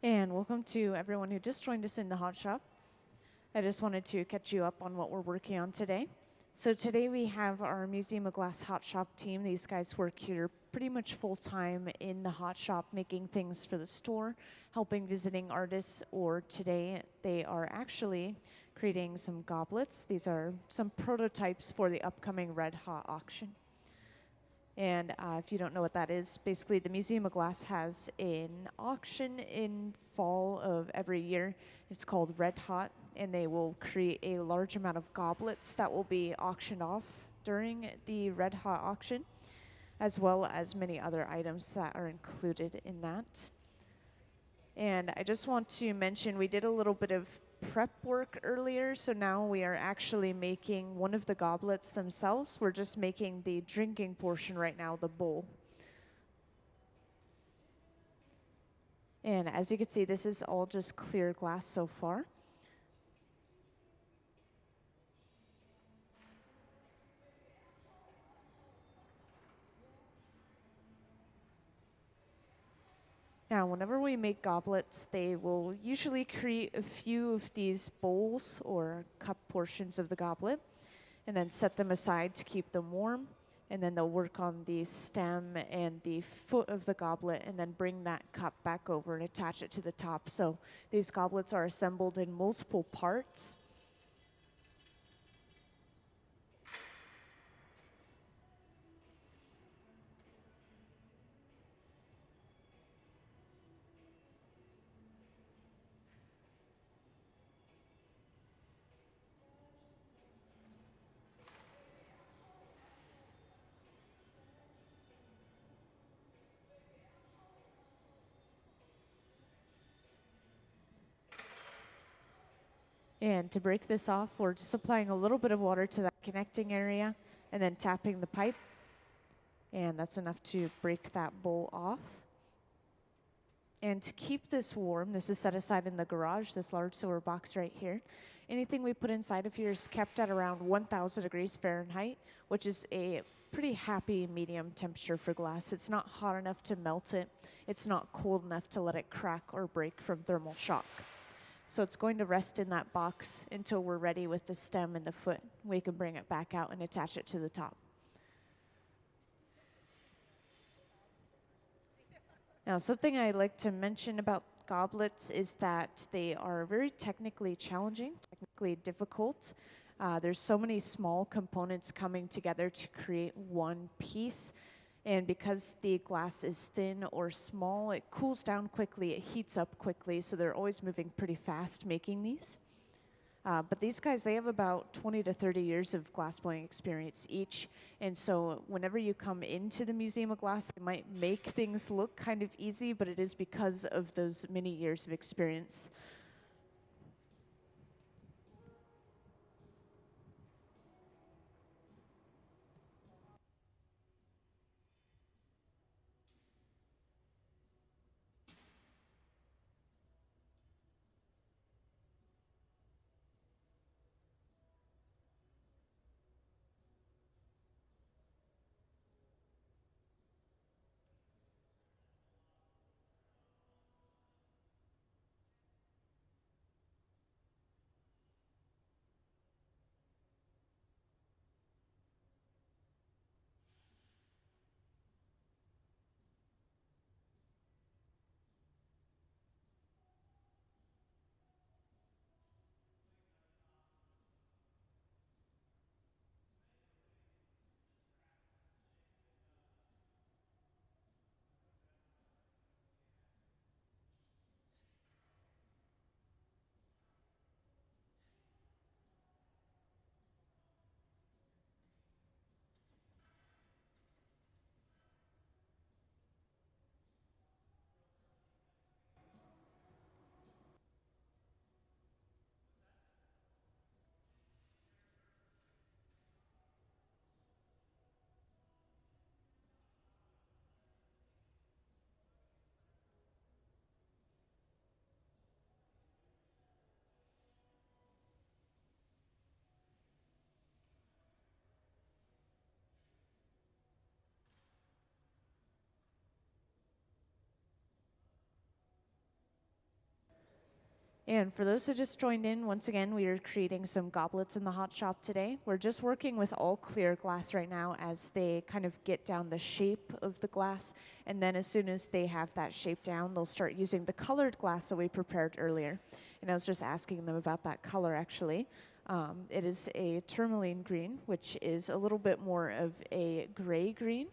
And welcome to everyone who just joined us in the hot shop. I just wanted to catch you up on what we're working on today. So today we have our Museum of Glass hot shop team. These guys work here pretty much full time in the hot shop, making things for the store, helping visiting artists, or today they are actually creating some goblets. These are some prototypes for the upcoming Red Hot auction. And if you don't know what that is, basically the Museum of Glass has an auction in fall of every year. It's called Red Hot, and they will create a large amount of goblets that will be auctioned off during the Red Hot auction, as well as many other items that are included in that. And I just want to mention we did a little bit of prep work earlier, so now we are actually making one of the goblets themselves. We're just making the drinking portion right now, the bowl. And as you can see, this is all just clear glass so far. Now, whenever we make goblets, they will usually create a few of these bowls or cup portions of the goblet and then set them aside to keep them warm. And then they'll work on the stem and the foot of the goblet and then bring that cup back over and attach it to the top. So these goblets are assembled in multiple parts. And to break this off, we're just applying a little bit of water to that connecting area and then tapping the pipe. And that's enough to break that bowl off. And to keep this warm, this is set aside in the garage, this large silver box right here. Anything we put inside of here is kept at around 1,000 degrees Fahrenheit, which is a pretty happy medium temperature for glass. It's not hot enough to melt it. It's not cold enough to let it crack or break from thermal shock. So it's going to rest in that box until we're ready with the stem and the foot. We can bring it back out and attach it to the top. Now, something I like to mention about goblets is that they are very technically challenging, technically difficult. There's so many small components coming together to create one piece. And because the glass is thin or small, it cools down quickly, it heats up quickly, so they're always moving pretty fast making these. But these guys, they have about 20 to 30 years of glassblowing experience each. And so whenever you come into the Museum of Glass, they might make things look kind of easy, but it is because of those many years of experience. And for those who just joined in, once again, we are creating some goblets in the hot shop today. We're just working with all clear glass right now as they kind of get down the shape of the glass. And then as soon as they have that shape down, they'll start using the colored glass that we prepared earlier. And I was just asking them about that color, actually. It is a tourmaline green, which is a little bit more of a gray green.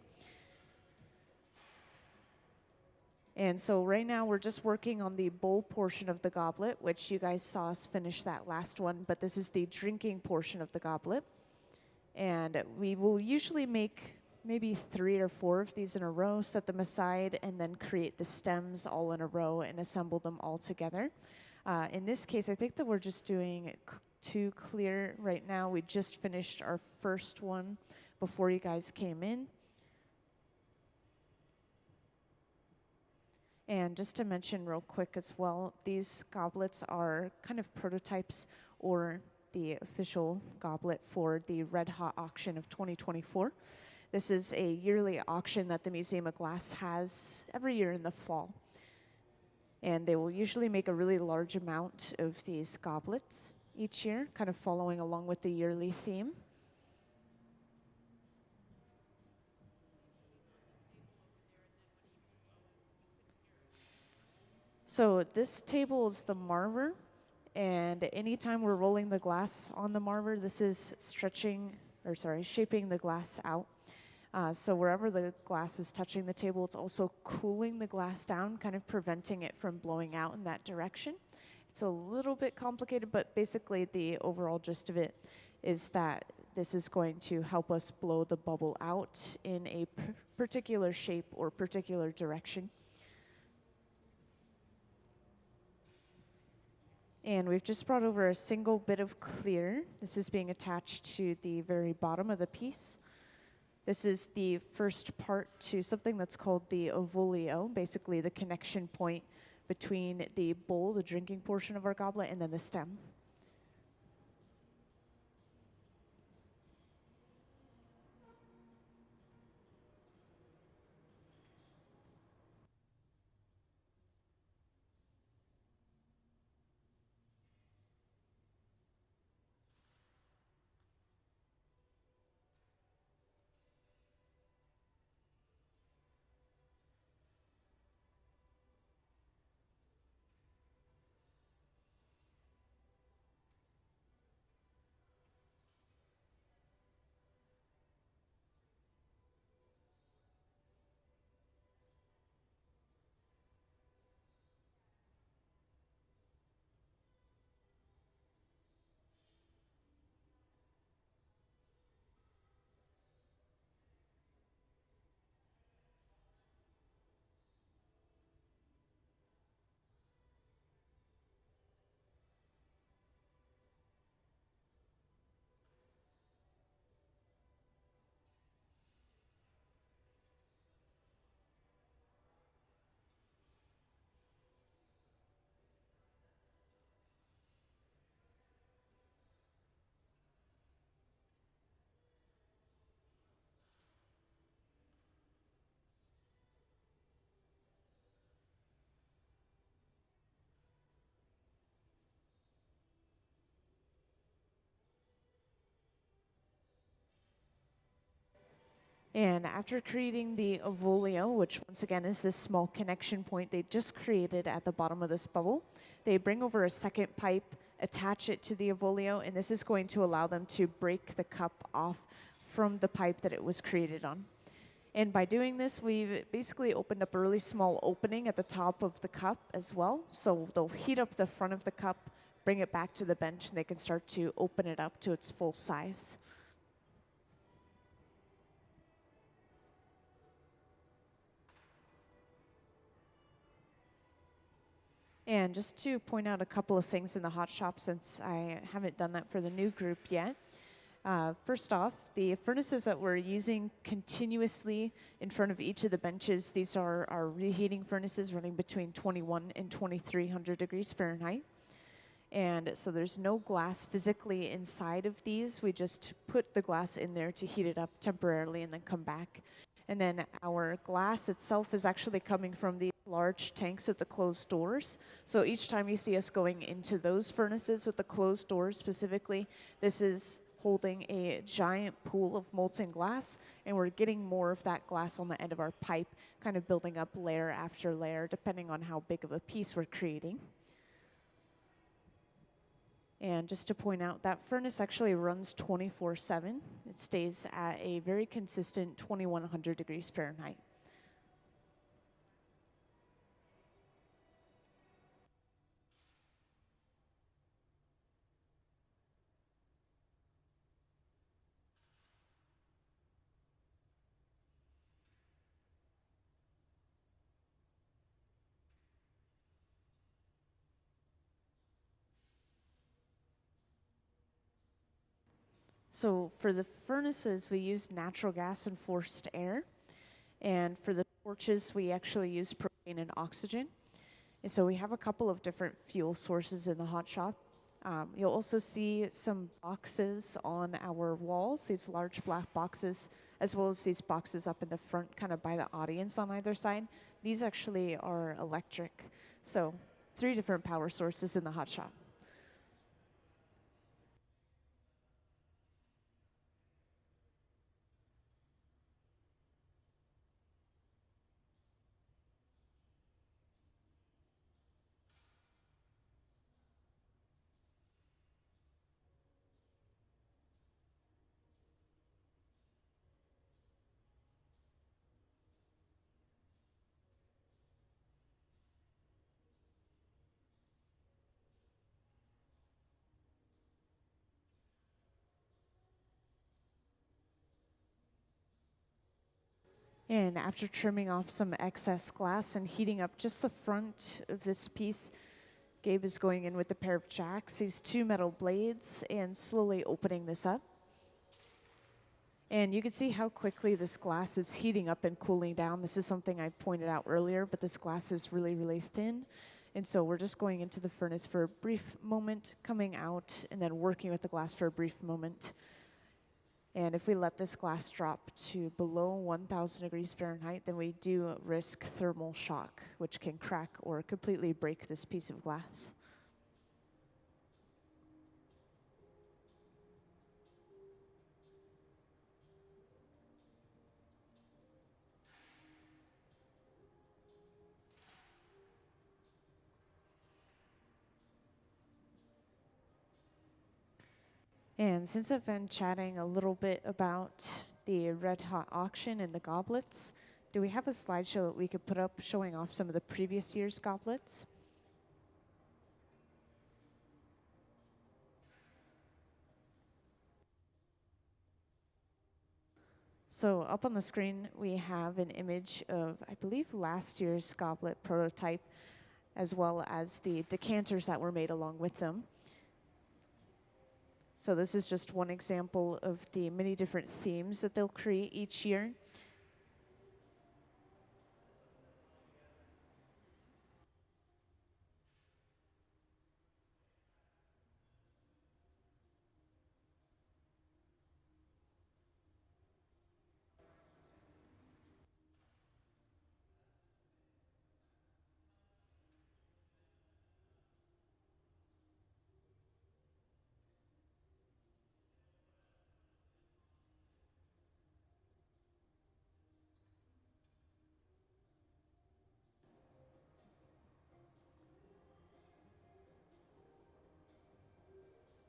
And so right now we're just working on the bowl portion of the goblet, which you guys saw us finish that last one, but this is the drinking portion of the goblet. And we will usually make maybe 3 or 4 of these in a row, set them aside, and then create the stems all in a row and assemble them all together. In this case, I think that we're just doing 2 clear right now. We just finished our first one before you guys came in. And just to mention real quick as well, these goblets are kind of prototypes or the official goblet for the Red Hot auction of 2024. This is a yearly auction that the Museum of Glass has every year in the fall. And they will usually make a really large amount of these goblets each year, kind of following along with the yearly theme. So this table is the marver, and anytime we're rolling the glass on the marver, this is shaping the glass out. So wherever the glass is touching the table, it's also cooling the glass down, kind of preventing it from blowing out in that direction. It's a little bit complicated, but basically the overall gist of it is that this is going to help us blow the bubble out in a particular shape or particular direction. And we've just brought over a single bit of clear. This is being attached to the very bottom of the piece. This is the first part to something that's called the ovolio, basically the connection point between the bowl, the drinking portion of our goblet, and then the stem. And after creating the ovolio, which once again is this small connection point they just created at the bottom of this bubble, they bring over a second pipe, attach it to the ovolio, and this is going to allow them to break the cup off from the pipe that it was created on. And by doing this, we've basically opened up a really small opening at the top of the cup as well. So they'll heat up the front of the cup, bring it back to the bench, and they can start to open it up to its full size. And just to point out a couple of things in the hot shop, since I haven't done that for the new group yet. First off, the furnaces that we're using continuously in front of each of the benches, these are our reheating furnaces running between 21 and 2300 degrees Fahrenheit. And so there's no glass physically inside of these. We just put the glass in there to heat it up temporarily and then come back. And then our glass itself is actually coming from these large tanks with the closed doors. So each time you see us going into those furnaces with the closed doors specifically, this is holding a giant pool of molten glass, and we're getting more of that glass on the end of our pipe, kind of building up layer after layer, depending on how big of a piece we're creating. And just to point out, that furnace actually runs 24/7. It stays at a very consistent 2100 degrees Fahrenheit. So for the furnaces, we use natural gas and forced air. And for the torches, we actually use propane and oxygen. And so we have a couple of different fuel sources in the hot shop. You'll also see some boxes on our walls, these large black boxes, as well as these boxes up in the front, kind of by the audience on either side. These actually are electric. So 3 different power sources in the hot shop. And after trimming off some excess glass and heating up just the front of this piece, Gabe is going in with a pair of jacks, these 2 metal blades, and slowly opening this up. And you can see how quickly this glass is heating up and cooling down. This is something I pointed out earlier, but this glass is really, really thin. And so we're just going into the furnace for a brief moment, coming out, and then working with the glass for a brief moment. And if we let this glass drop to below 1000 degrees Fahrenheit, then we do risk thermal shock, which can crack or completely break this piece of glass. And since I've been chatting a little bit about the Red Hot auction and the goblets, do we have a slideshow that we could put up showing off some of the previous year's goblets? So up on the screen, we have an image of, I believe, last year's goblet prototype, as well as the decanters that were made along with them. So this is just one example of the many different themes that they'll create each year.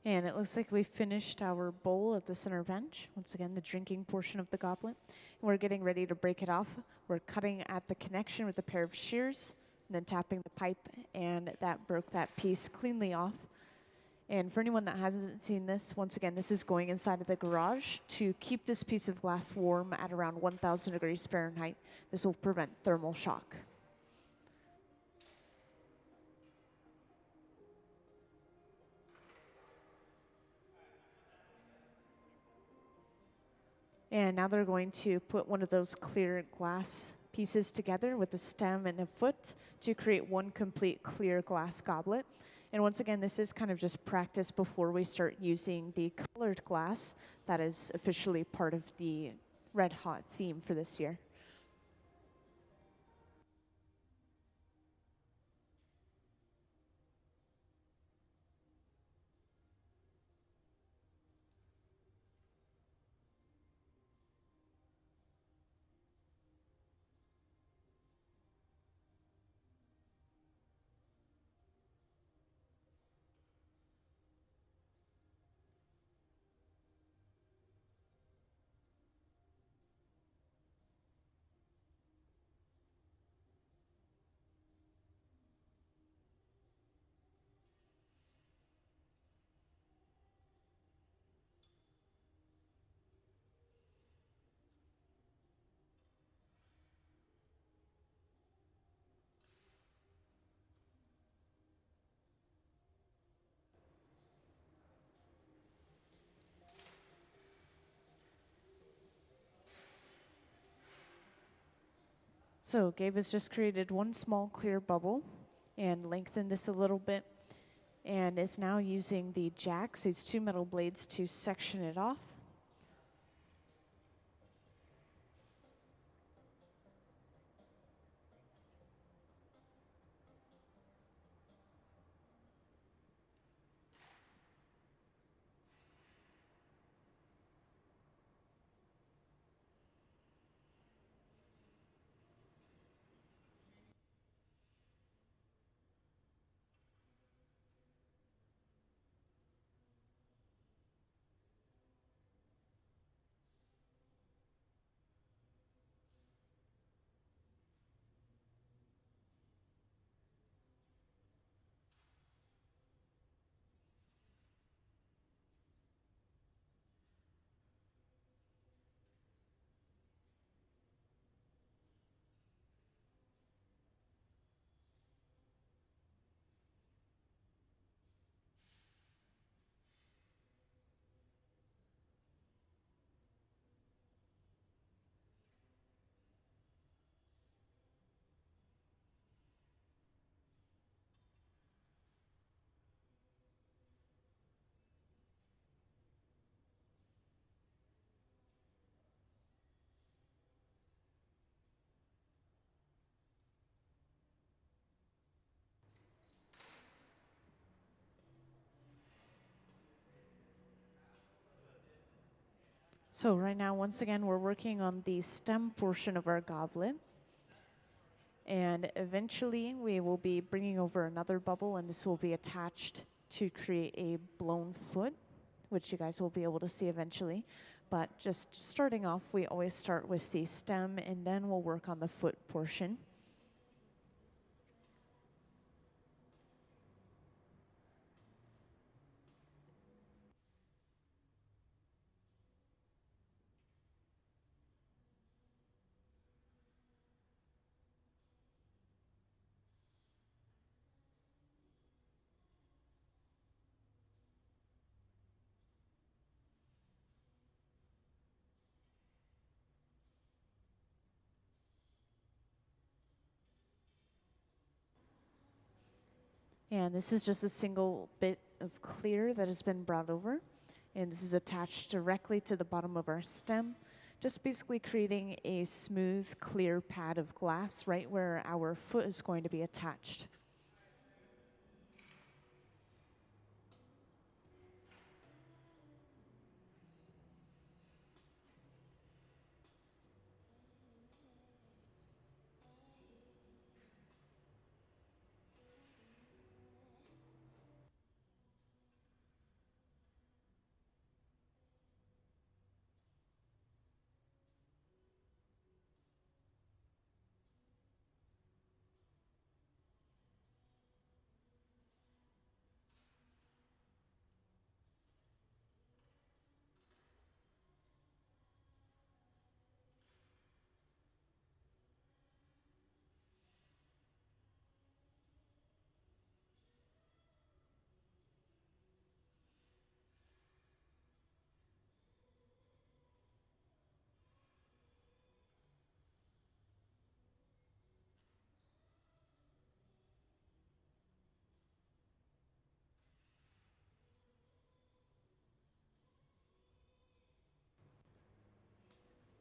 And it looks like we finished our bowl at the center bench. Once again, the drinking portion of the goblet. And we're getting ready to break it off. We're cutting at the connection with a pair of shears, and then tapping the pipe, and that broke that piece cleanly off. And for anyone that hasn't seen this, once again, this is going inside of the garage to keep this piece of glass warm at around 1000 degrees Fahrenheit. This will prevent thermal shock. And now they're going to put one of those clear glass pieces together with a stem and a foot to create one complete clear glass goblet. And once again, this is kind of just practice before we start using the colored glass that is officially part of the Red Hot theme for this year. So Gabe has just created one small clear bubble and lengthened this a little bit, and is now using the jacks, these two metal blades, to section it off. So right now, once again, we're working on the stem portion of our goblet. And eventually we will be bringing over another bubble, and this will be attached to create a blown foot, which you guys will be able to see eventually. But just starting off, we always start with the stem, and then we'll work on the foot portion. And this is just a single bit of clear that has been brought over. And this is attached directly to the bottom of our stem, just basically creating a smooth, clear pad of glass right where our foot is going to be attached.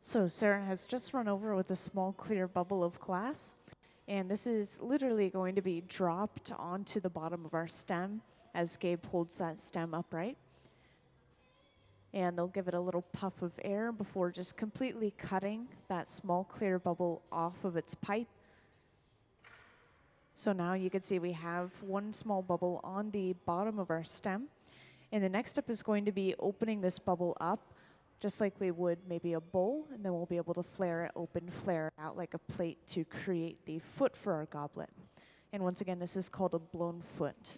So Sarah has just run over with a small clear bubble of glass, and this is literally going to be dropped onto the bottom of our stem as Gabe holds that stem upright. And they'll give it a little puff of air before just completely cutting that small clear bubble off of its pipe. So now you can see we have one small bubble on the bottom of our stem. And the next step is going to be opening this bubble up just like we would maybe a bowl, and then we'll be able to flare it open, flare it out like a plate to create the foot for our goblet. And once again, this is called a blown foot.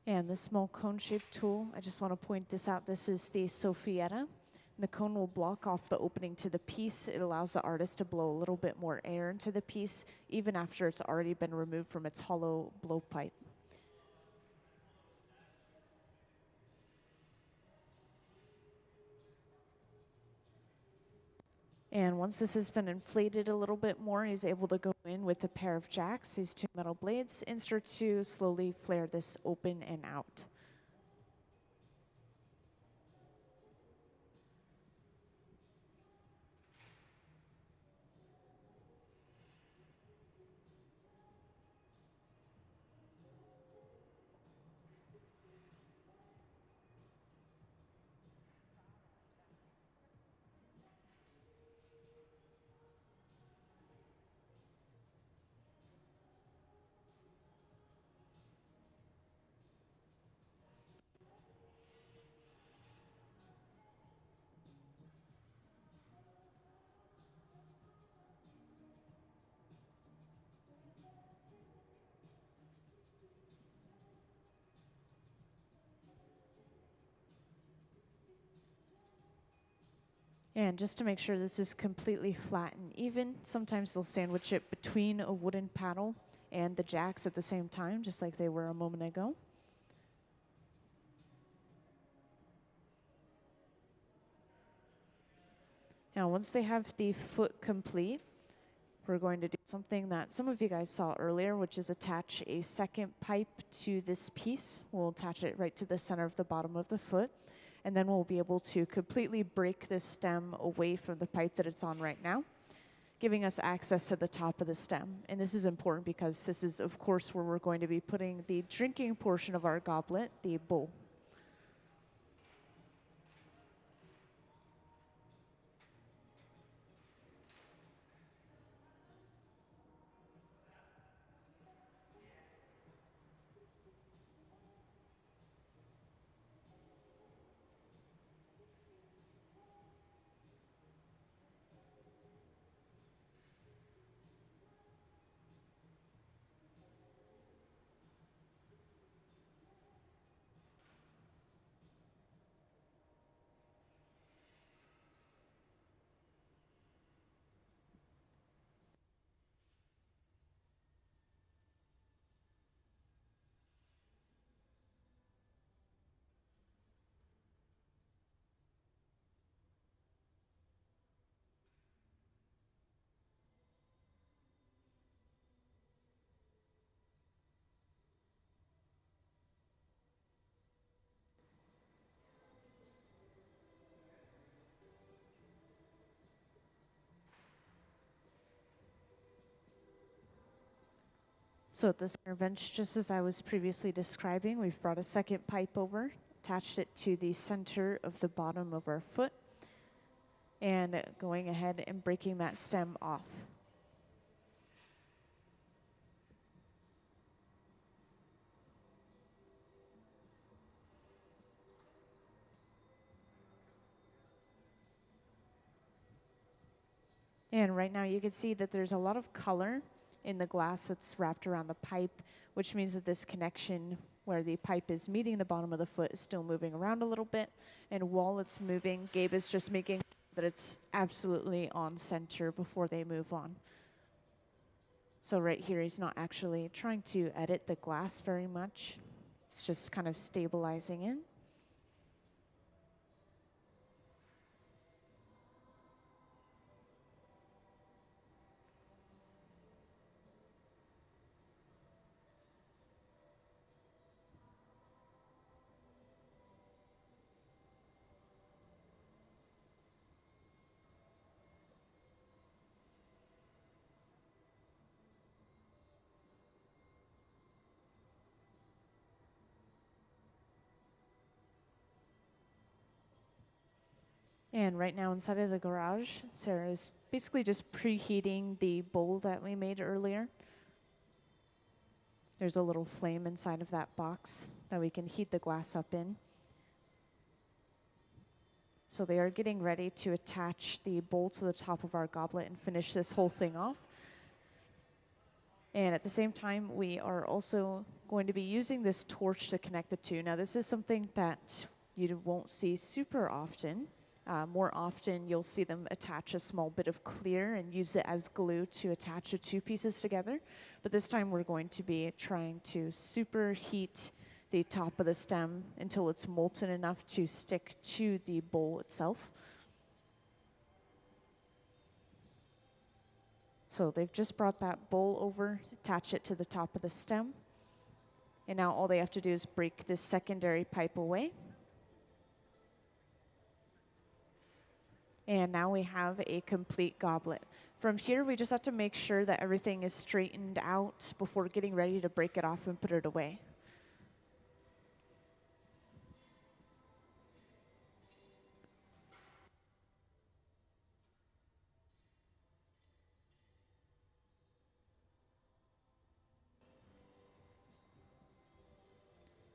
And the small cone-shaped tool, I just want to point this out. This is the Sophietta. The cone will block off the opening to the piece. It allows the artist to blow a little bit more air into the piece, even after it's already been removed from its hollow blowpipe. And once this has been inflated a little bit more, he's able to go in with a pair of jacks, these two metal blades, and start to slowly flare this open and out. And just to make sure this is completely flat and even, sometimes they'll sandwich it between a wooden paddle and the jacks at the same time, just like they were a moment ago. Now, once they have the foot complete, we're going to do something that some of you guys saw earlier, which is attach a second pipe to this piece. We'll attach it right to the center of the bottom of the foot, and then we'll be able to completely break this stem away from the pipe that it's on right now, giving us access to the top of the stem. And this is important because this is, of course, where we're going to be putting the drinking portion of our goblet, the bowl. So at the center bench, just as I was previously describing, we've brought a second pipe over, attached it to the center of the bottom of our foot, and going ahead and breaking that stem off. And right now you can see that there's a lot of color in the glass that's wrapped around the pipe, which means that this connection where the pipe is meeting the bottom of the foot is still moving around a little bit. And while it's moving, Gabe is just making that it's absolutely on center before they move on. So right here, he's not actually trying to edit the glass very much. It's just kind of stabilizing it. And right now inside of the garage, Sarah is basically just preheating the bowl that we made earlier. There's a little flame inside of that box that we can heat the glass up in. So they are getting ready to attach the bowl to the top of our goblet and finish this whole thing off. And at the same time, we are also going to be using this torch to connect the two. Now, this is something that you won't see super often. More often, you'll see them attach a small bit of clear and use it as glue to attach the two pieces together. But this time, we're going to be trying to superheat the top of the stem until it's molten enough to stick to the bowl itself. So they've just brought that bowl over, attach it to the top of the stem. And now all they have to do is break this secondary pipe away. And now we have a complete goblet. From here, we just have to make sure that everything is straightened out before getting ready to break it off and put it away.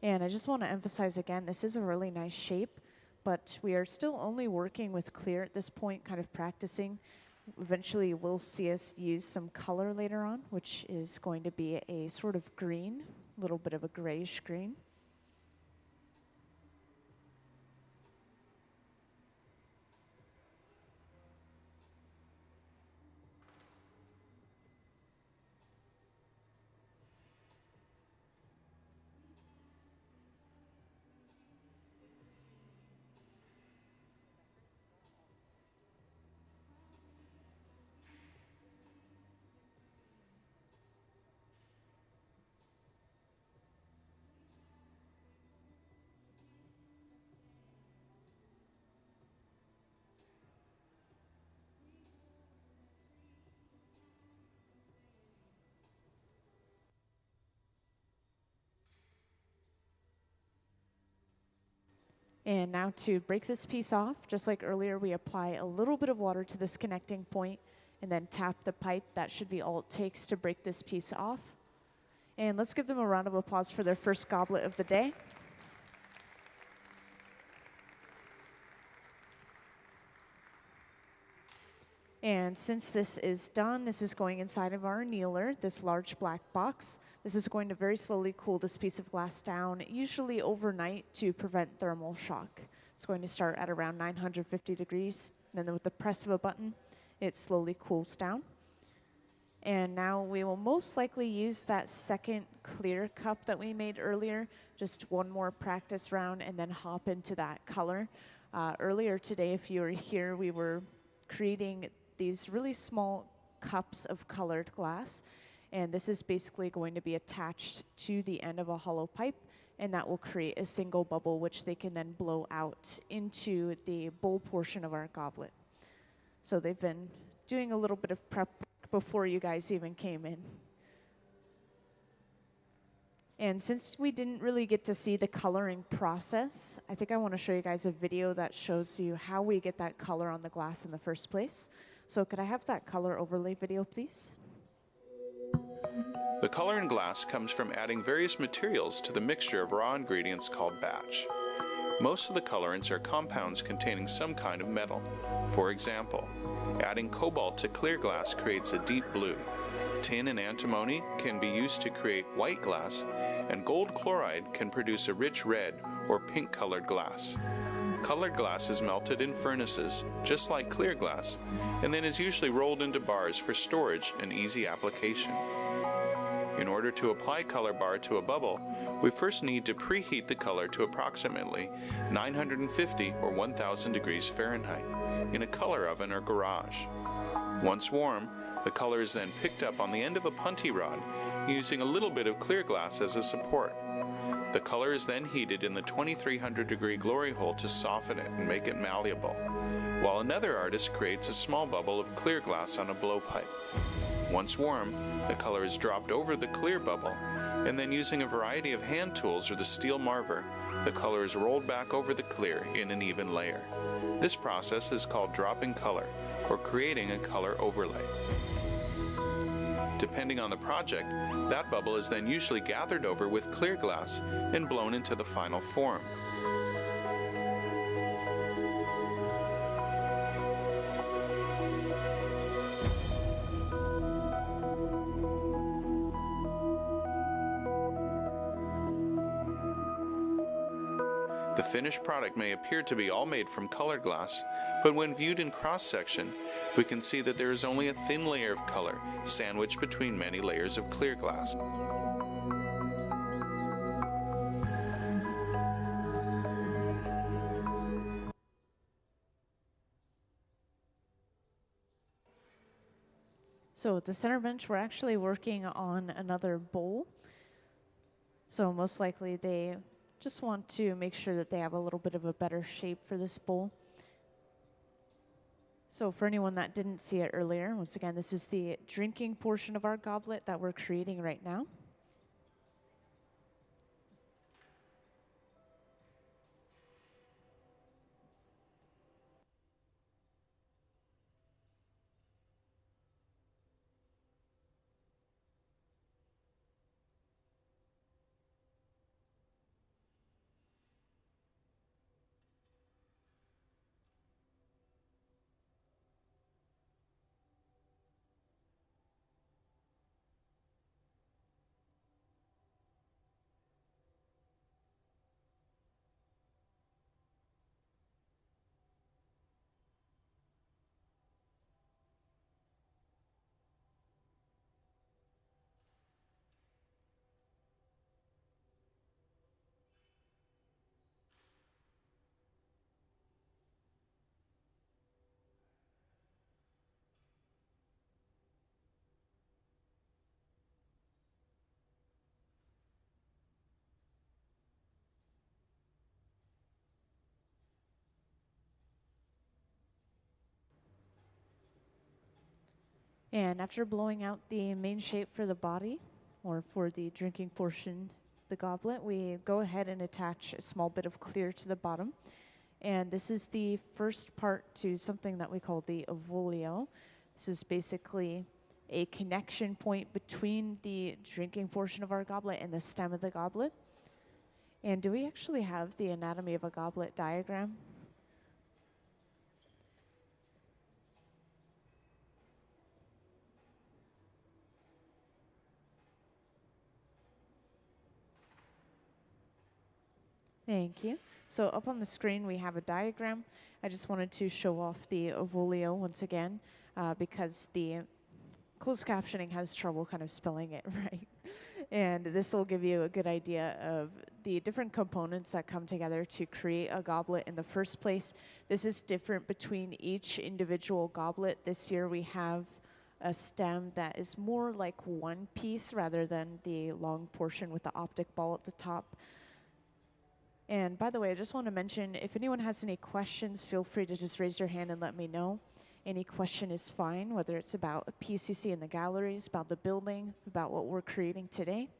And I just want to emphasize again, this is a really nice shape, but we are still only working with clear at this point, kind of practicing. Eventually, we'll see us use some color later on, which is going to be a sort of green, a little bit of a grayish green. And now to break this piece off, just like earlier, we apply a little bit of water to this connecting point and then tap the pipe. That should be all it takes to break this piece off. And let's give them a round of applause for their first goblet of the day. And since this is done, this is going inside of our annealer, this large black box. This is going to very slowly cool this piece of glass down, usually overnight, to prevent thermal shock. It's going to start at around 950 degrees. And then with the press of a button, it slowly cools down. And now we will most likely use that second clear cup that we made earlier, just one more practice round, and then hop into that color. Earlier today, if you were here, we were creating these really small cups of colored glass, and this is basically going to be attached to the end of a hollow pipe, and that will create a single bubble which they can then blow out into the bowl portion of our goblet. So they've been doing a little bit of prep before you guys even came in. And since we didn't really get to see the coloring process, I think I want to show you guys a video that shows you how we get that color on the glass in the first place. So could I have that color overlay video, please? The color in glass comes from adding various materials to the mixture of raw ingredients called batch. Most of the colorants are compounds containing some kind of metal. For example, adding cobalt to clear glass creates a deep blue. Tin and antimony can be used to create white glass, and gold chloride can produce a rich red or pink-colored glass. Colored glass is melted in furnaces, just like clear glass, and then is usually rolled into bars for storage and easy application. In order to apply color bar to a bubble, we first need to preheat the color to approximately 950 or 1000 degrees Fahrenheit in a color oven or garage. Once warm, the color is then picked up on the end of a punty rod using a little bit of clear glass as a support. The color is then heated in the 2300 degree glory hole to soften it and make it malleable, while another artist creates a small bubble of clear glass on a blowpipe. Once warm, the color is dropped over the clear bubble, and then using a variety of hand tools or the steel marver, the color is rolled back over the clear in an even layer. This process is called dropping color, or creating a color overlay. Depending on the project, that bubble is then usually gathered over with clear glass and blown into the final form. The finished product may appear to be all made from colored glass, but when viewed in cross-section, we can see that there is only a thin layer of color sandwiched between many layers of clear glass. So at the center bench, we're actually working on another bowl. So most likely they just want to make sure that they have a little bit of a better shape for this bowl. So for anyone that didn't see it earlier, once again, this is the drinking portion of our goblet that we're creating right now. And after blowing out the main shape for the body, or for the drinking portion, the goblet, we go ahead and attach a small bit of clear to the bottom. And this is the first part to something that we call the avolio. This is basically a connection point between the drinking portion of our goblet and the stem of the goblet. And do we actually have the anatomy of a goblet diagram? Thank you. So up on the screen, we have a diagram. I just wanted to show off the avolio once again because the closed captioning has trouble kind of spelling it right. And this will give you a good idea of the different components that come together to create a goblet in the first place. This is different between each individual goblet. This year we have a stem that is more like one piece rather than the long portion with the optic ball at the top. And by the way, I just want to mention, if anyone has any questions, feel free to just raise your hand and let me know. Any question is fine, whether it's about a PCC in the galleries, about the building, about what we're creating today.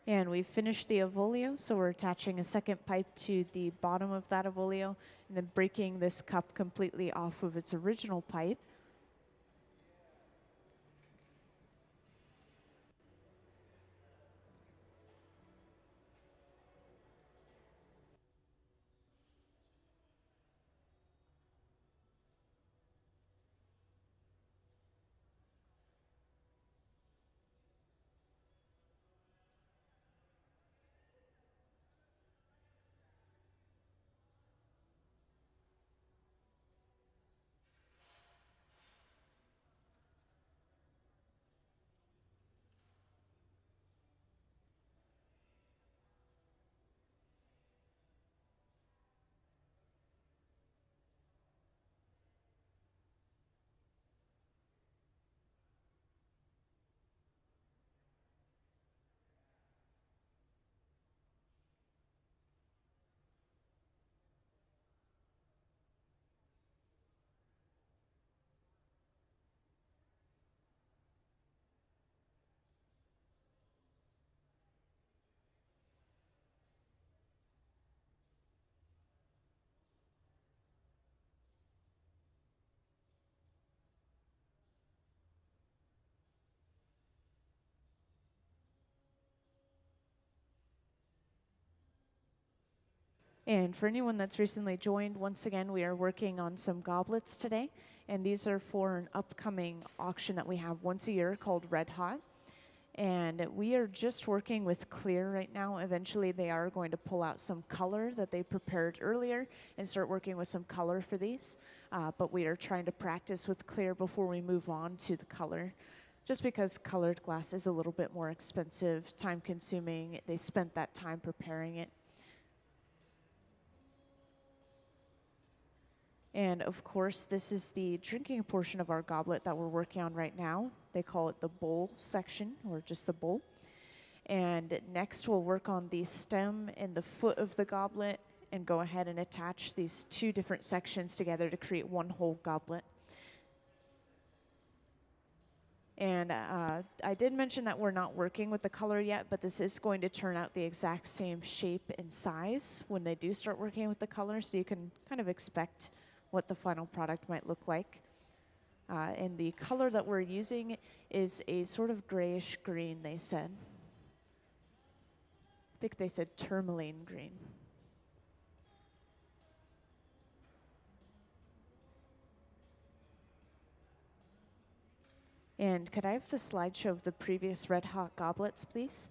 And we've finished the avolio, so we're attaching a second pipe to the bottom of that avolio and then breaking this cup completely off of its original pipe. And for anyone that's recently joined, once again, we are working on some goblets today. And these are for an upcoming auction that we have once a year called Red Hot. And we are just working with clear right now. Eventually, they are going to pull out some color that they prepared earlier and start working with some color for these. But we are trying to practice with clear before we move on to the color. Just because colored glass is a little bit more expensive, time consuming. They spent that time preparing it. And of course, this is the drinking portion of our goblet that we're working on right now. They call it the bowl section, or just the bowl. And next we'll work on the stem and the foot of the goblet and go ahead and attach these two different sections together to create one whole goblet. And I did mention that we're not working with the color yet, but this is going to turn out the exact same shape and size when they do start working with the color, so you can kind of expect what the final product might look like. And the color that we're using is a sort of grayish green, they said. I think they said tourmaline green. And could I have the slideshow of the previous Red Hot goblets, please?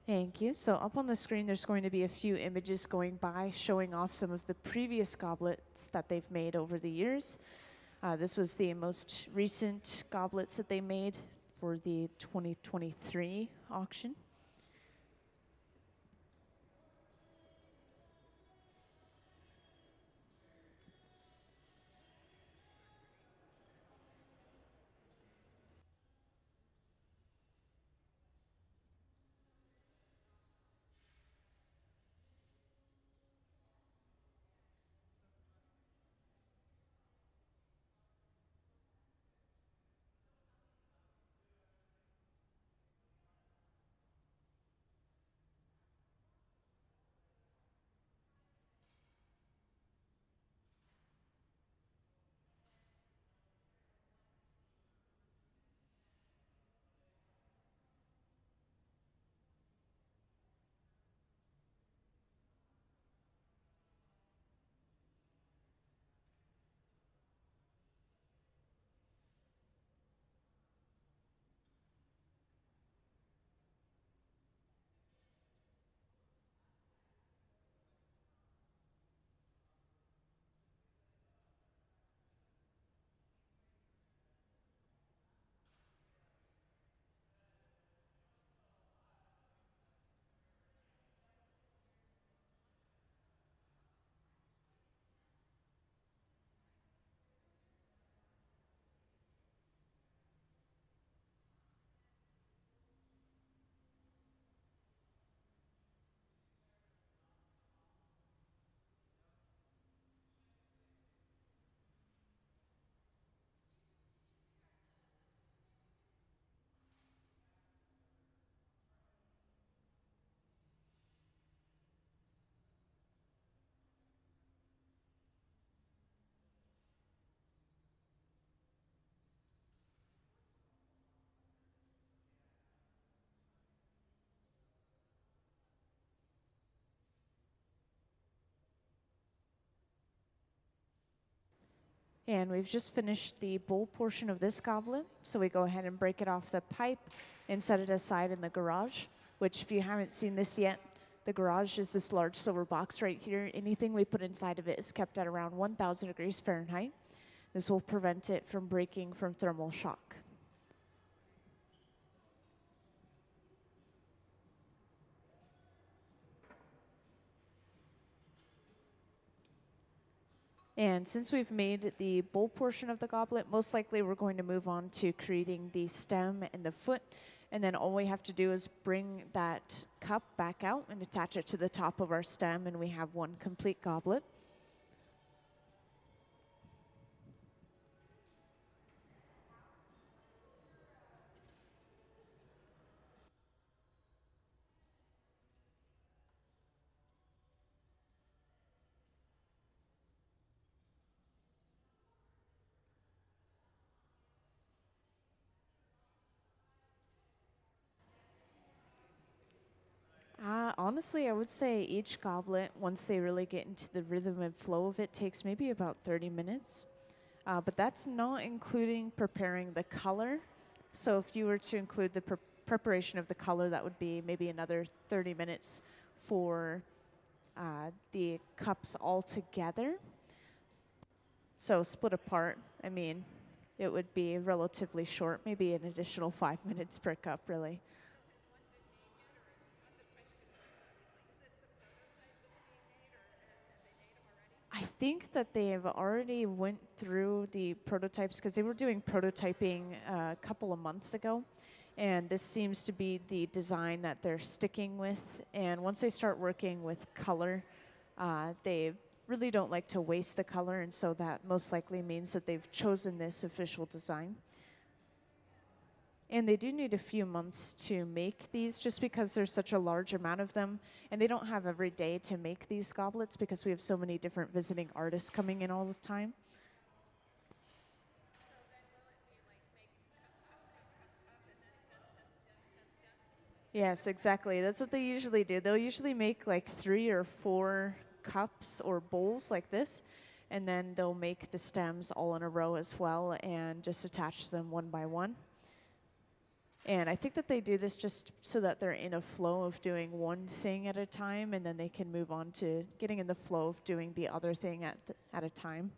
Thank you. So up on the screen, there's going to be a few images going by showing off some of the previous goblets that they've made over the years. This was the most recent goblets that they made for the 2023 auction. And we've just finished the bowl portion of this goblet, so we go ahead and break it off the pipe and set it aside in the garage, which if you haven't seen this yet, the garage is this large silver box right here. Anything we put inside of it is kept at around 1,000 degrees Fahrenheit. This will prevent it from breaking from thermal shock. And since we've made the bowl portion of the goblet, most likely we're going to move on to creating the stem and the foot. And then all we have to do is bring that cup back out and attach it to the top of our stem, and we have one complete goblet. Honestly, I would say each goblet, once they really get into the rhythm and flow of it, takes maybe about 30 minutes. But that's not including preparing the color. So if you were to include the preparation of the color, that would be maybe another 30 minutes for the cups all together. So split apart, I mean, it would be relatively short, maybe an additional 5 minutes per cup, really. I think that they have already went through the prototypes because they were doing prototyping a couple of months ago, and this seems to be the design that they're sticking with. And once they start working with color, they really don't like to waste the color, and so that most likely means that they've chosen this official design. And they do need a few months to make these just because there's such a large amount of them. And they don't have every day to make these goblets because we have so many different visiting artists coming in all the time. Yes, exactly. That's what they usually do. They'll usually make like 3 or 4 cups or bowls like this. And then they'll make the stems all in a row as well and just attach them one by one. And I think that they do this just so that they're in a flow of doing one thing at a time, and then they can move on to getting in the flow of doing the other thing at a time.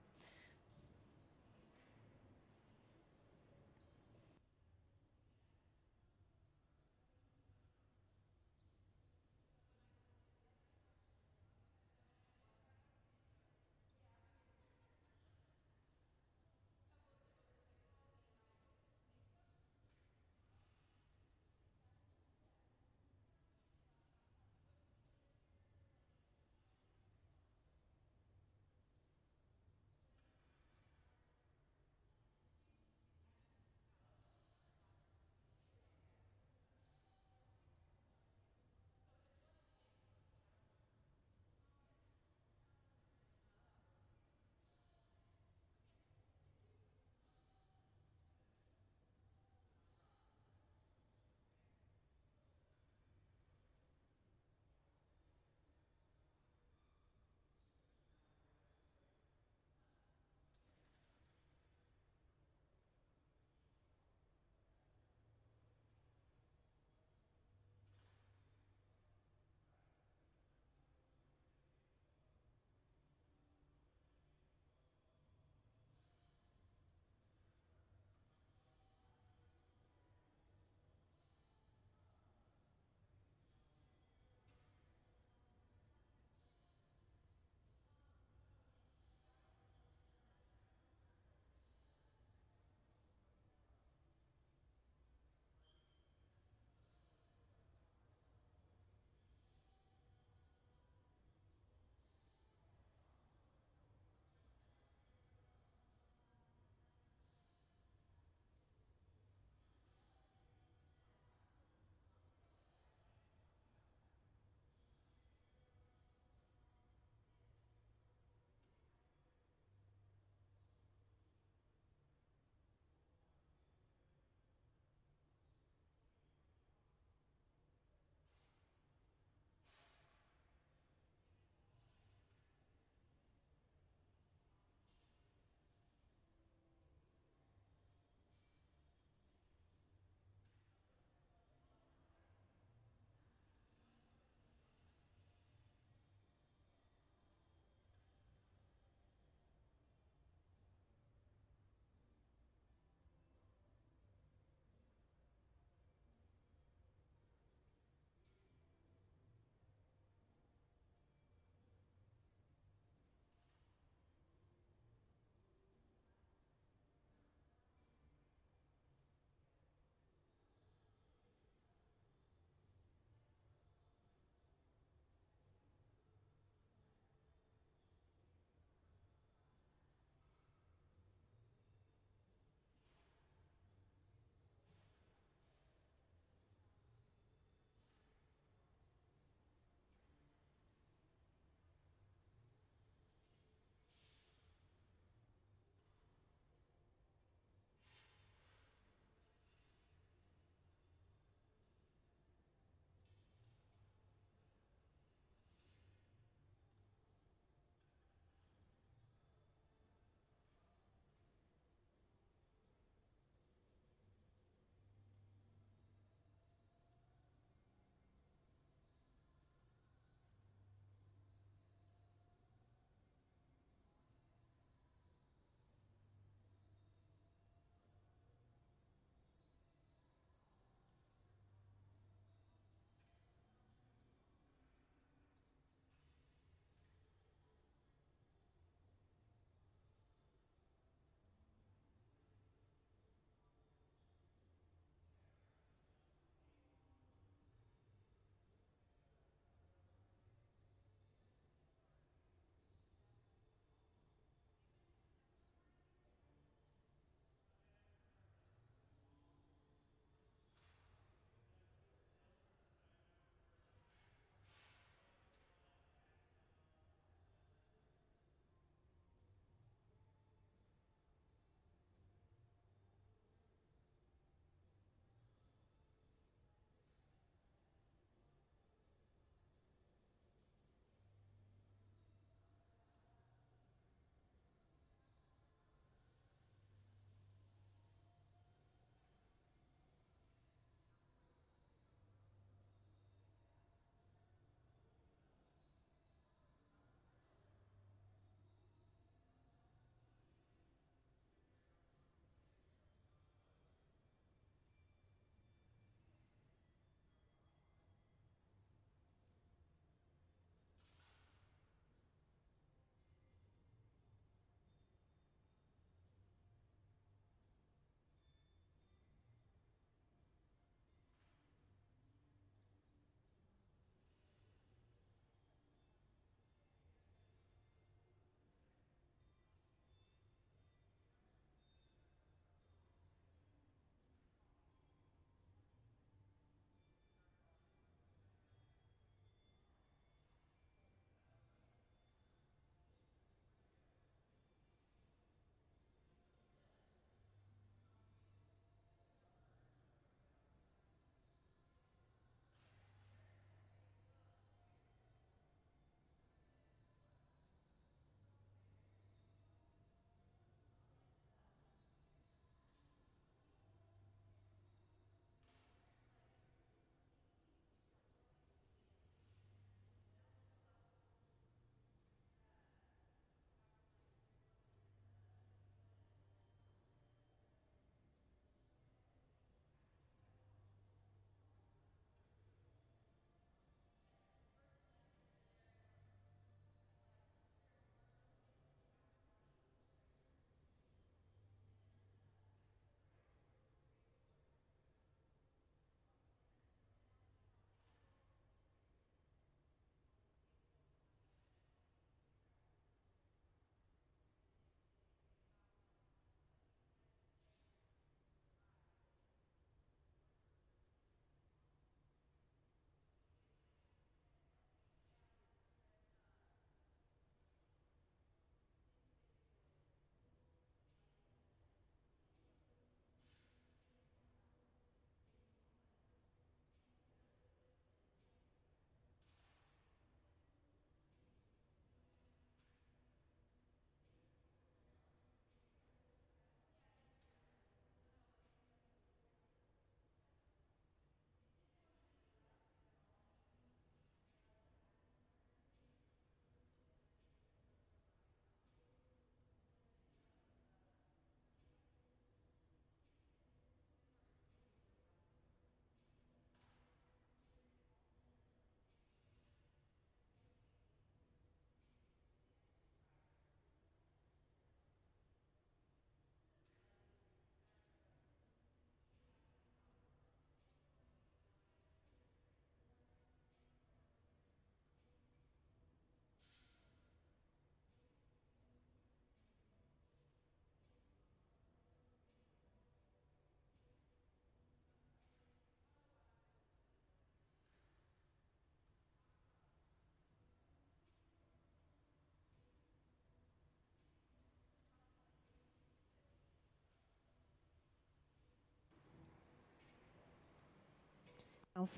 Now,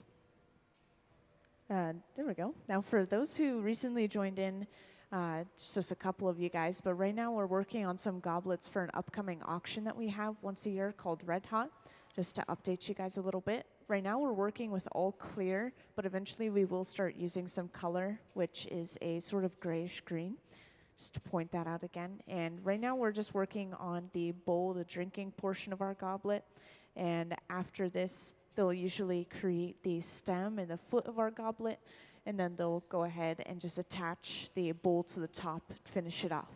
there we go. Now, for those who recently joined in, it's just a couple of you guys, but right now we're working on some goblets for an upcoming auction that we have once a year called Red Hot, just to update you guys a little bit. Right now we're working with all clear, but eventually we will start using some color, which is a sort of grayish green, just to point that out again. And right now we're just working on the bowl, the drinking portion of our goblet. And after this, they'll usually create the stem and the foot of our goblet, and then they'll go ahead and just attach the bowl to the top and finish it off.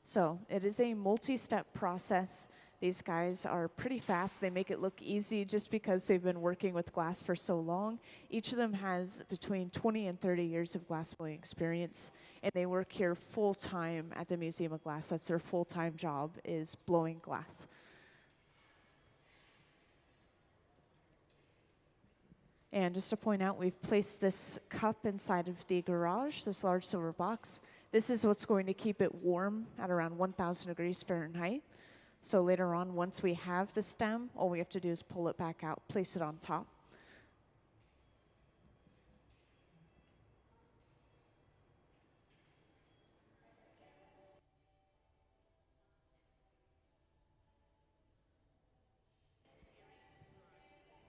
So it is a multi-step process. These guys are pretty fast. They make it look easy just because they've been working with glass for so long. Each of them has between 20 and 30 years of glassblowing experience, and they work here full-time at the Museum of Glass. That's their full-time job, is blowing glass. And just to point out, we've placed this cup inside of the garage, this large silver box. This is what's going to keep it warm at around 1,000 degrees Fahrenheit. So later on, once we have the stem, all we have to do is pull it back out, place it on top.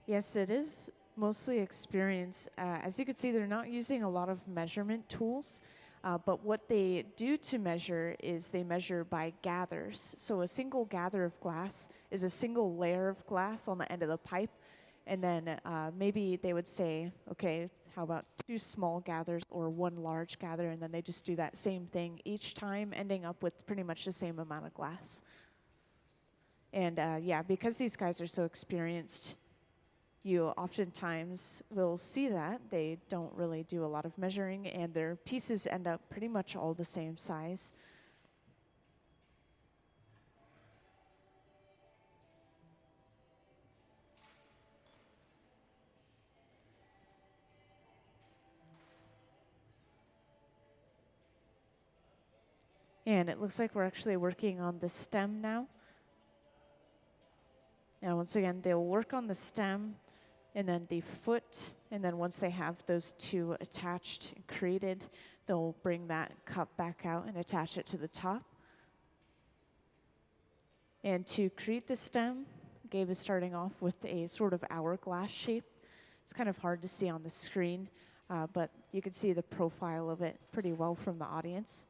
Yes, it is mostly experience. As you can see, they're not using a lot of measurement tools, but what they do to measure is they measure by gathers. So a single gather of glass is a single layer of glass on the end of the pipe, and then maybe they would say, okay, how about 2 small gathers or 1 large gather, and then they just do that same thing each time, ending up with pretty much the same amount of glass. And yeah, because these guys are so experienced, you oftentimes will see that they don't really do a lot of measuring, and their pieces end up pretty much all the same size. And it looks like we're actually working on the stem now. Now, once again, they'll work on the stem and then the foot, and then once they have those 2 attached and created, they'll bring that cup back out and attach it to the top. And to create the stem, Gabe is starting off with a sort of hourglass shape. It's kind of hard to see on the screen, but you can see the profile of it pretty well from the audience.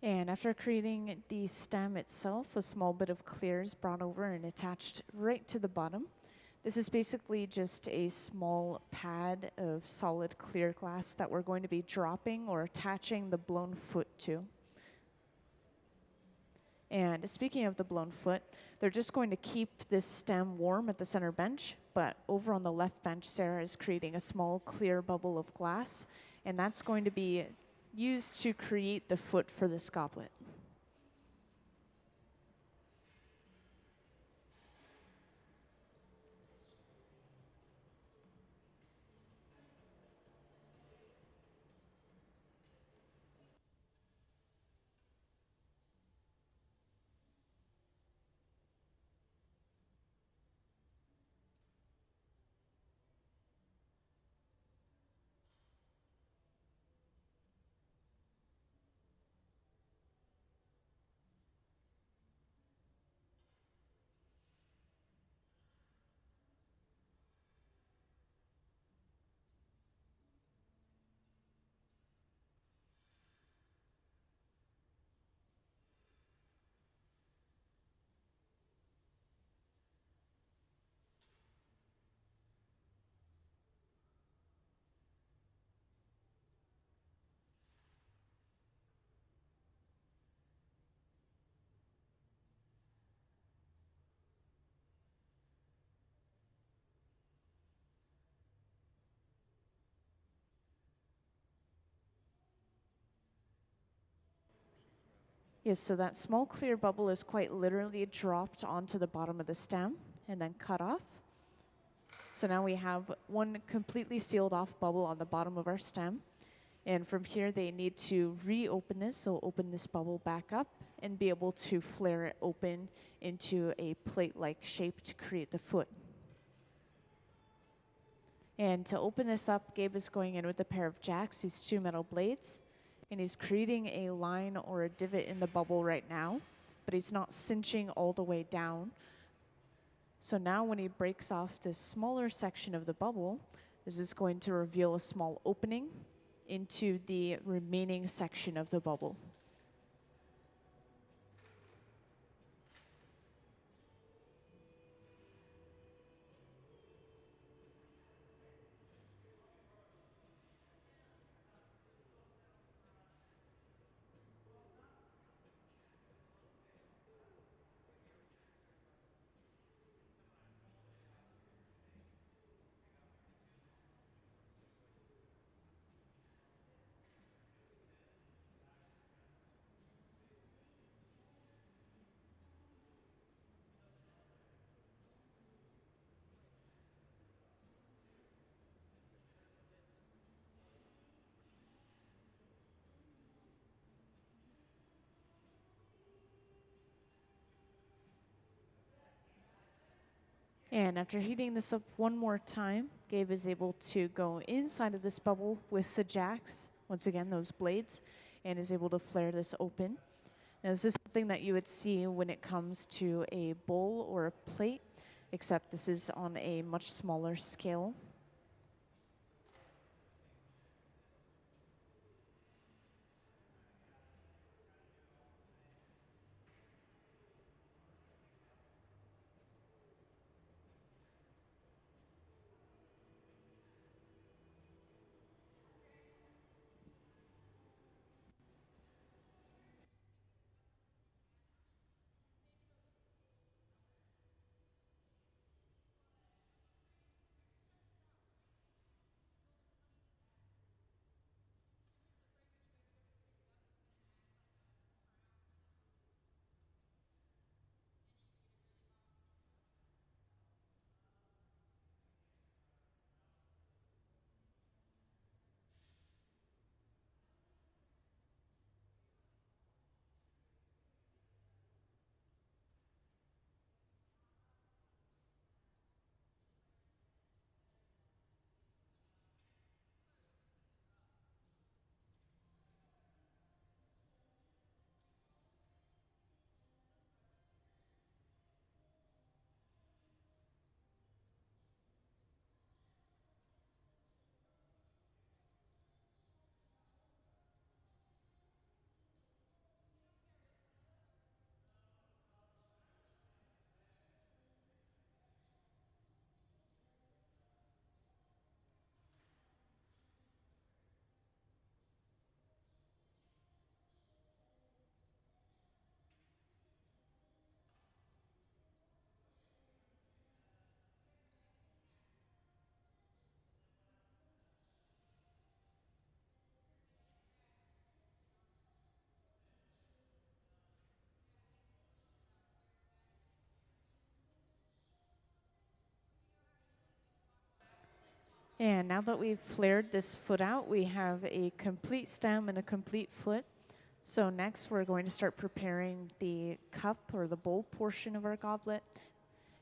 And after creating the stem itself, a small bit of clear is brought over and attached right to the bottom. This is basically just a small pad of solid clear glass that we're going to be dropping or attaching the blown foot to. And speaking of the blown foot, they're just going to keep this stem warm at the center bench, but over on the left bench, Sarah is creating a small clear bubble of glass, and that's going to be used to create the foot for this goblet. Yes, so that small clear bubble is quite literally dropped onto the bottom of the stem and then cut off. So now we have one completely sealed off bubble on the bottom of our stem. And from here, they need to reopen this, so open this bubble back up and be able to flare it open into a plate-like shape to create the foot. And to open this up, Gabe is going in with a pair of jacks, these two metal blades, and he's creating a line or a divot in the bubble right now, but he's not cinching all the way down. So now when he breaks off this smaller section of the bubble, this is going to reveal a small opening into the remaining section of the bubble. And after heating this up one more time, Gabe is able to go inside of this bubble with the jacks, once again, those blades, and is able to flare this open. Now, this is something that you would see when it comes to a bowl or a plate, except this is on a much smaller scale. And now that we've flared this foot out, we have a complete stem and a complete foot. So next we're going to start preparing the cup or the bowl portion of our goblet.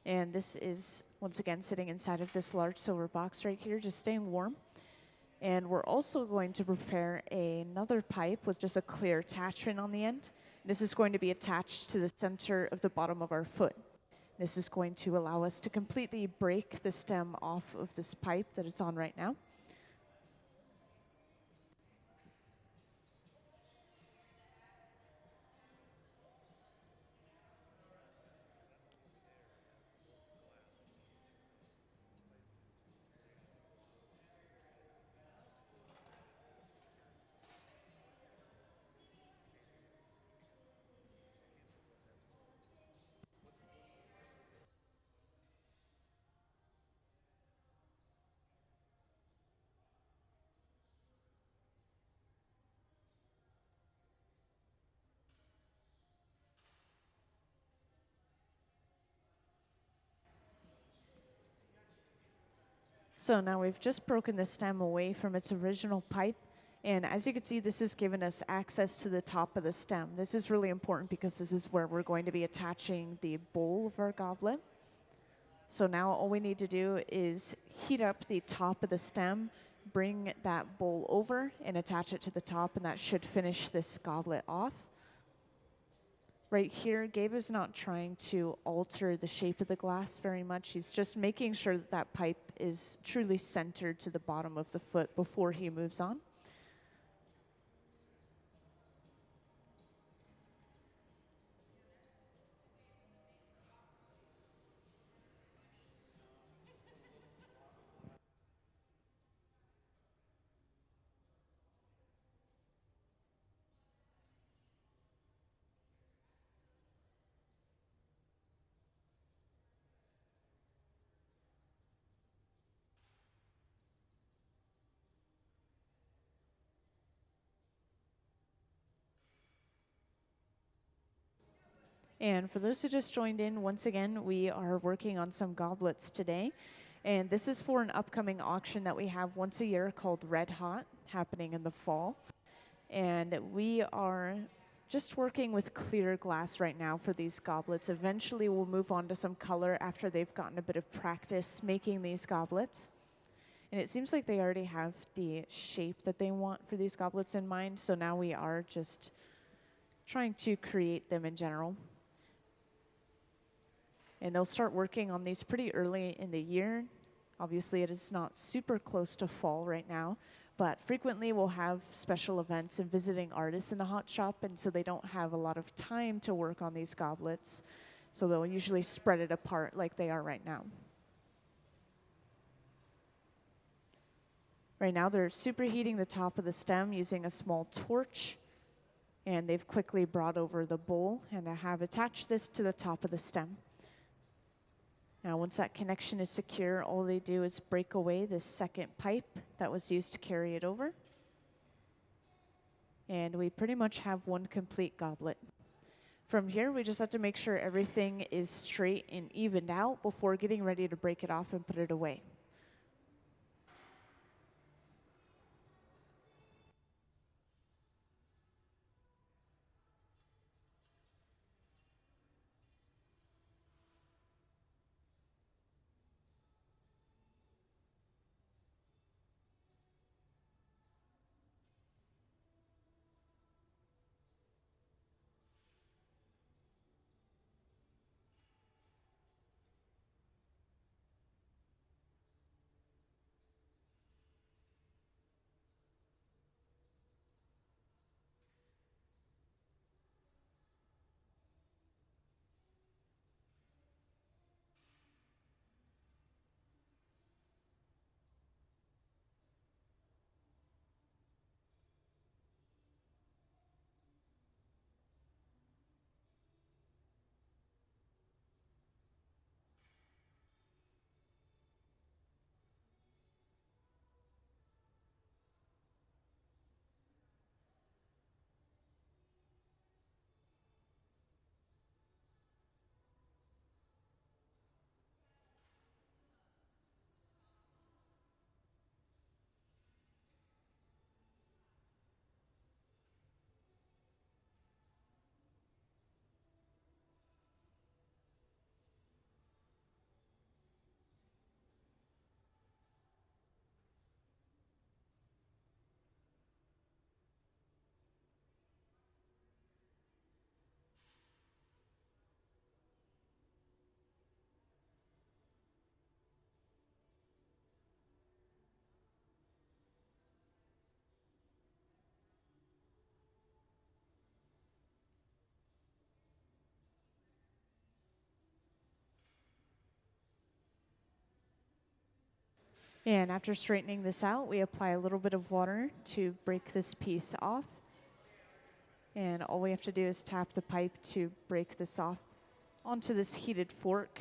And this is, once again, sitting inside of this large silver box right here, just staying warm. And we're also going to prepare another pipe with just a clear attachment on the end. This is going to be attached to the center of the bottom of our foot. This is going to allow us to completely break the stem off of this pipe that it's on right now. So now we've just broken the stem away from its original pipe. And as you can see, this has given us access to the top of the stem. This is really important because this is where we're going to be attaching the bowl of our goblet. So now all we need to do is heat up the top of the stem, bring that bowl over and attach it to the top, and that should finish this goblet off. Right here, Gabe is not trying to alter the shape of the glass very much. He's just making sure that that pipe is truly centered to the bottom of the foot before he moves on. And for those who just joined in, once again, we are working on some goblets today. And this is for an upcoming auction that we have once a year called Red Hot, happening in the fall. And we are just working with clear glass right now for these goblets. Eventually we'll move on to some color after they've gotten a bit of practice making these goblets. And it seems like they already have the shape that they want for these goblets in mind. So now we are just trying to create them in general. And they'll start working on these pretty early in the year. Obviously, it is not super close to fall right now, but frequently we'll have special events and visiting artists in the hot shop, and so they don't have a lot of time to work on these goblets. So they'll usually spread it apart like they are right now. Right now, they're superheating the top of the stem using a small torch, and they've quickly brought over the bowl, and I have attached this to the top of the stem. Now, once that connection is secure, all they do is break away this second pipe that was used to carry it over. And we pretty much have one complete goblet. From here, we just have to make sure everything is straight and evened out before getting ready to break it off and put it away. And after straightening this out, we apply a little bit of water to break this piece off. And all we have to do is tap the pipe to break this off onto this heated fork.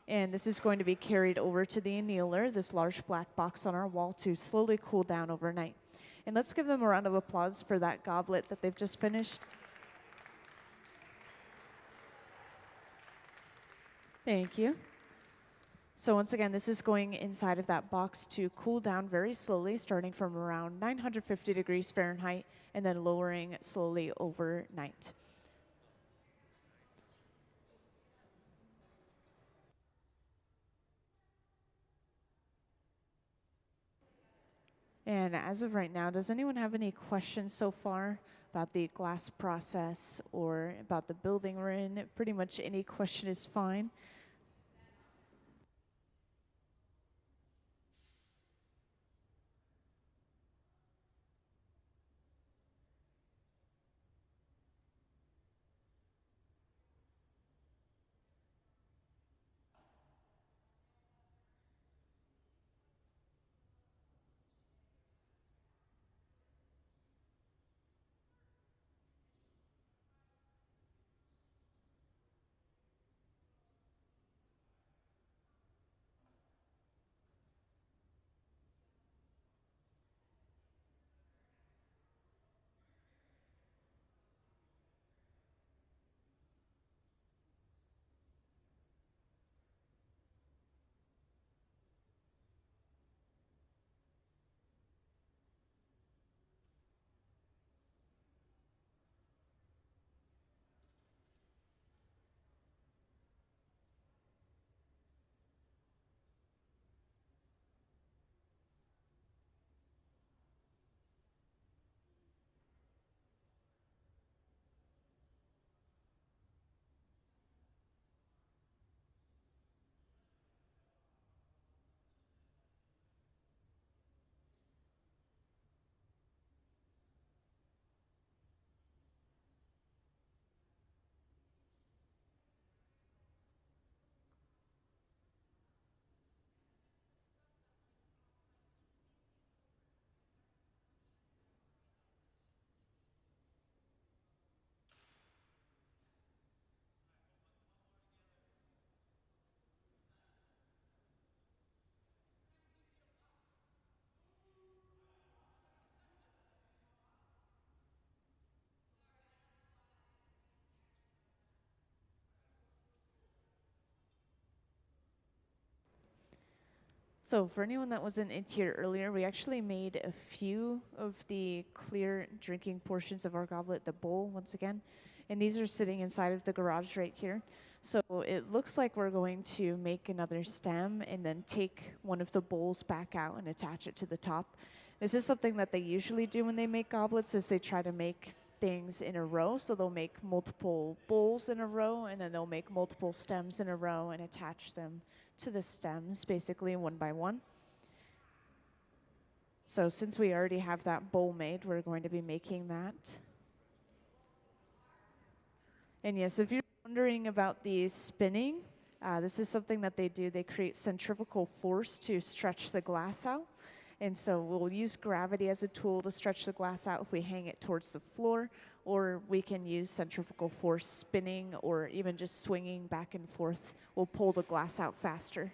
And this is going to be carried over to the annealer, this large black box on our wall, to slowly cool down overnight. And let's give them a round of applause for that goblet that they've just finished. Thank you. So once again, this is going inside of that box to cool down very slowly, starting from around 950 degrees Fahrenheit and then lowering slowly overnight. And as of right now, does anyone have any questions so far about the glass process or about the building we're in? Pretty much any question is fine. So for anyone that wasn't in here earlier, we actually made a few of the clear drinking portions of our goblet, the bowl once again, and these are sitting inside of the garage right here. So it looks like we're going to make another stem and then take one of the bowls back out and attach it to the top. This is something that they usually do when they make goblets, is they try to make things in a row. So they'll make multiple bowls in a row, and then they'll make multiple stems in a row and attach them to the stems, basically one by one. So since we already have that bowl made, we're going to be making that. And yes, if you're wondering about the spinning, this is something that they do. They create centrifugal force to stretch the glass out. And so we'll use gravity as a tool to stretch the glass out if we hang it towards the floor, or we can use centrifugal force spinning or even just swinging back and forth. We'll pull the glass out faster.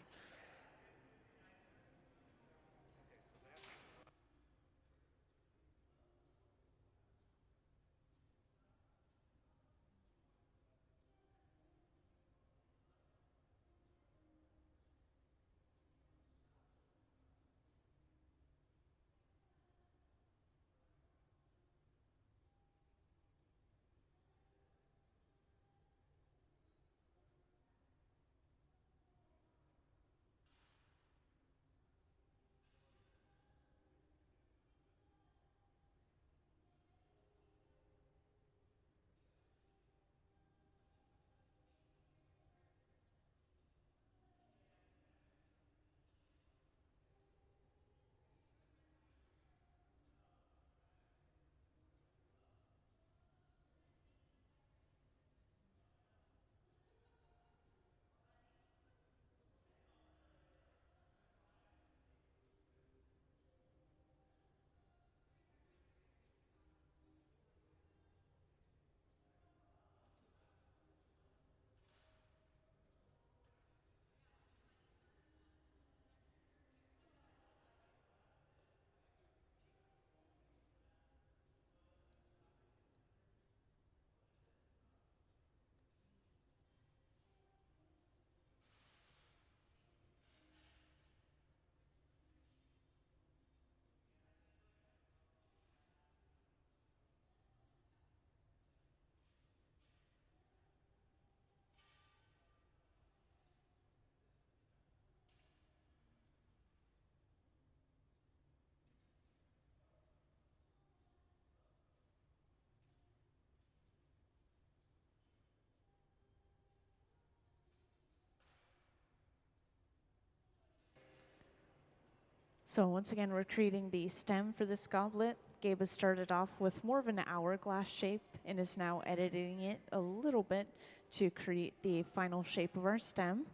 So once again, we're creating the stem for this goblet. Gabe has started off with more of an hourglass shape and is now editing it a little bit to create the final shape of our stem.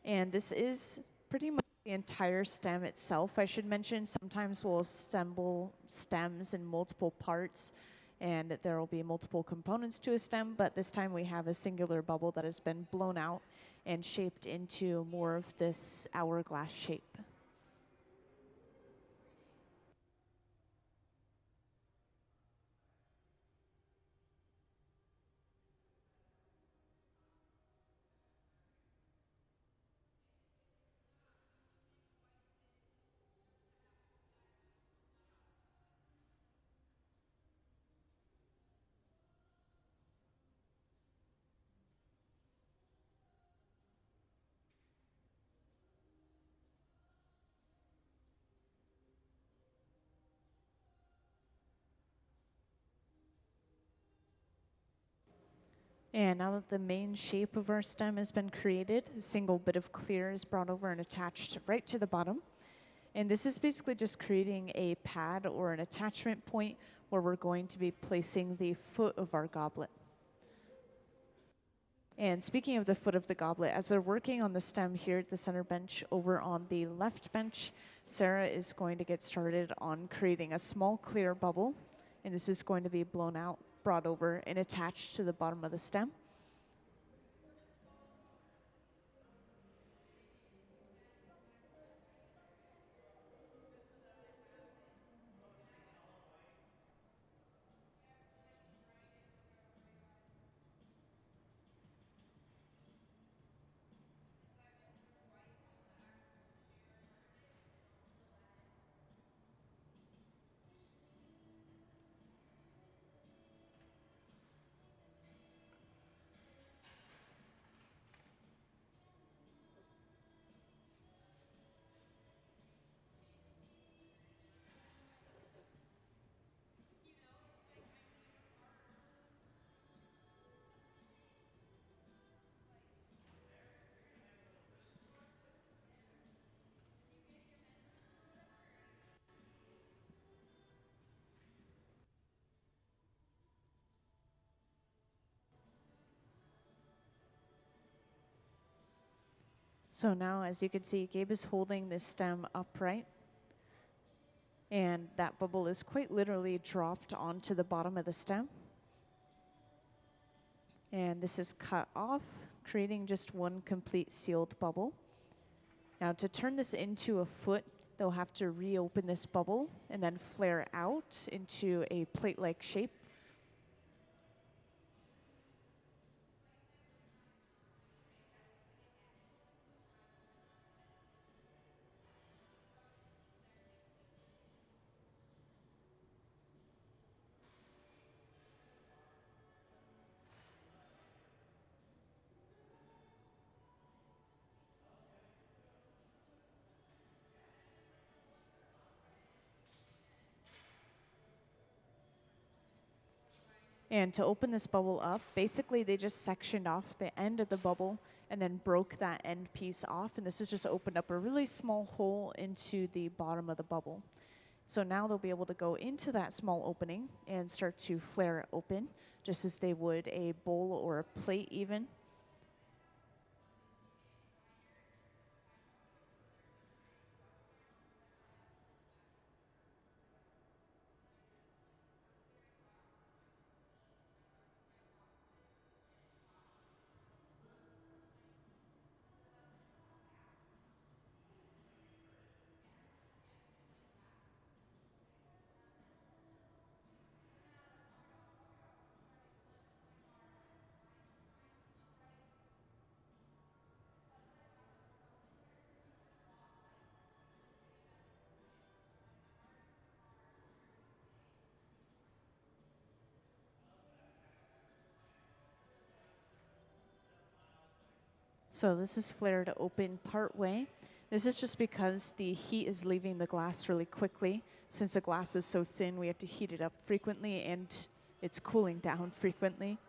And this is pretty much the entire stem itself. I should mention, sometimes we'll assemble stems in multiple parts and there will be multiple components to a stem, but this time we have a singular bubble that has been blown out and shaped into more of this hourglass shape. And now that the main shape of our stem has been created, a single bit of clear is brought over and attached right to the bottom. And this is basically just creating a pad or an attachment point where we're going to be placing the foot of our goblet. And speaking of the foot of the goblet, as they're working on the stem here at the center bench, over on the left bench, Sarah is going to get started on creating a small clear bubble. And this is going to be blown out, brought over, and attached to the bottom of the stem. So now, as you can see, Gabe is holding this stem upright, and that bubble is quite literally dropped onto the bottom of the stem. And this is cut off, creating just one complete sealed bubble. Now to turn this into a foot, they'll have to reopen this bubble and then flare out into a plate-like shape. And to open this bubble up, basically they just sectioned off the end of the bubble and then broke that end piece off. And this has just opened up a really small hole into the bottom of the bubble. So now they'll be able to go into that small opening and start to flare it open, just as they would a bowl or a plate even. So this is flared open part way. This is just because the heat is leaving the glass really quickly. Since the glass is so thin, we have to heat it up frequently, and it's cooling down frequently.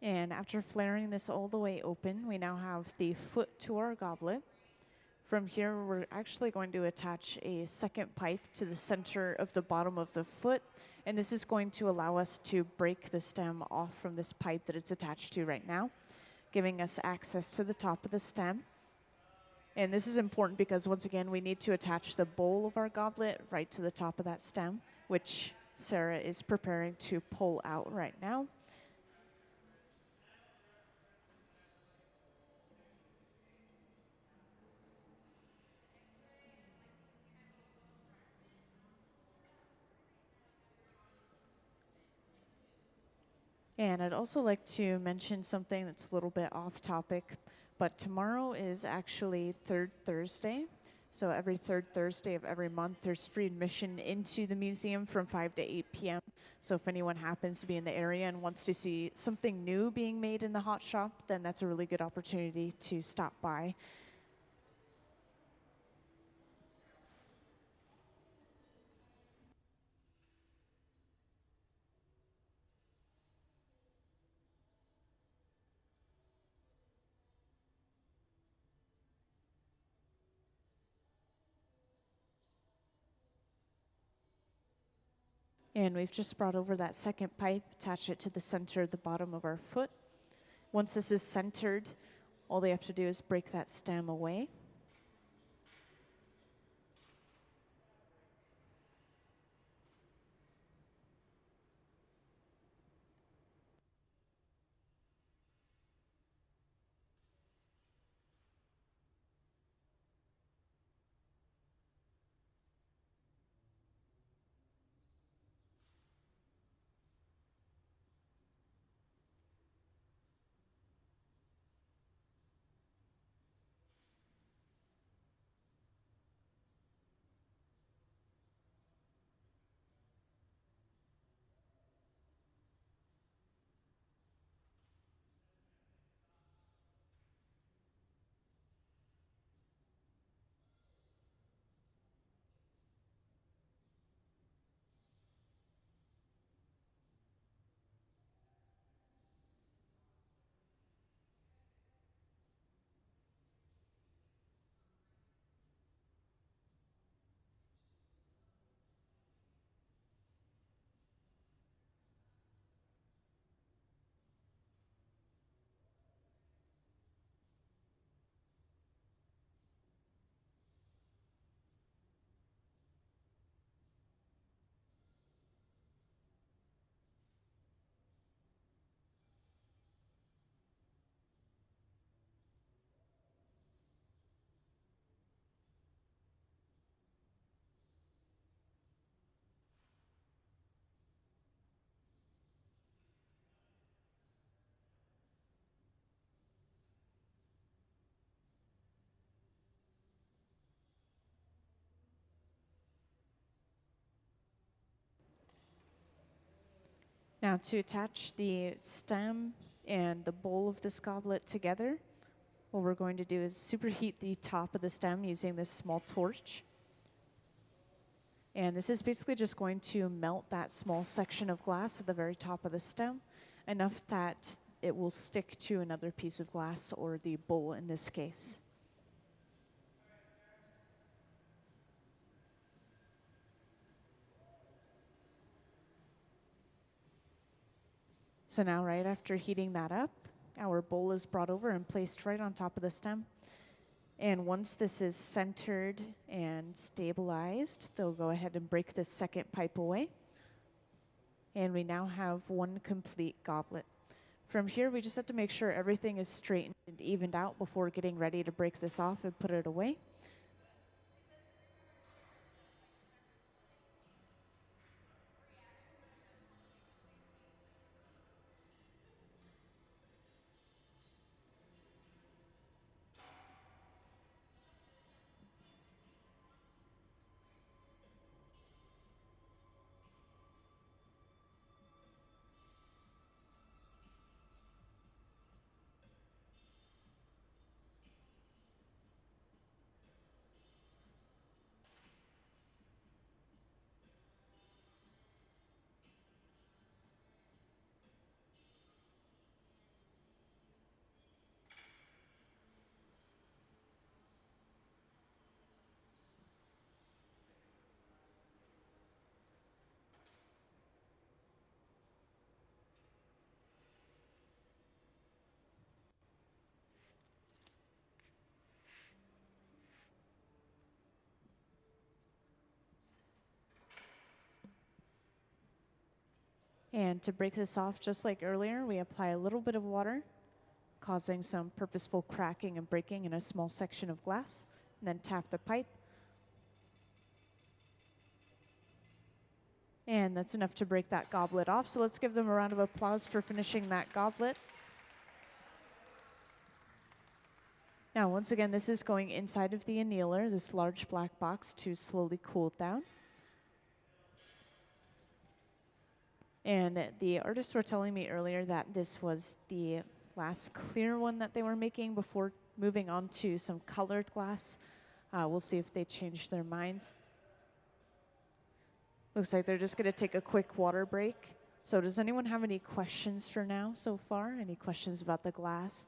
And after flaring this all the way open, we now have the foot to our goblet. From here, we're actually going to attach a second pipe to the center of the bottom of the foot, and this is going to allow us to break the stem off from this pipe that it's attached to right now, giving us access to the top of the stem. And this is important because, once again, we need to attach the bowl of our goblet right to the top of that stem, which Sarah is preparing to pull out right now. And I'd also like to mention something that's a little bit off topic, but tomorrow is actually Third Thursday. So every third Thursday of every month, there's free admission into the museum from 5 to 8 p.m. So if anyone happens to be in the area and wants to see something new being made in the hot shop, then that's a really good opportunity to stop by. And we've just brought over that second pipe, attached it to the center of the bottom of our foot. Once this is centered, all they have to do is break that stem away. Now to attach the stem and the bowl of this goblet together, what we're going to do is superheat the top of the stem using this small torch. And this is basically just going to melt that small section of glass at the very top of the stem, enough that it will stick to another piece of glass, or the bowl in this case. So now, right after heating that up, our bowl is brought over and placed right on top of the stem. And once this is centered and stabilized, they'll go ahead and break this second pipe away. And we now have one complete goblet. From here, we just have to make sure everything is straightened and evened out before getting ready to break this off and put it away. And to break this off, just like earlier, we apply a little bit of water, causing some purposeful cracking and breaking in a small section of glass, and then tap the pipe. And that's enough to break that goblet off. So let's give them a round of applause for finishing that goblet. Now, once again, this is going inside of the annealer, this large black box, to slowly cool down. And the artists were telling me earlier that this was the last clear one that they were making before moving on to some colored glass. We'll see if they change their minds. Looks like they're just going to take a quick water break. So does anyone have any questions for now so far? Any questions about the glass?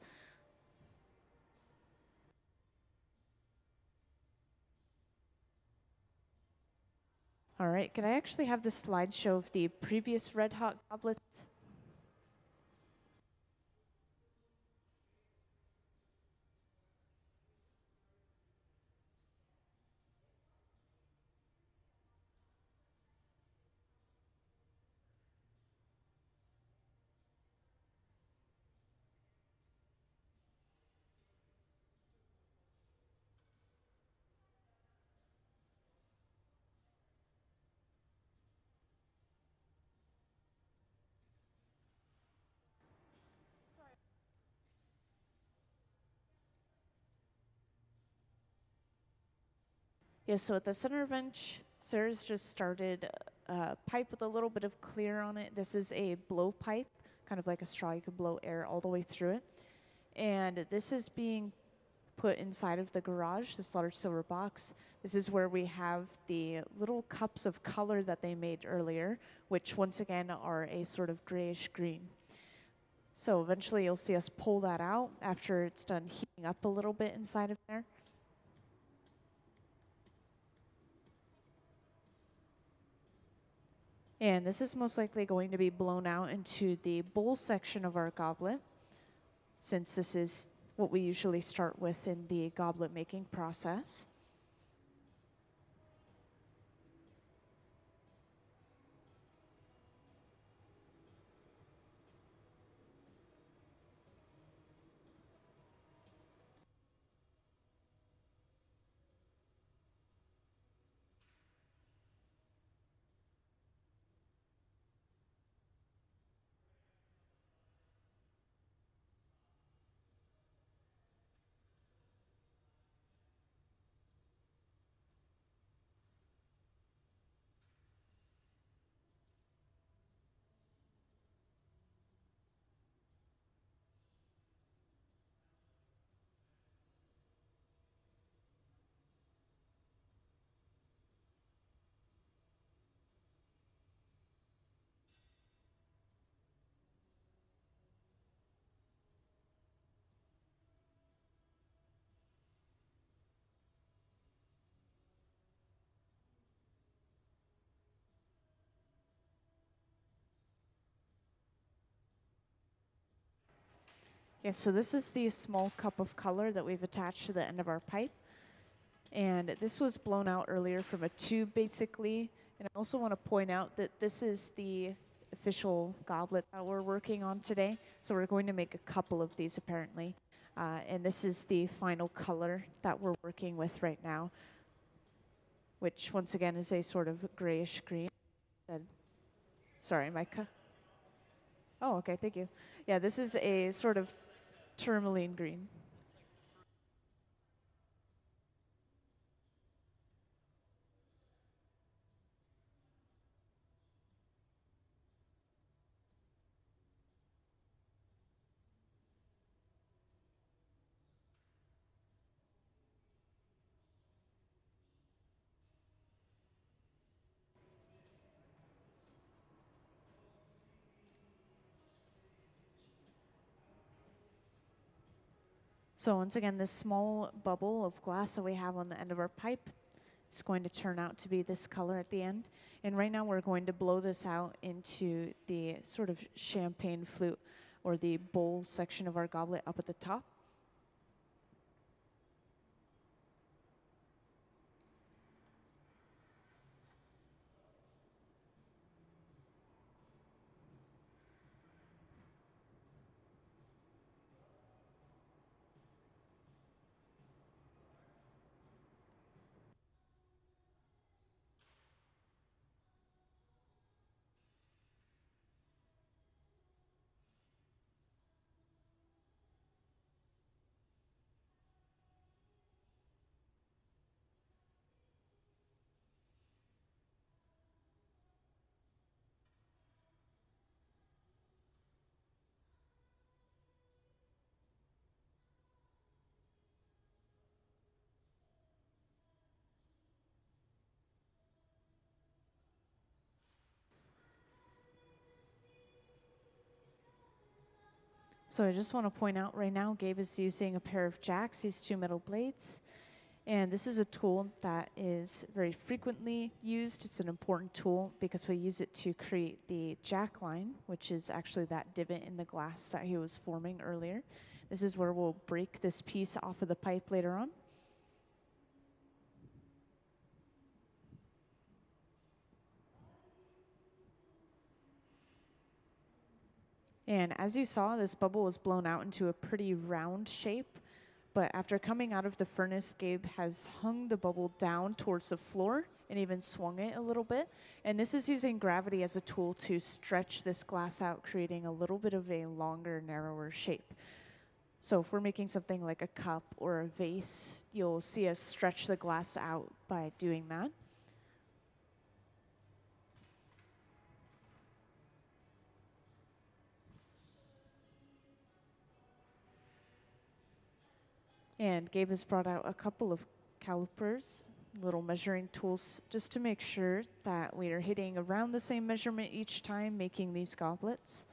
All right, could I actually have the slideshow of the previous Red Hot goblets? Yes, so at the center bench, Sarah's just started a pipe with a little bit of clear on it. This is a blow pipe, kind of like a straw. You could blow air all the way through it. And this is being put inside of the garage, this large silver box. This is where we have the little cups of color that they made earlier, which once again are a sort of grayish green. So eventually you'll see us pull that out after it's done heating up a little bit inside of there. And this is most likely going to be blown out into the bowl section of our goblet, since this is what we usually start with in the goblet making process. Yes, so this is the small cup of color that we've attached to the end of our pipe. And this was blown out earlier from a tube, basically. And I also want to point out that this is the official goblet that we're working on today. So we're going to make a couple of these, apparently. And this is the final color that we're working with right now, which, once again, is a sort of grayish green. Sorry, Micah. Oh, okay, thank you. Yeah, this is a sort of tourmaline green. So once again, this small bubble of glass that we have on the end of our pipe is going to turn out to be this color at the end. And right now we're going to blow this out into the sort of champagne flute or the bowl section of our goblet up at the top. So I just want to point out right now, Gabe is using a pair of jacks, these two metal blades. And this is a tool that is very frequently used. It's an important tool because we use it to create the jack line, which is actually that divot in the glass that he was forming earlier. This is where we'll break this piece off of the pipe later on. And as you saw, this bubble was blown out into a pretty round shape. But after coming out of the furnace, Gabe has hung the bubble down towards the floor and even swung it a little bit. And this is using gravity as a tool to stretch this glass out, creating a little bit of a longer, narrower shape. So if we're making something like a cup or a vase, you'll see us stretch the glass out by doing that. And Gabe has brought out a couple of calipers, little measuring tools, just to make sure that we are hitting around the same measurement each time making these goblets.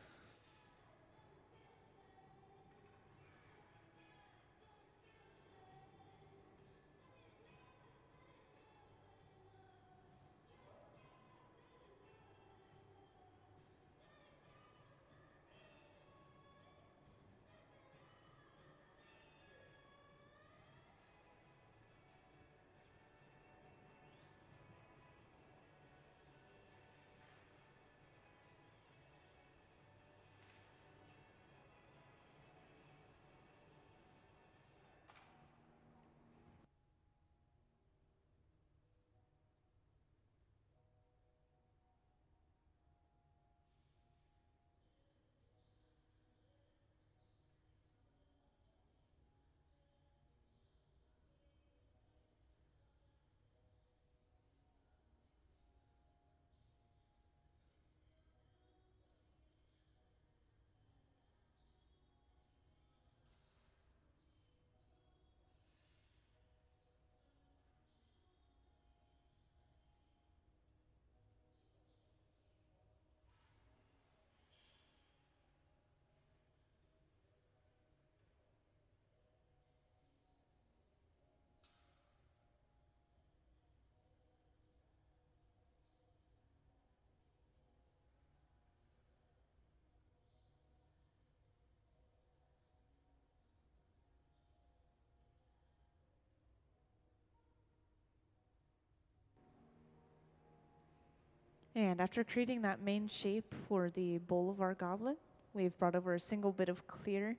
And after creating that main shape for the bowl of our goblet, we've brought over a single bit of clear,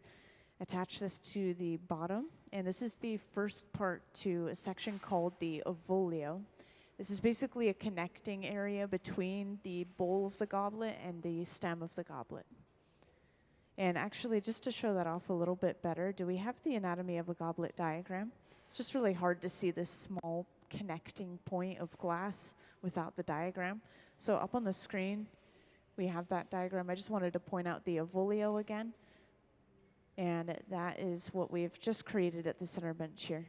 attached this to the bottom, and this is the first part to a section called the ovolio. This is basically a connecting area between the bowl of the goblet and the stem of the goblet. And actually, just to show that off a little bit better, do we have the anatomy of a goblet diagram? It's just really hard to see this small connecting point of glass without the diagram. So up on the screen, we have that diagram. I just wanted to point out the ovolio again. And that is what we've just created at the center bench here.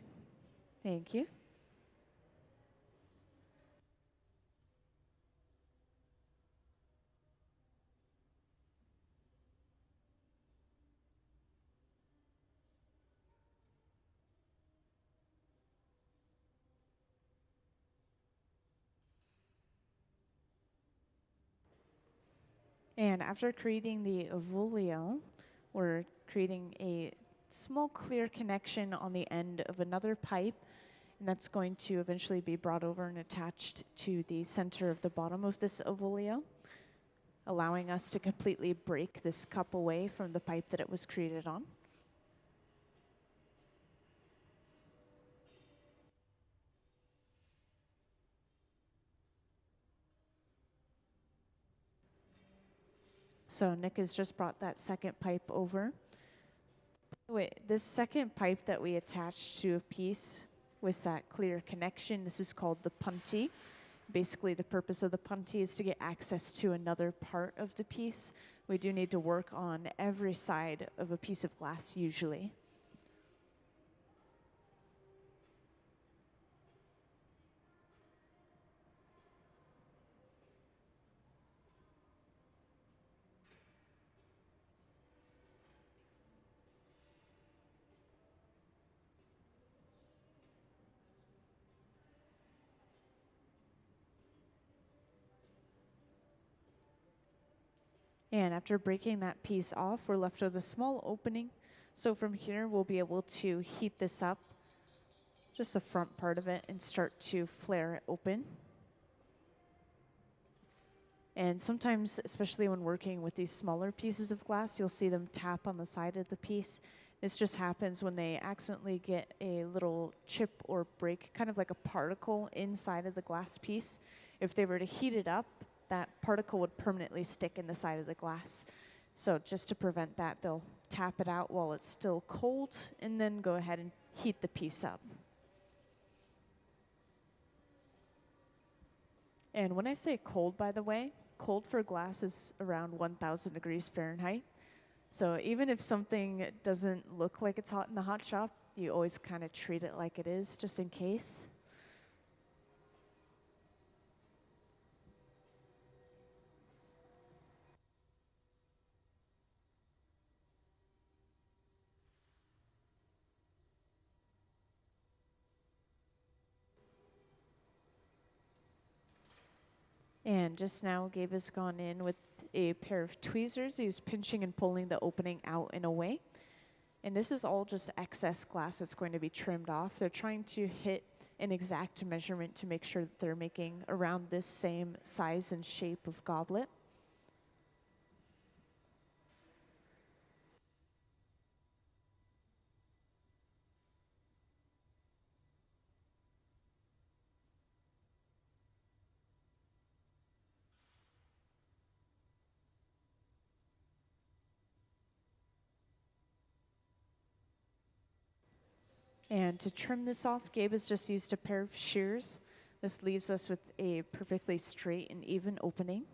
Thank you. And after creating the ovolio, we're creating a small clear connection on the end of another pipe, and that's going to eventually be brought over and attached to the center of the bottom of this ovolio, allowing us to completely break this cup away from the pipe that it was created on. So Nick has just brought that second pipe over. Wait, this second pipe that we attached to a piece with that clear connection, this is called the punty. Basically, the purpose of the punty is to get access to another part of the piece. We do need to work on every side of a piece of glass usually. And after breaking that piece off, we're left with a small opening. So from here, we'll be able to heat this up, just the front part of it, and start to flare it open. And sometimes, especially when working with these smaller pieces of glass, you'll see them tap on the side of the piece. This just happens when they accidentally get a little chip or break, kind of like a particle inside of the glass piece. If they were to heat it up, that particle would permanently stick in the side of the glass. So just to prevent that, they'll tap it out while it's still cold and then go ahead and heat the piece up. And when I say cold, by the way, cold for glass is around 1,000 degrees Fahrenheit. So even if something doesn't look like it's hot in the hot shop, you always kind of treat it like it is, just in case. And just now, Gabe has gone in with a pair of tweezers. He's pinching and pulling the opening out and away. And this is all just excess glass that's going to be trimmed off. They're trying to hit an exact measurement to make sure that they're making around this same size and shape of goblet. And to trim this off, Gabe has just used a pair of shears. This leaves us with a perfectly straight and even opening.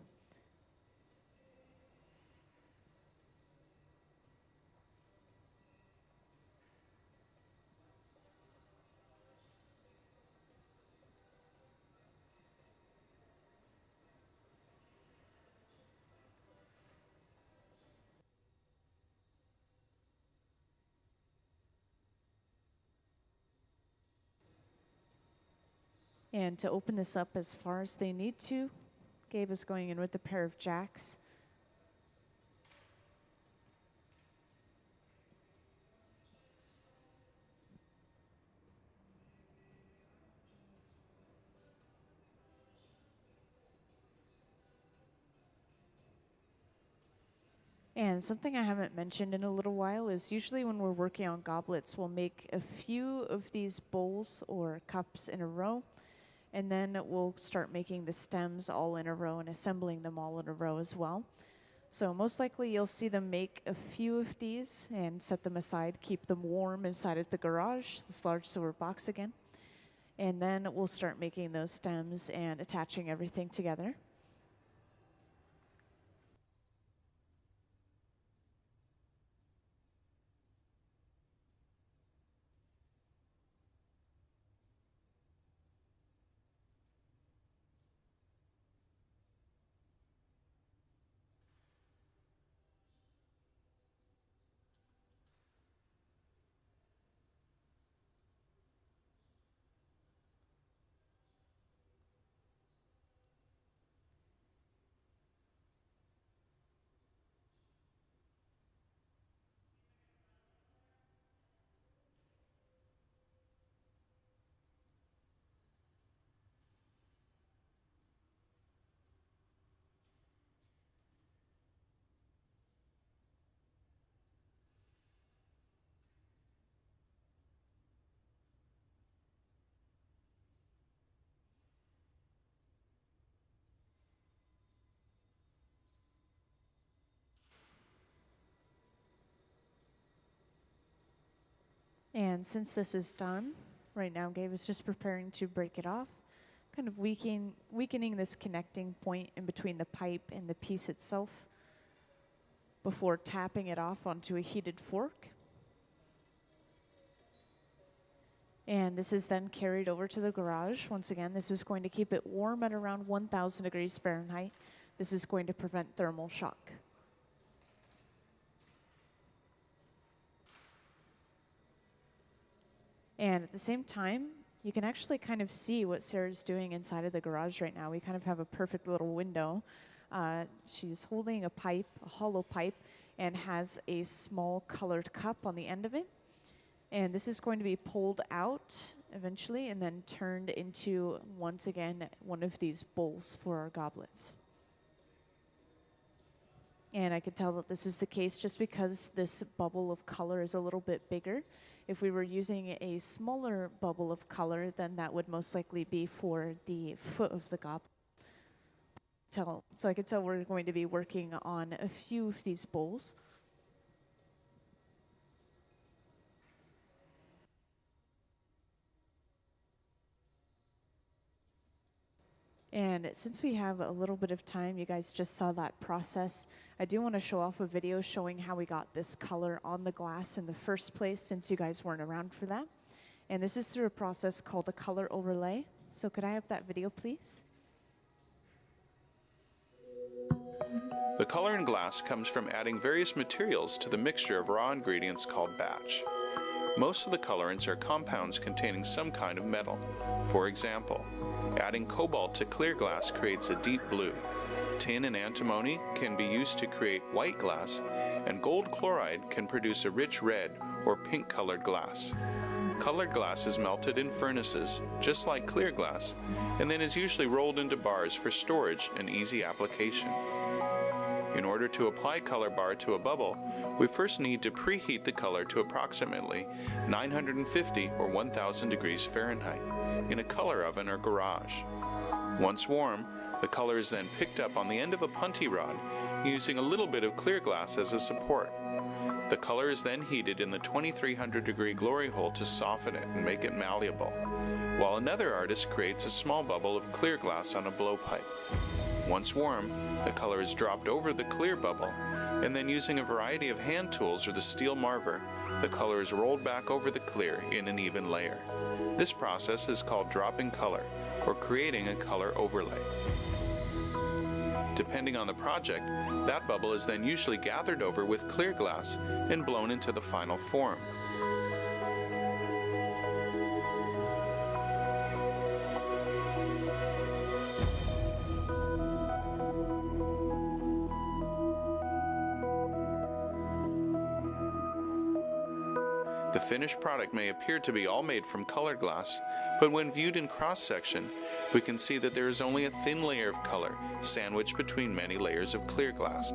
And to open this up as far as they need to, Gabe is going in with a pair of jacks. And something I haven't mentioned in a little while is usually when we're working on goblets, we'll make a few of these bowls or cups in a row, and then we'll start making the stems all in a row and assembling them all in a row as well. So most likely you'll see them make a few of these and set them aside, keep them warm inside of the garage, this large silver box again. And then we'll start making those stems and attaching everything together. And since this is done, right now Gabe is just preparing to break it off, kind of weakening this connecting point in between the pipe and the piece itself before tapping it off onto a heated fork. And this is then carried over to the garage. Once again, this is going to keep it warm at around 1,000 degrees Fahrenheit. This is going to prevent thermal shock. And at the same time, you can actually kind of see what Sarah's doing inside of the garage right now. We kind of have a perfect little window. She's holding a pipe, a hollow pipe, and has a small colored cup on the end of it. And this is going to be pulled out eventually and then turned into, once again, one of these bowls for our goblets. And I could tell that this is the case just because this bubble of color is a little bit bigger. If we were using a smaller bubble of color, then that would most likely be for the foot of the goblet. So I could tell we're going to be working on a few of these bowls. And since we have a little bit of time, you guys just saw that process. I do want to show off a video showing how we got this color on the glass in the first place, since you guys weren't around for that. And this is through a process called a color overlay. So could I have that video, please? The color in glass comes from adding various materials to the mixture of raw ingredients called batch. Most of the colorants are compounds containing some kind of metal. For example, adding cobalt to clear glass creates a deep blue. Tin and antimony can be used to create white glass, and gold chloride can produce a rich red or pink colored glass. Colored glass is melted in furnaces, just like clear glass, and then is usually rolled into bars for storage and easy application. In order to apply color bar to a bubble, we first need to preheat the color to approximately 950 or 1000 degrees Fahrenheit in a color oven or garage. Once warm, the color is then picked up on the end of a punty rod using a little bit of clear glass as a support. The color is then heated in the 2300 degree glory hole to soften it and make it malleable, while another artist creates a small bubble of clear glass on a blowpipe. Once warm, the color is dropped over the clear bubble, and then using a variety of hand tools or the steel marver, the color is rolled back over the clear in an even layer. This process is called dropping color, or creating a color overlay. Depending on the project, that bubble is then usually gathered over with clear glass and blown into the final form. The finished product may appear to be all made from colored glass, but when viewed in cross-section, we can see that there is only a thin layer of color sandwiched between many layers of clear glass.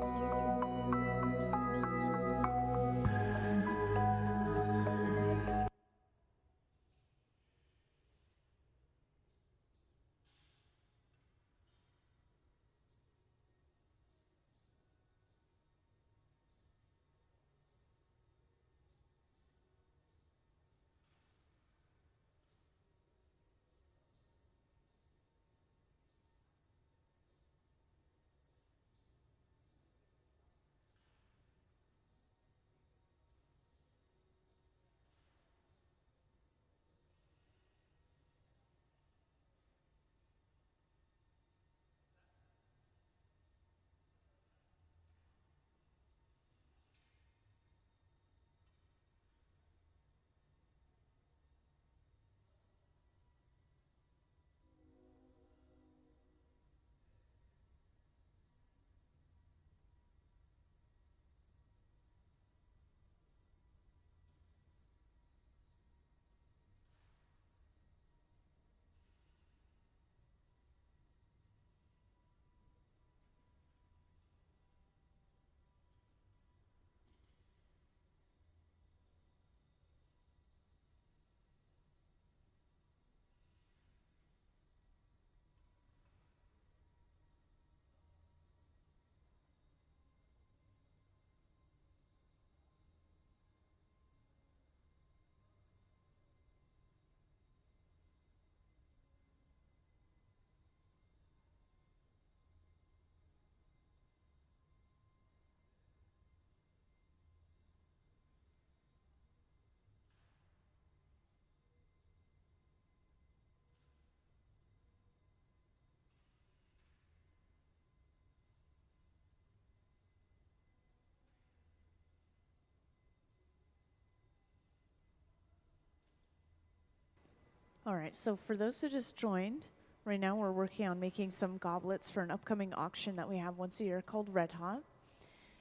All right, so for those who just joined, Right now we're working on making some goblets for an upcoming auction that we have once a year called Red Hot.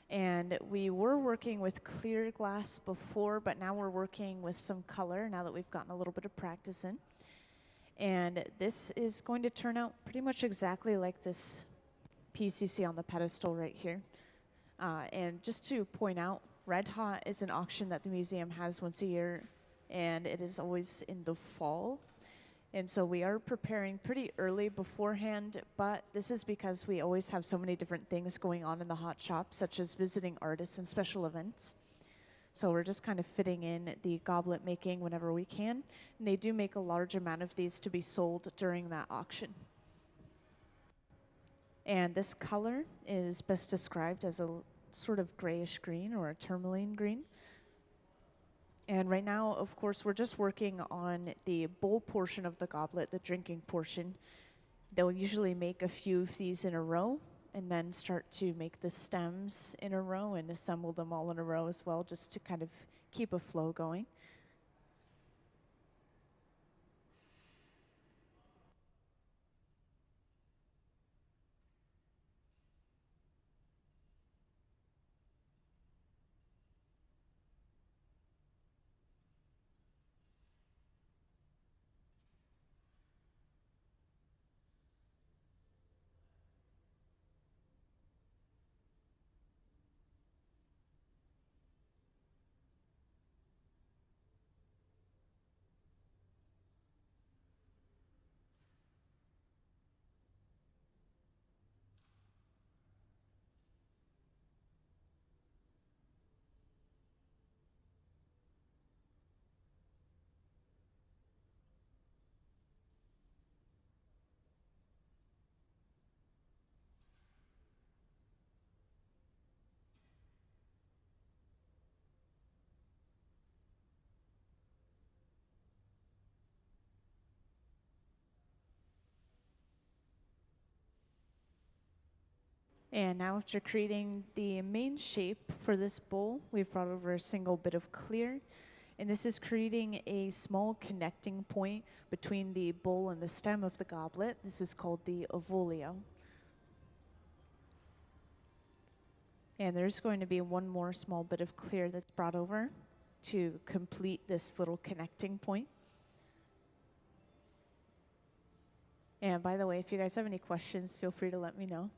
And we were working with clear glass before, but now we're working with some color now that we've gotten a little bit of practice in. And this is going to turn out pretty much exactly like this piece you see on the pedestal right here. And just to point out, Red Hot is an auction that the museum has once a year, and it is always in the fall. And so we are preparing pretty early beforehand, but this is because we always have so many different things going on in the hot shop, such as visiting artists and special events. So we're just kind of fitting in the goblet making whenever we can. And they do make a large amount of these to be sold during that auction. And this color is best described as a sort of grayish green or a tourmaline green. And right now, of course, we're just working on the bowl portion of the goblet, the drinking portion. They'll usually make a few of these in a row and then start to make the stems in a row and assemble them all in a row as well, just to kind of keep a flow going. And now after creating the main shape for this bowl, we've brought over a single bit of clear. And this is creating a small connecting point between the bowl and the stem of the goblet. This is called the ovolio. And there's going to be one more small bit of clear that's brought over to complete this little connecting point. And by the way, if you guys have any questions, feel free to let me know.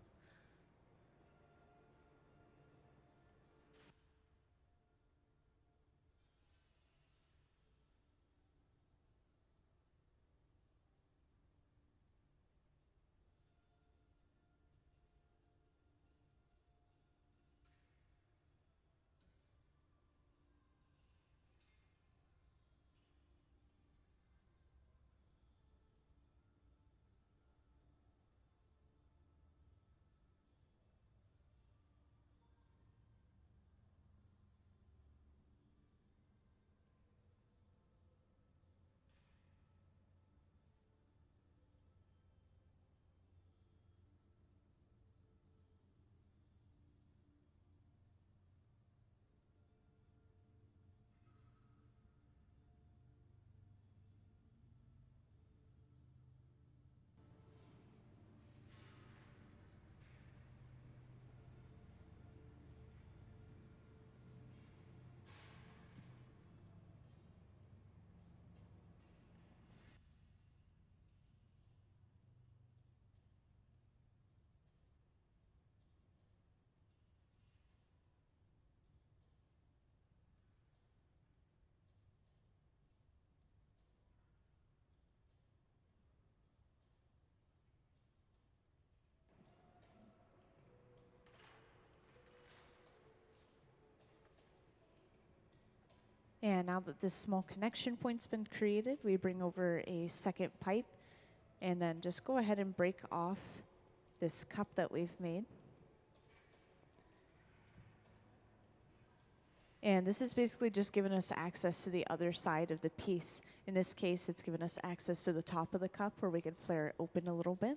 And now that this small connection point's been created, we bring over a second pipe and then just go ahead and break off this cup that we've made. And this is basically just giving us access to the other side of the piece. In this case, it's given us access to the top of the cup where we can flare it open a little bit.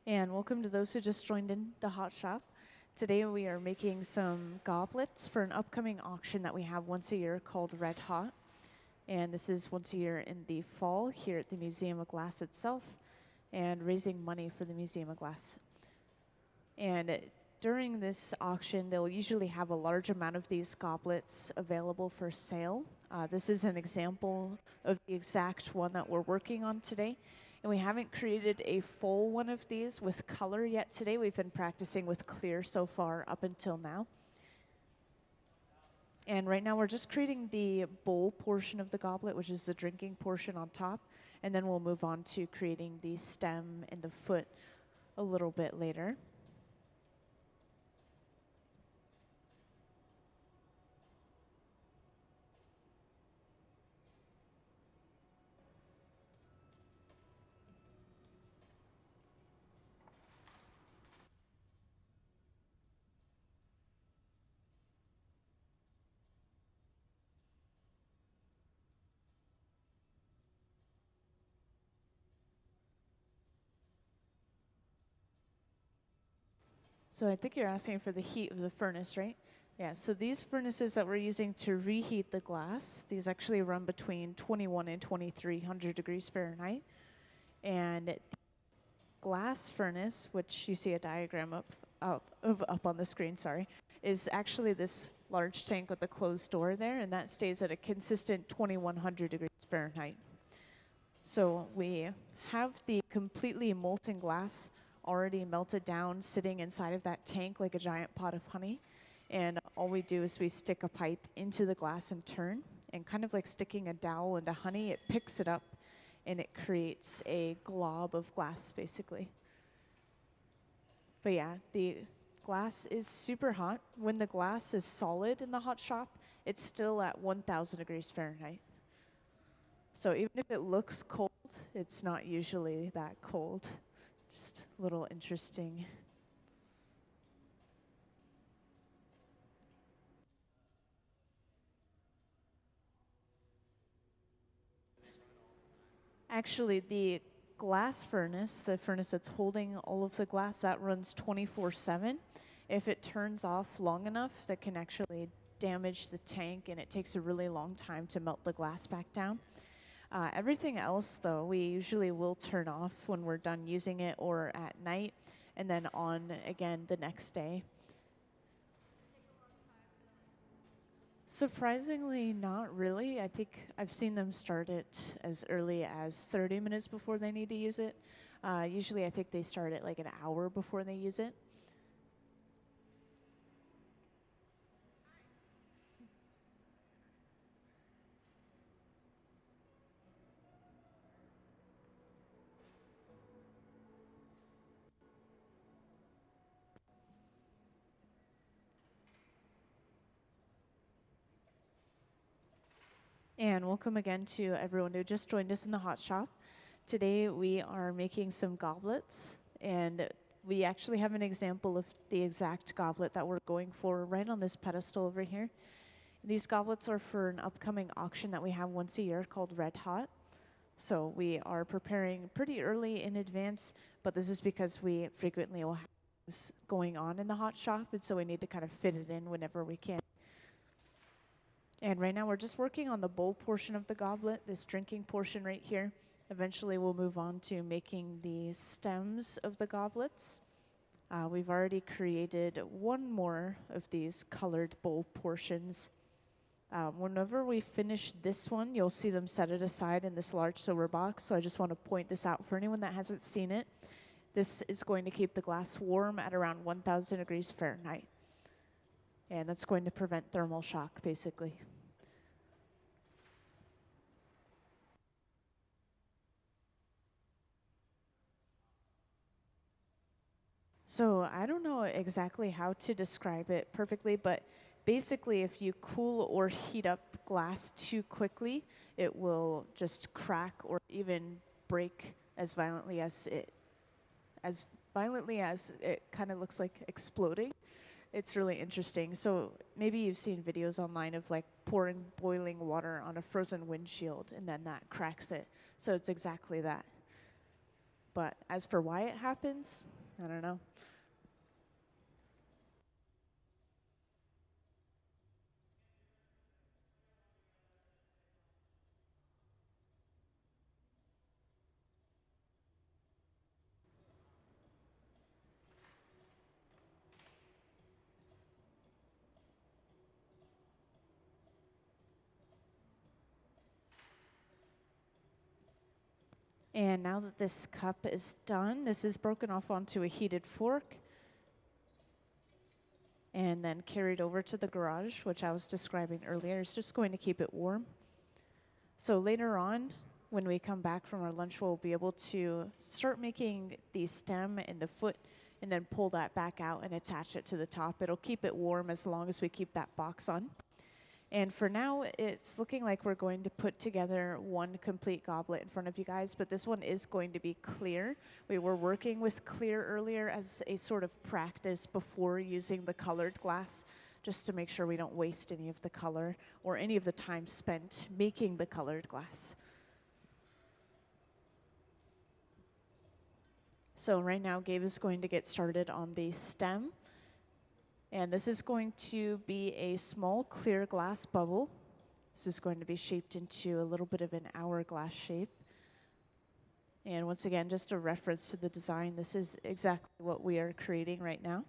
And welcome to those who just joined in the hot shop. Today we are making some goblets for an upcoming auction that we have once a year called Red Hot. And this is once a year in the fall here at the Museum of Glass itself, and raising money for the Museum of Glass. And during this auction, they'll usually have a large amount of these goblets available for sale. This is an example of the exact one that we're working on today. And we haven't created a full one of these with color yet today. We've been practicing with clear so far up until now. And right now we're just creating the bowl portion of the goblet, which is the drinking portion on top. And then we'll move on to creating the stem and the foot a little bit later. So I think you're asking for the heat of the furnace, right? Yeah, so these furnaces that we're using to reheat the glass, these actually run between 21 and 2300 degrees Fahrenheit. And the glass furnace, which you see a diagram up on the screen, sorry, is actually this large tank with the closed door there, and that stays at a consistent 2100 degrees Fahrenheit. So we have the completely molten glass already melted down, sitting inside of that tank like a giant pot of honey. And all we do is we stick a pipe into the glass and turn, and kind of like sticking a dowel into honey, it picks it up and it creates a glob of glass, basically. But yeah, the glass is super hot. When the glass is solid in the hot shop, it's still at 1000 degrees Fahrenheit. So even if it looks cold, it's not usually that cold. Just a little interesting. Actually, the glass furnace, the furnace that's holding all of the glass, that runs 24/7. If it turns off long enough, that can actually damage the tank, and it takes a really long time to melt the glass back down. Everything else, though, we usually will turn off when we're done using it or at night, and then on again the next day. Surprisingly, not really. I think I've seen them start it as early as 30 minutes before they need to use it. Usually, I think they start it like an hour before they use it. And welcome again to everyone who just joined us in the hot shop. Today we are making some goblets, and we actually have an example of the exact goblet that we're going for right on this pedestal over here. These goblets are for an upcoming auction that we have once a year called Red Hot. So we are preparing pretty early in advance, but this is because we frequently will have this going on in the hot shop, and so we need to kind of fit it in whenever we can. And right now we're just working on the bowl portion of the goblet, this drinking portion right here. Eventually we'll move on to making the stems of the goblets. We've already created one more of these colored bowl portions. Whenever we finish this one, you'll see them set it aside in this large silver box. So I just want to point this out for anyone that hasn't seen it. This is going to keep the glass warm at around 1000 degrees Fahrenheit. And that's going to prevent thermal shock, basically. So I don't know exactly how to describe it perfectly, but basically if you cool or heat up glass too quickly, it will just crack or even break as violently as it kind of looks like exploding. It's really interesting. So maybe you've seen videos online of like pouring boiling water on a frozen windshield and then that cracks it. So it's exactly that. But as for why it happens, I don't know. And now that this cup is done, this is broken off onto a heated fork and then carried over to the garage, which I was describing earlier. It's just going to keep it warm. So later on, when we come back from our lunch, we'll be able to start making the stem and the foot and then pull that back out and attach it to the top. It'll keep it warm as long as we keep that box on. And for now, it's looking like we're going to put together one complete goblet in front of you guys, but this one is going to be clear. We were working with clear earlier as a sort of practice before using the colored glass, just to make sure we don't waste any of the color or any of the time spent making the colored glass. So right now, Gabe is going to get started on the stem. And this is going to be a small clear glass bubble. This is going to be shaped into a little bit of an hourglass shape. And once again, just a reference to the design, this is exactly what we are creating right now.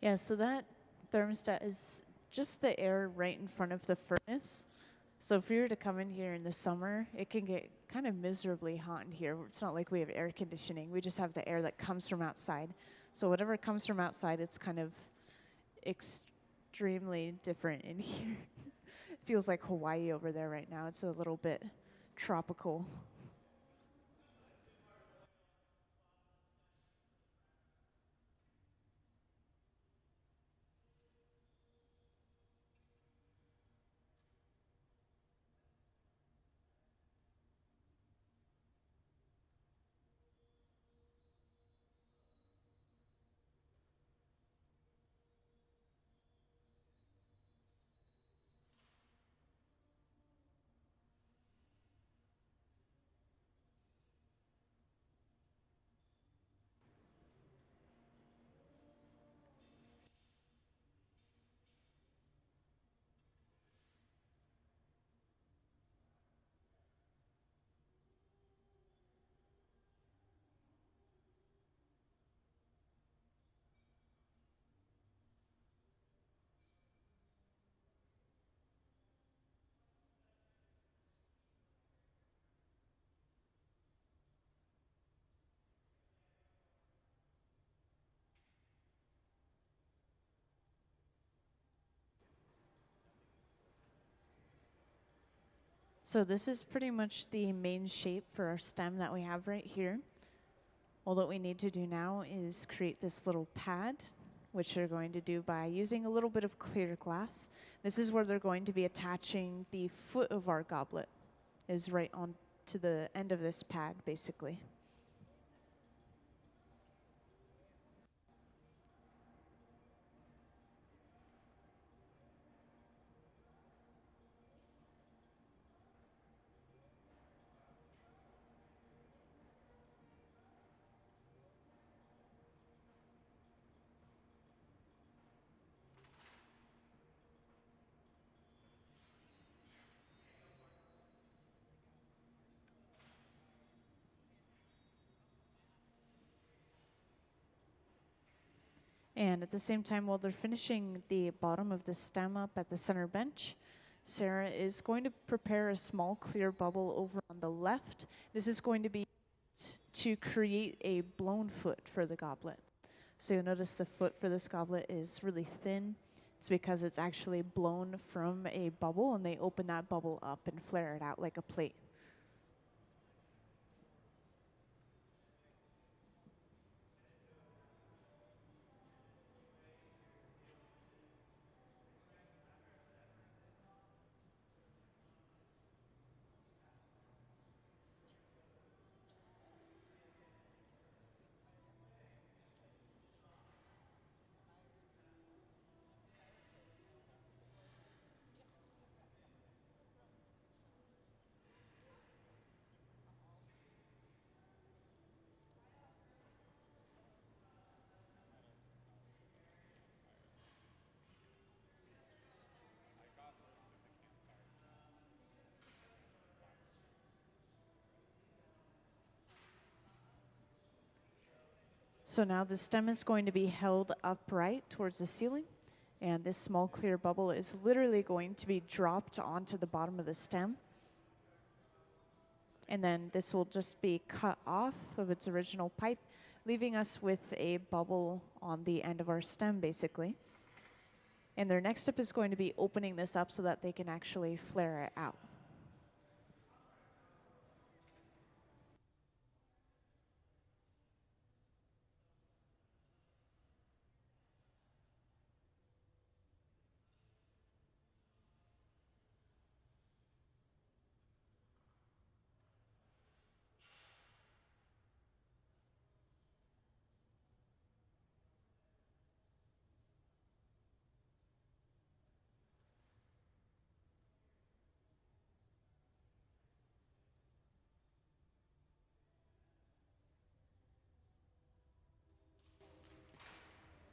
Yeah, so that thermostat is just the air right in front of the furnace. So if you were to come in here in the summer, it can get kind of miserably hot in here. It's not like we have air conditioning. We just have the air that comes from outside. So whatever comes from outside, it's kind of extremely different in here. It feels like Hawaii over there right now. It's a little bit tropical. So this is pretty much the main shape for our stem that we have right here. All that we need to do now is create this little pad, which they're going to do by using a little bit of clear glass. This is where they're going to be attaching the foot of our goblet, is right on to the end of this pad, basically. And at the same time, while they're finishing the bottom of the stem up at the center bench, Sarah is going to prepare a small clear bubble over on the left. This is going to be to create a blown foot for the goblet. So you'll notice the foot for this goblet is really thin. It's because it's actually blown from a bubble, and they open that bubble up and flare it out like a plate. So now the stem is going to be held upright towards the ceiling, and this small clear bubble is literally going to be dropped onto the bottom of the stem. And then this will just be cut off of its original pipe, leaving us with a bubble on the end of our stem, basically. And their next step is going to be opening this up so that they can actually flare it out.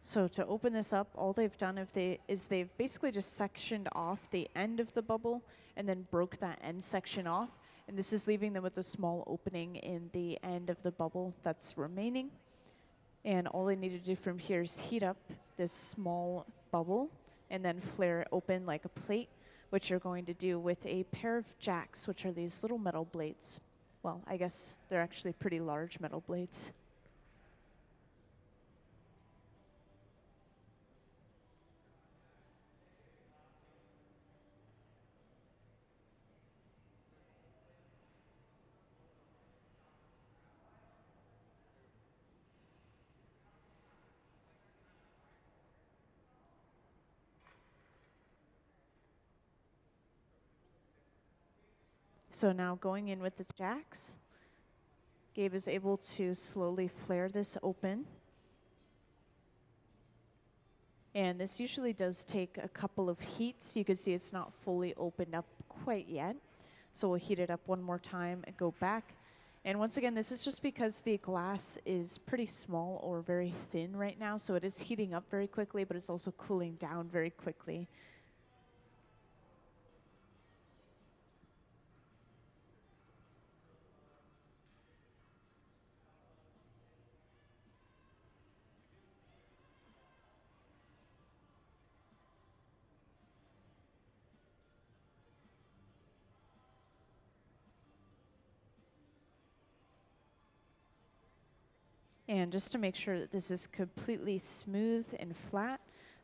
So to open this up, all they've done is they've basically just sectioned off the end of the bubble and then broke that end section off. And this is leaving them with a small opening in the end of the bubble that's remaining. And all they need to do from here is heat up this small bubble and then flare it open like a plate, which you're going to do with a pair of jacks, which are these little metal blades. Well, I guess they're actually pretty large metal blades. So now going in with the jacks, Gabe is able to slowly flare this open. And this usually does take a couple of heats. You can see it's not fully opened up quite yet. So we'll heat it up one more time and go back. And once again, this is just because the glass is pretty small or very thin right now. So it is heating up very quickly, but it's also cooling down very quickly. And just to make sure that this is completely smooth and flat,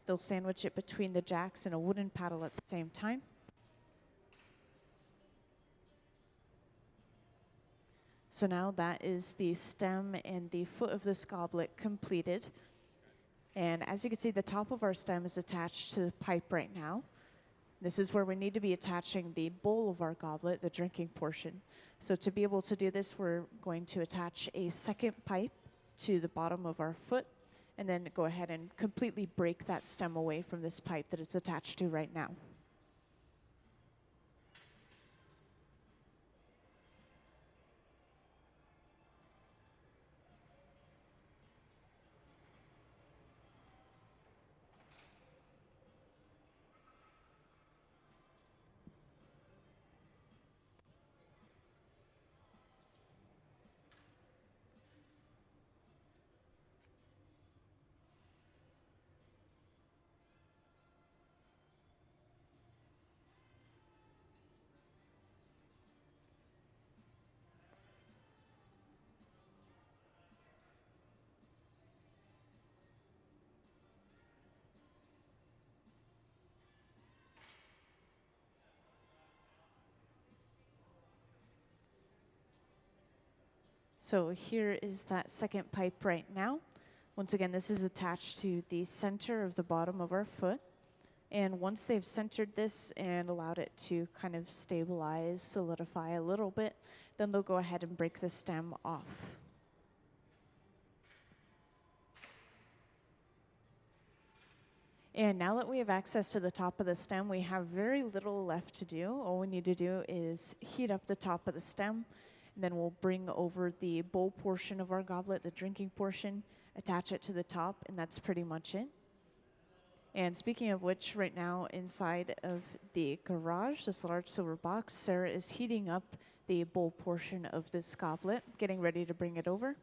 they'll sandwich it between the jacks and a wooden paddle at the same time. So now that is the stem and the foot of this goblet completed. And as you can see, the top of our stem is attached to the pipe right now. This is where we need to be attaching the bowl of our goblet, the drinking portion. So to be able to do this, we're going to attach a second pipe to the bottom of our foot, and then go ahead and completely break that stem away from this pipe that it's attached to right now. So here is that second pipe right now. Once again, this is attached to the center of the bottom of our foot. And once they've centered this and allowed it to kind of stabilize, solidify a little bit, then they'll go ahead and break the stem off. And now that we have access to the top of the stem, we have very little left to do. All we need to do is heat up the top of the stem, and then we'll bring over the bowl portion of our goblet, the drinking portion, attach it to the top, and that's pretty much it. And speaking of which, right now inside of the garage, this large silver box, Sarah is heating up the bowl portion of this goblet, getting ready to bring it over.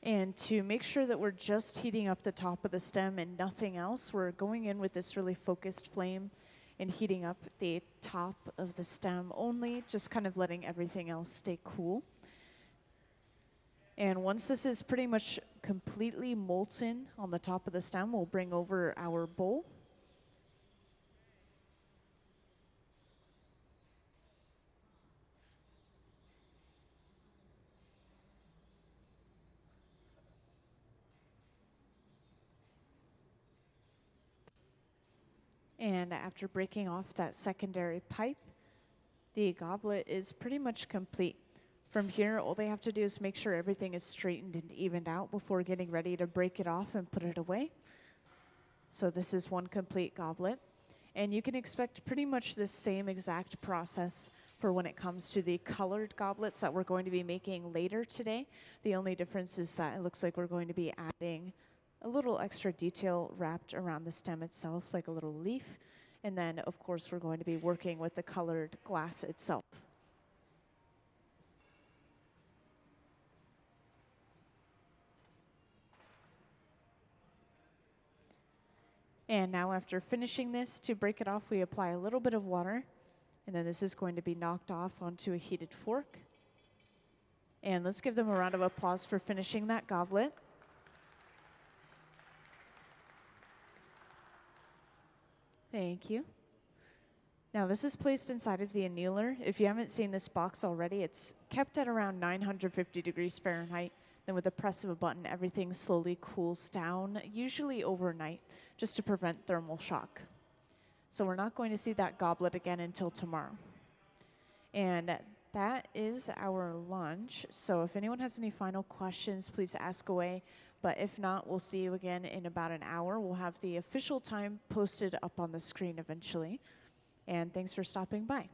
And to make sure that we're just heating up the top of the stem and nothing else, we're going in with this really focused flame and heating up the top of the stem only, just kind of letting everything else stay cool. And once this is pretty much completely molten on the top of the stem, we'll bring over our bowl. And after breaking off that secondary pipe, the goblet is pretty much complete. From here, all they have to do is make sure everything is straightened and evened out before getting ready to break it off and put it away. So this is one complete goblet. And you can expect pretty much the same exact process for when it comes to the colored goblets that we're going to be making later today. The only difference is that it looks like we're going to be adding a little extra detail wrapped around the stem itself, like a little leaf. And then, of course, we're going to be working with the colored glass itself. And now after finishing this, to break it off, we apply a little bit of water. And then this is going to be knocked off onto a heated fork. And let's give them a round of applause for finishing that goblet. Thank you. Now this is placed inside of the annealer. If you haven't seen this box already, it's kept at around 950 degrees Fahrenheit. Then with the press of a button, everything slowly cools down, usually overnight, just to prevent thermal shock. So we're not going to see that goblet again until tomorrow. And that is our lunch. So if anyone has any final questions, please ask away. But if not, we'll see you again in about an hour. We'll have the official time posted up on the screen eventually. And thanks for stopping by.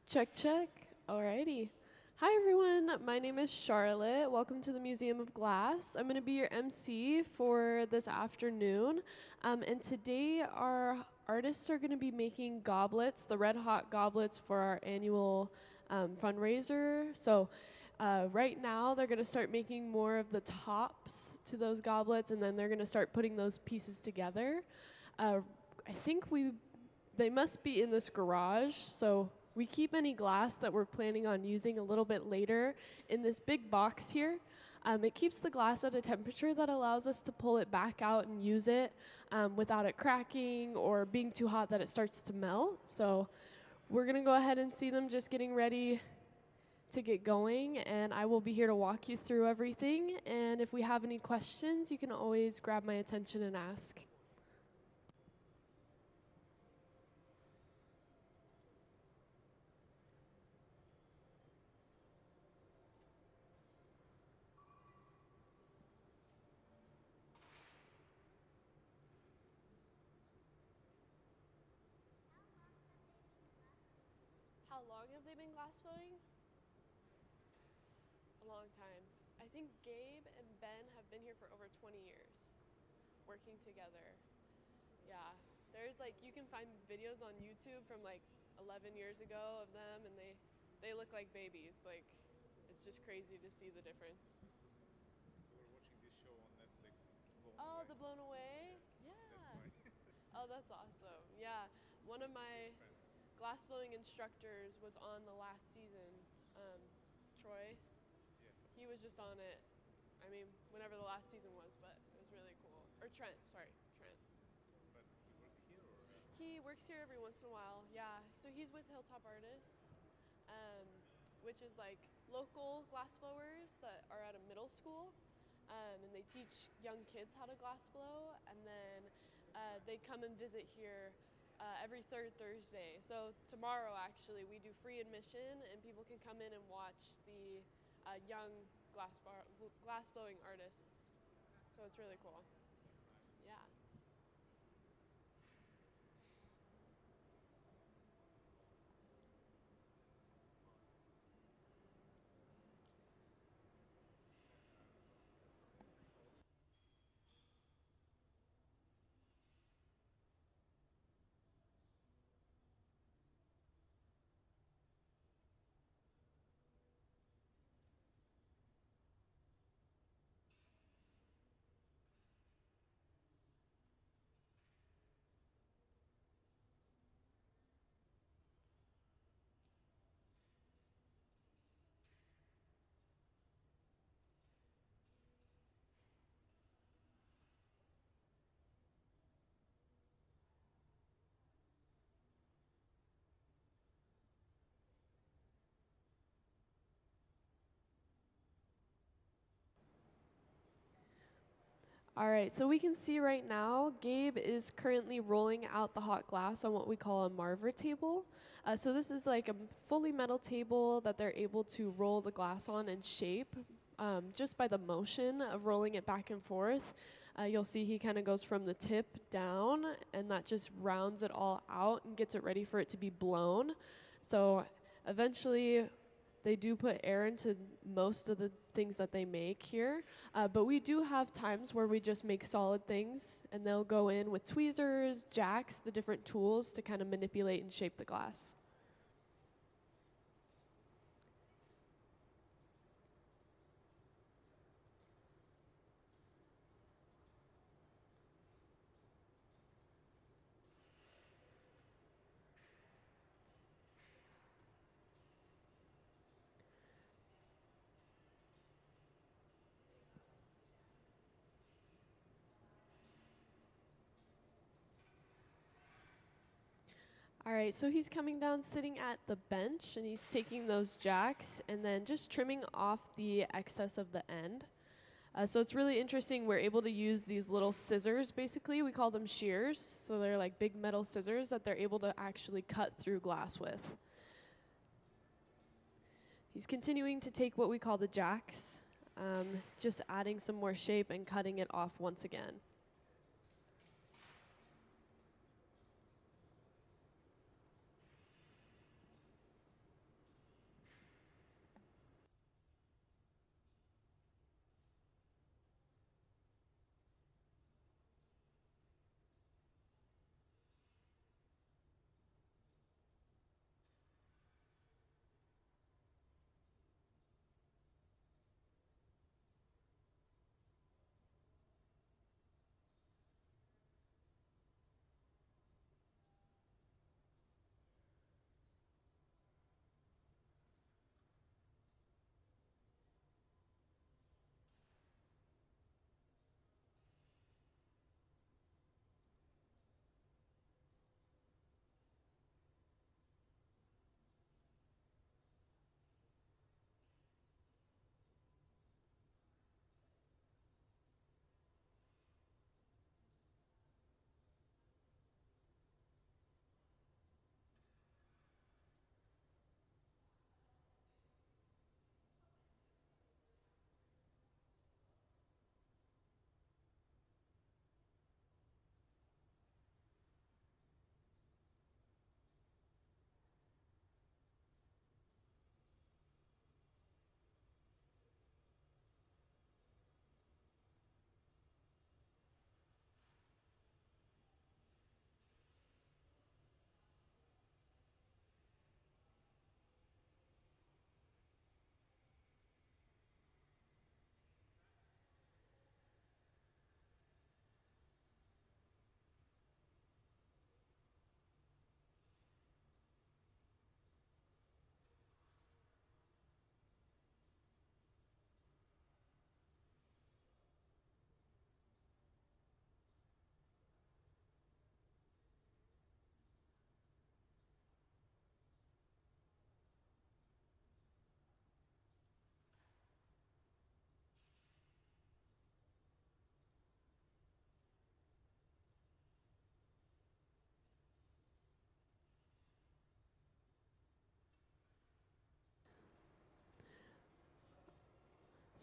Check, check. Alrighty. Hi, everyone. My name is Charlotte. Welcome to the Museum of Glass. I'm going to be your MC for this afternoon. And today, our artists are going to be making goblets, the red hot goblets for our annual fundraiser. So, right now, they're going to start making more of the tops to those goblets, and then they're going to start putting those pieces together. I think they must be in this garage, so we keep any glass that we're planning on using a little bit later in this big box here. It keeps the glass at a temperature that allows us to pull it back out and use it without it cracking or being too hot that it starts to melt. So we're gonna go ahead and see them just getting ready to get going, and I will be here to walk you through everything. And if we have any questions, you can always grab my attention and ask. How long have they been glass blowing? A long time. I think Gabe and Ben have been here for over 20 years, working together. Yeah, there's like, you can find videos on YouTube from like 11 years ago of them, and they look like babies. Like, it's just crazy to see the difference. We were watching this show on Netflix. Oh, the Blown Away? Yeah. Oh, that's awesome. Yeah, one of my glass blowing instructors was on the last season. Troy, Yes. he was just on it. I mean, whenever the last season was, but it was really cool. Or Trent, sorry, Trent. But he works here or? He works here every once in a while, yeah. So he's with Hilltop Artists, which is like local glass blowers that are at a middle school, and they teach young kids how to glass blow, and then they come and visit here every third Thursday. So tomorrow, actually, we do free admission, and people can come in and watch the young glass blowing artists. So it's really cool. Yeah. All right, so we can see right now, Gabe is currently rolling out the hot glass on what we call a Marver table. So this is like a fully metal table that they're able to roll the glass on and shape just by the motion of rolling it back and forth. You'll see he kind of goes from the tip down, and that just rounds it all out and gets it ready for it to be blown. So eventually, they do put air into most of the things that they make here, but we do have times where we just make solid things, and they'll go in with tweezers, jacks, the different tools to kind of manipulate and shape the glass. All right, so he's coming down, sitting at the bench, and he's taking those jacks and then just trimming off the excess of the end. So it's really interesting. We're able to use these little scissors, basically. We call them shears. So they're like big metal scissors that they're able to actually cut through glass with. He's continuing to take what we call the jacks, just adding some more shape and cutting it off once again.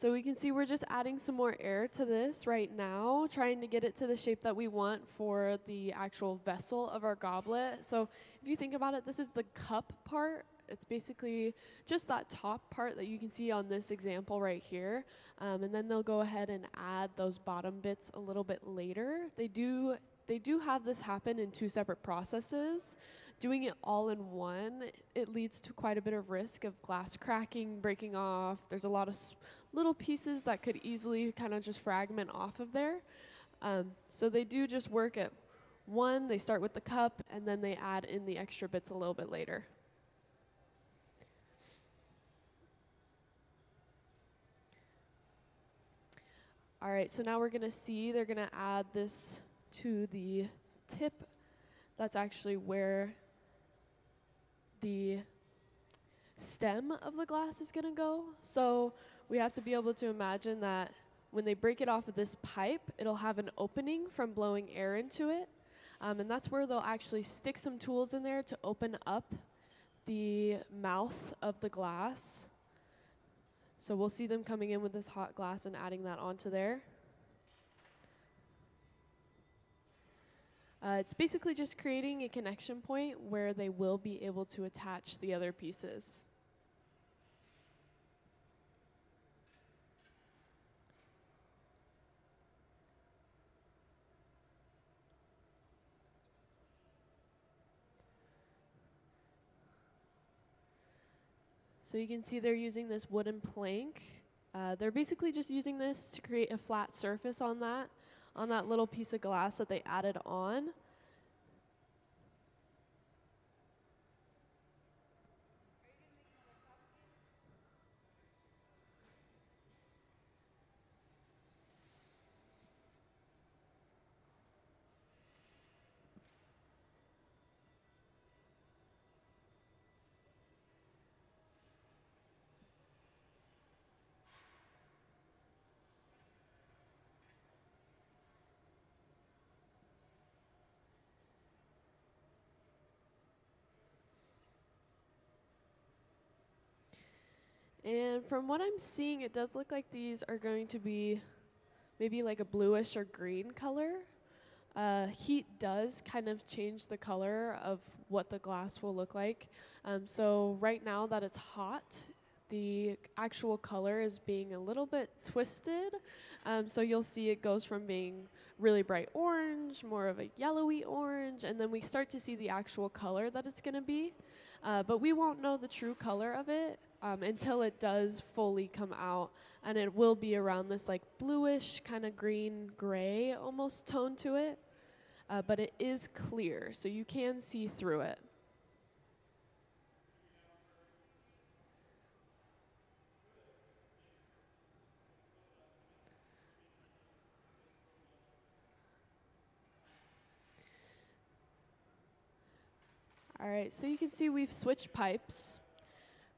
So we can see we're just adding some more air to this right now, trying to get it to the shape that we want for the actual vessel of our goblet. So if you think about it, this is the cup part. It's basically just that top part that you can see on this example right here. And then they'll go ahead and add those bottom bits a little bit later. They do have this happen in 2 separate processes. Doing it all in one, it leads to quite a bit of risk of glass cracking, breaking off. There's a lot of little pieces that could easily kind of just fragment off of there. So they do just work at one. They start with the cup, and then they add in the extra bits a little bit later. All right, so now we're gonna see they're gonna add this to the tip. That's actually where the stem of the glass is gonna go. So we have to be able to imagine that when they break it off of this pipe, it'll have an opening from blowing air into it. And that's where they'll actually stick some tools in there to open up the mouth of the glass. So we'll see them coming in with this hot glass and adding that onto there. It's basically just creating a connection point where they will be able to attach the other pieces. So you can see they're using this wooden plank. They're basically just using this to create a flat surface on that little piece of glass that they added on. And from what I'm seeing, it does look like these are going to be maybe like a bluish or green color. Heat does kind of change the color of what the glass will look like. So right now that it's hot, the actual color is being a little bit twisted. So you'll see it goes from being really bright orange, more of a yellowy orange, and then we start to see the actual color that it's gonna be. But we won't know the true color of it until it does fully come out, and it will be around this like bluish kind of green gray almost tone to it, but it is clear, so you can see through it. All right, so you can see we've switched pipes.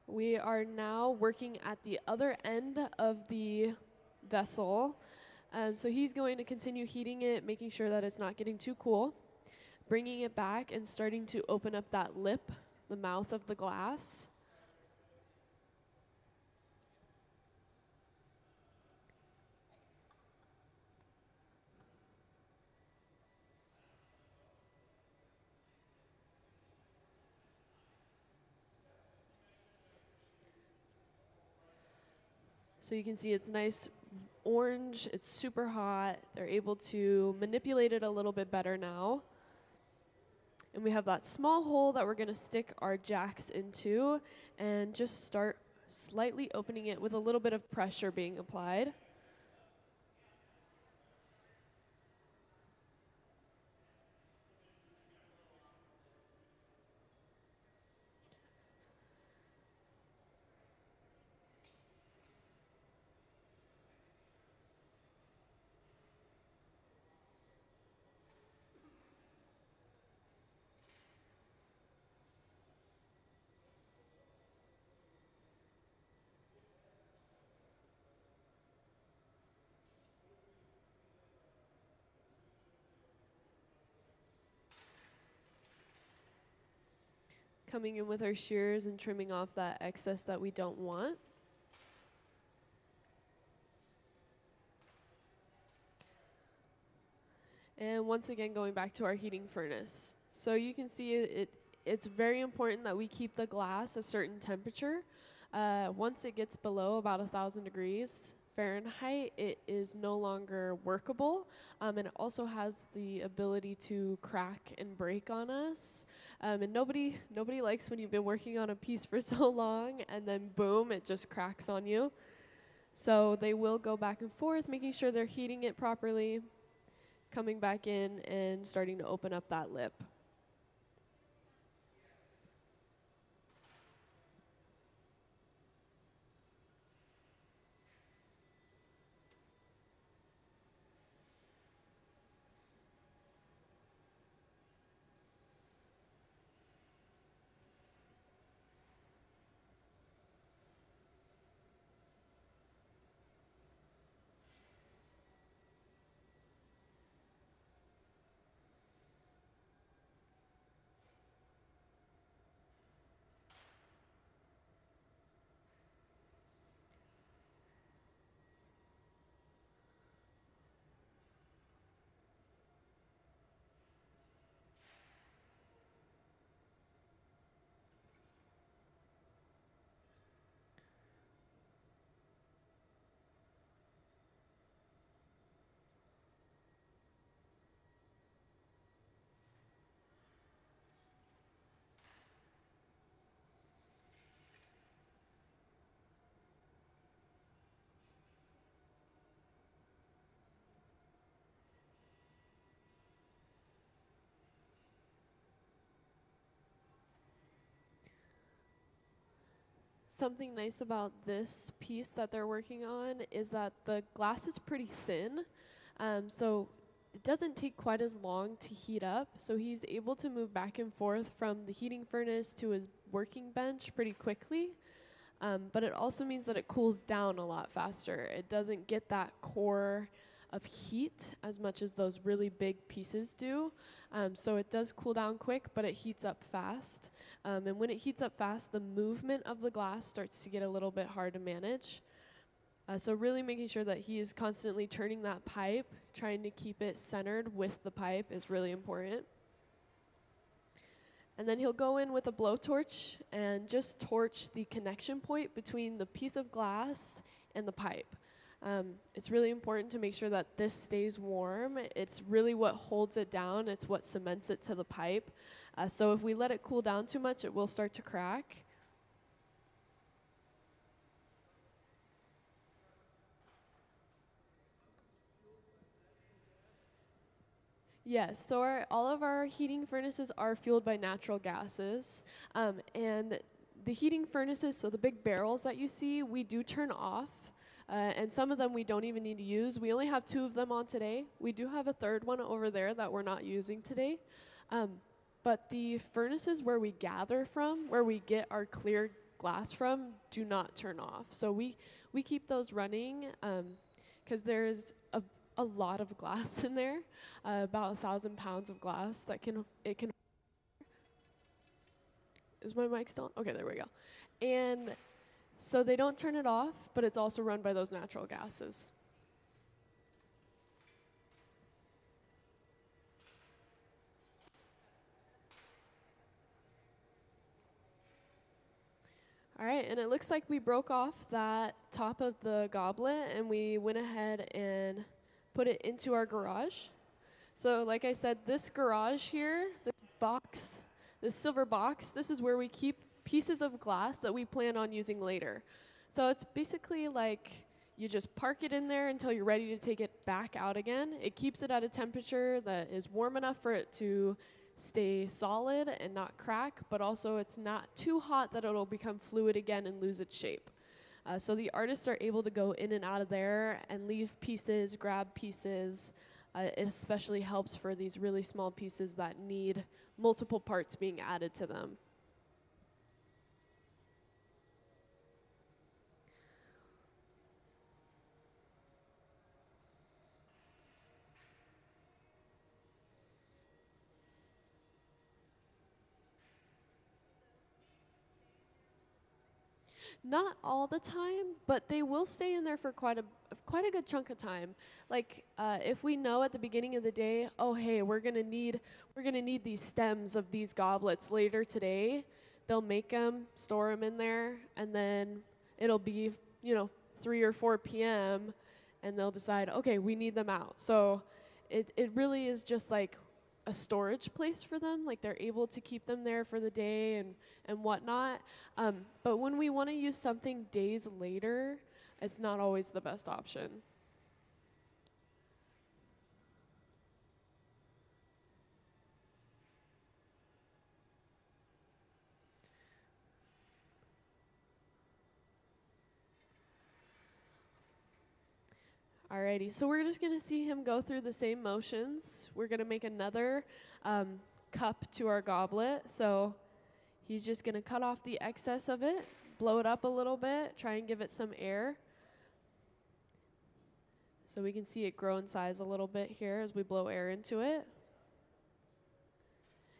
We are now working at the other end of the vessel. So he's going to continue heating it, making sure that it's not getting too cool, bringing it back and starting to open up that lip, the mouth of the glass. So you can see it's nice orange, it's super hot. They're able to manipulate it a little bit better now. And we have that small hole that we're gonna stick our jacks into and just start slightly opening it with a little bit of pressure being applied. Coming in with our shears and trimming off that excess that we don't want. And once again, going back to our heating furnace. So you can see it's very important that we keep the glass a certain temperature. Once it gets below about 1,000 degrees Fahrenheit, it is no longer workable, and it also has the ability to crack and break on us. And nobody likes when you've been working on a piece for so long and then boom, it just cracks on you. So they will go back and forth, making sure they're heating it properly, coming back in and starting to open up that lip. Something nice about this piece that they're working on is that the glass is pretty thin, so it doesn't take quite as long to heat up. So he's able to move back and forth from the heating furnace to his working bench pretty quickly. But it also means that it cools down a lot faster. It doesn't get that core of heat as much as those really big pieces do. So it does cool down quick, but it heats up fast. And when it heats up fast, the movement of the glass starts to get a little bit hard to manage. So really making sure that he is constantly turning that pipe, trying to keep it centered with the pipe is really important. And then he'll go in with a blowtorch and just torch the connection point between the piece of glass and the pipe. It's really important to make sure that this stays warm. It's really what holds it down. It's what cements it to the pipe. So if we let it cool down too much, it will start to crack. Yes, so all of our heating furnaces are fueled by natural gases. And the heating furnaces, so the big barrels that you see, we do turn off. And some of them we don't even need to use. We only have 2 of them on today. We do have a 3rd one over there that we're not using today. But the furnaces where we gather from, where we get our clear glass from, do not turn off. So we keep those running because there's a lot of glass in there, about 1,000 pounds of glass that it can. Is my mic still on? Okay, there we go. And so they don't turn it off, but it's also run by those natural gases. All right, and it looks like we broke off that top of the goblet and we went ahead and put it into our garage. So like I said, this garage here, this box, this silver box, this is where we keep pieces of glass that we plan on using later. So it's basically like you just park it in there until you're ready to take it back out again. It keeps it at a temperature that is warm enough for it to stay solid and not crack, but also it's not too hot that it'll become fluid again and lose its shape. So the artists are able to go in and out of there and leave pieces, grab pieces. It especially helps for these really small pieces that need multiple parts being added to them. Not all the time, but they will stay in there for quite a good chunk of time. Like if we know at the beginning of the day, oh hey, we're gonna need these stems of these goblets later today. They'll make them, store them in there, and then it'll be 3 or 4 p.m. and they'll decide, okay, we need them out. So it really is just like a storage place for them. Like they're able to keep them there for the day and whatnot. But when we want to use something days later, it's not always the best option. Alrighty, so we're just gonna see him go through the same motions. We're gonna make another cup to our goblet. So he's just gonna cut off the excess of it, blow it up a little bit, try and give it some air. So we can see it grow in size a little bit here as we blow air into it.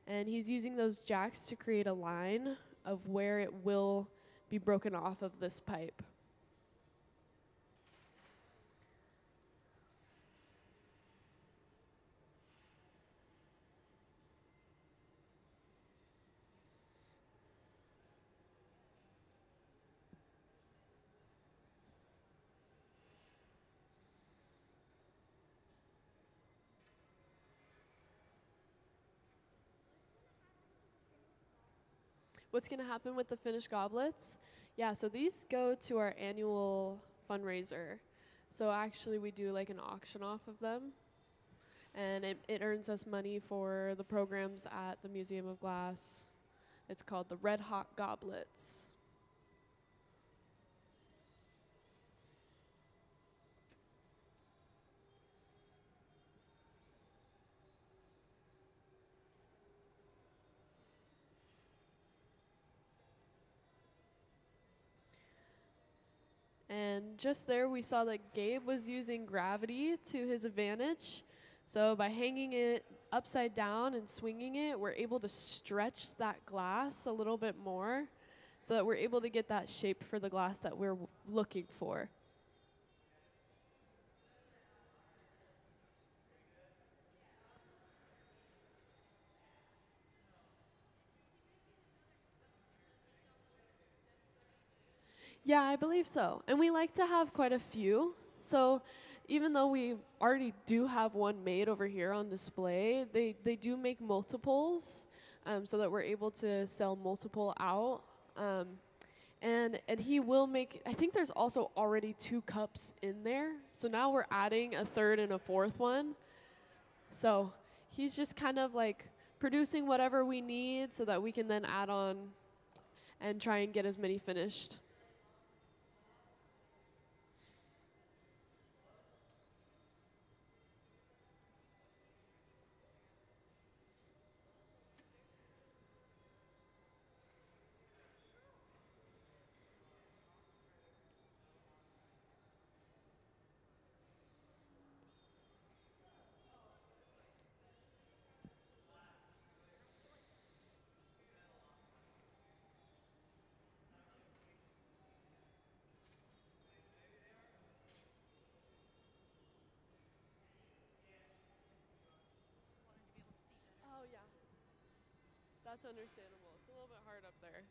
And he's using those jacks to create a line of where it will be broken off of this pipe. What's going to happen with the finished goblets? Yeah, so these go to our annual fundraiser. So actually we do like an auction off of them. And it earns us money for the programs at the Museum of Glass. It's called the Red Hot Goblets. And just there we saw that Gabe was using gravity to his advantage. So by hanging it upside down and swinging it, we're able to stretch that glass a little bit more so that we're able to get that shape for the glass that we're looking for. Yeah, I believe so. And we like to have quite a few. So even though we already do have one made over here on display, they do make multiples so that we're able to sell multiple out. And he will make, I think there's also already 2 cups in there. So now we're adding a third and a fourth one. So he's just kind of like producing whatever we need so that we can then add on and try and get as many finished. Oh, yeah. That's understandable. It's a little bit hard up there.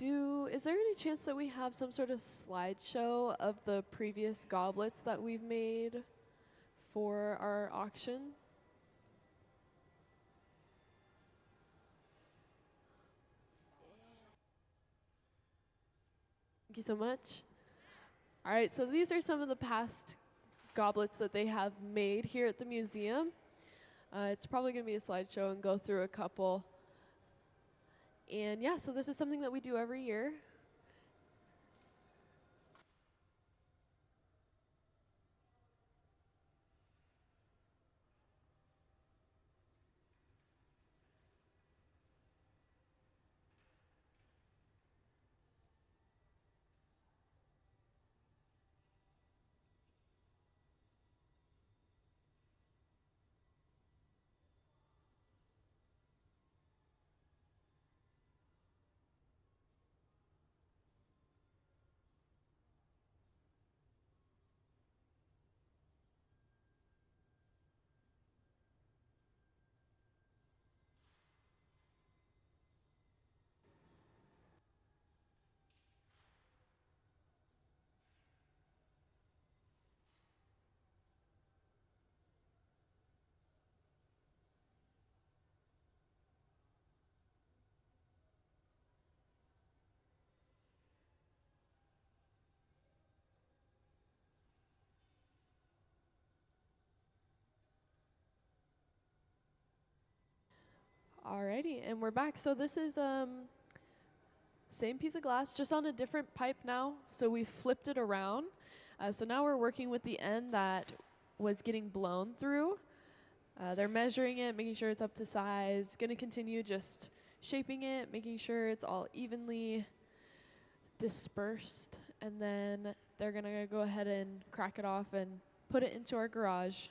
Is there any chance that we have some sort of slideshow of the previous goblets that we've made for our auction? Thank you so much. All right, so these are some of the past goblets that they have made here at the museum. It's probably going to be a slideshow and go through a couple. And yeah, so this is something that we do every year. Alrighty, and we're back. So this is same piece of glass, just on a different pipe now. So we flipped it around. So now we're working with the end that was getting blown through. They're measuring it, making sure it's up to size. Gonna continue just shaping it, making sure it's all evenly dispersed. And then they're gonna go ahead and crack it off and put it into our garage.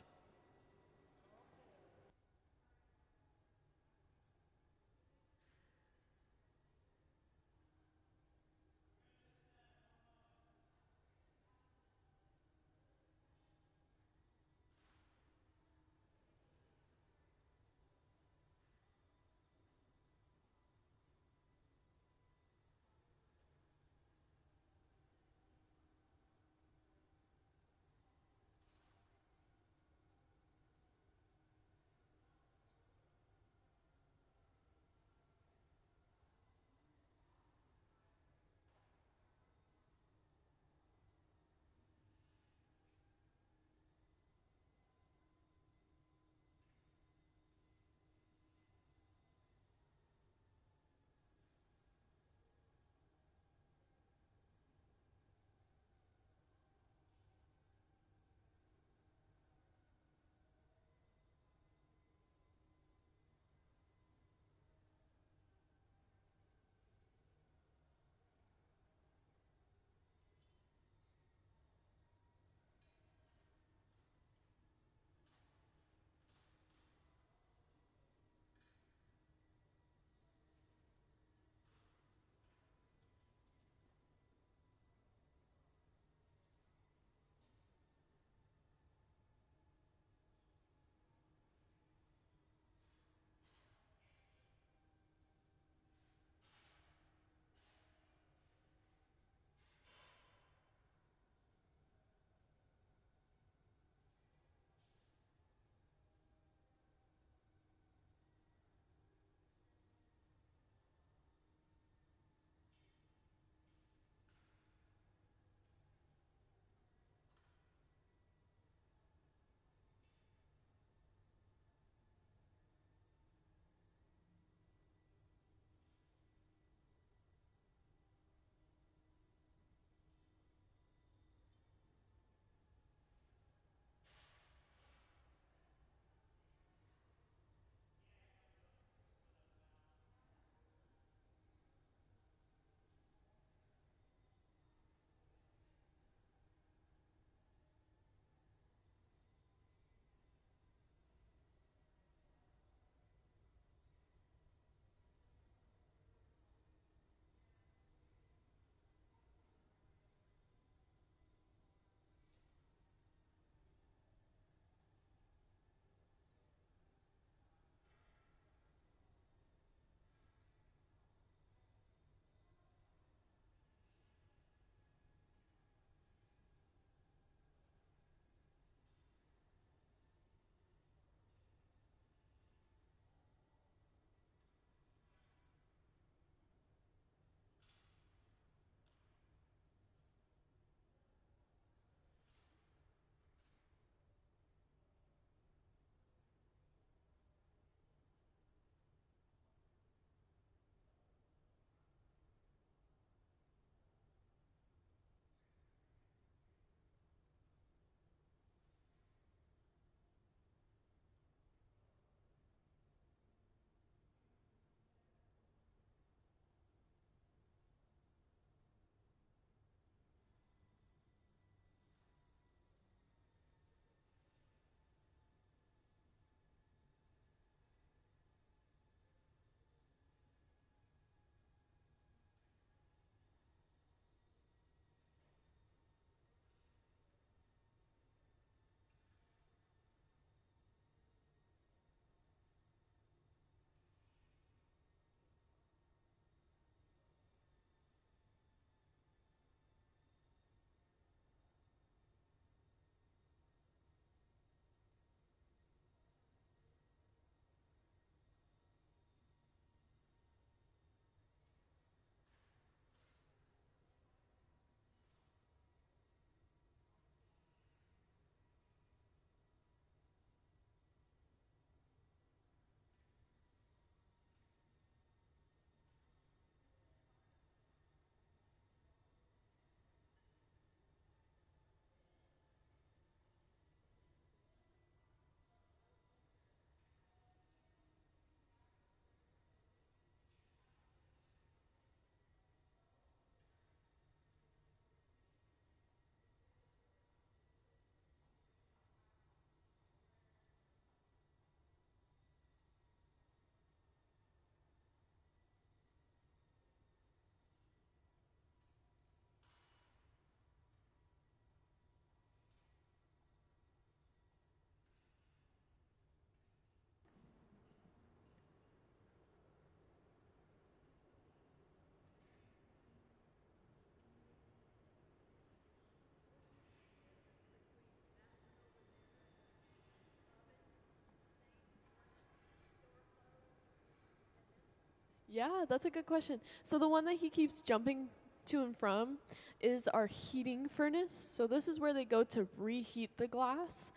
Yeah, that's a good question. So the one that he keeps jumping to and from is our heating furnace. So this is where they go to reheat the glass.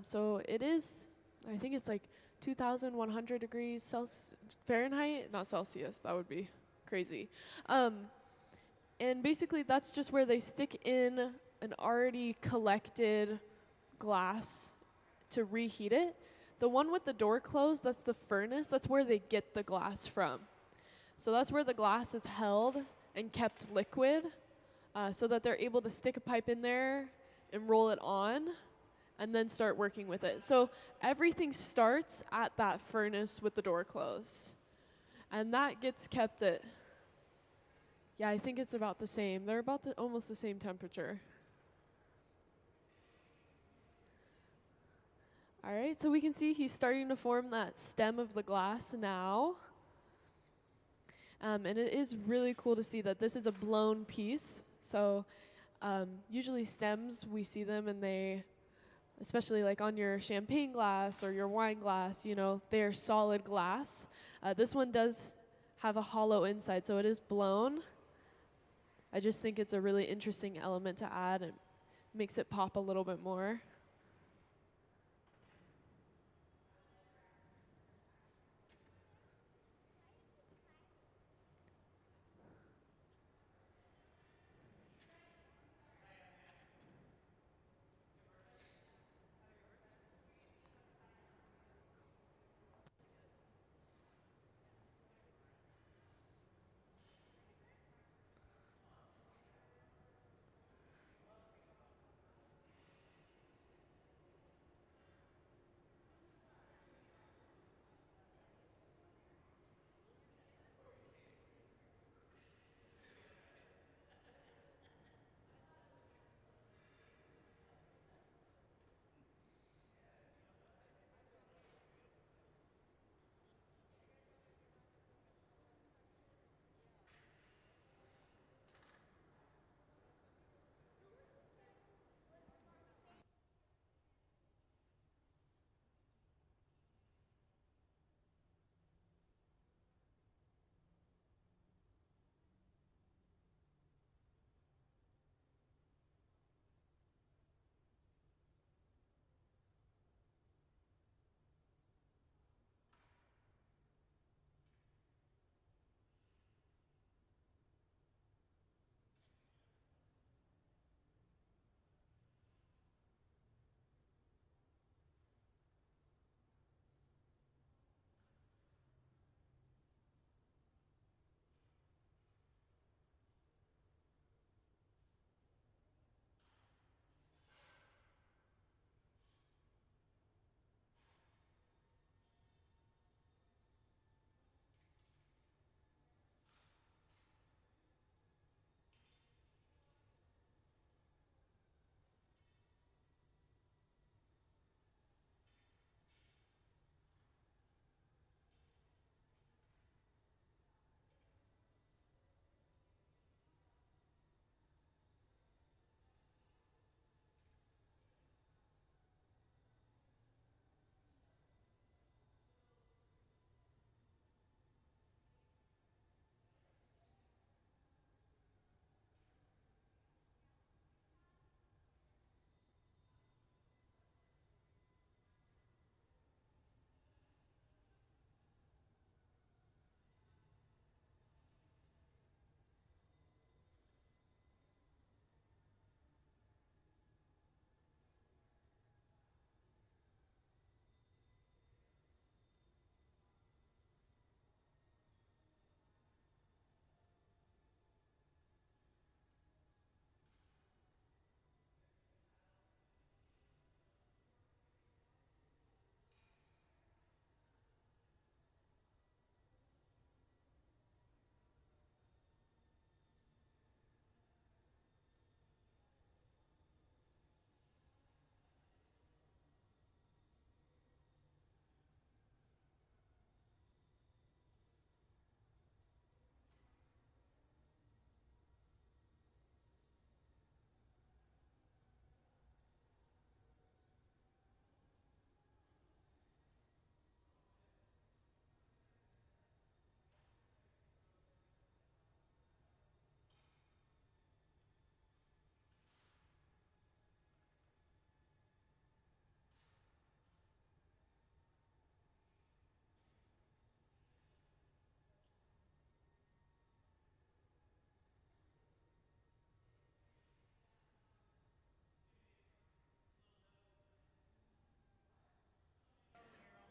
So it is, I think it's like 2,100 degrees Fahrenheit, not Celsius. That would be crazy. And basically, that's just where they stick in an already collected glass to reheat it. The one with the door closed, that's the furnace. That's where they get the glass from. So that's where the glass is held and kept liquid so that they're able to stick a pipe in there and roll it on and then start working with it. So everything starts at that furnace with the door closed. And that gets kept at, yeah, I think it's about the same. They're about almost the same temperature. All right, so we can see he's starting to form that stem of the glass now. And it is really cool to see that this is a blown piece. So usually stems, we see them and they, especially like on your champagne glass or your wine glass, you know, they're solid glass. This one does have a hollow inside, so it is blown. I just think it's a really interesting element to add. It makes it pop a little bit more.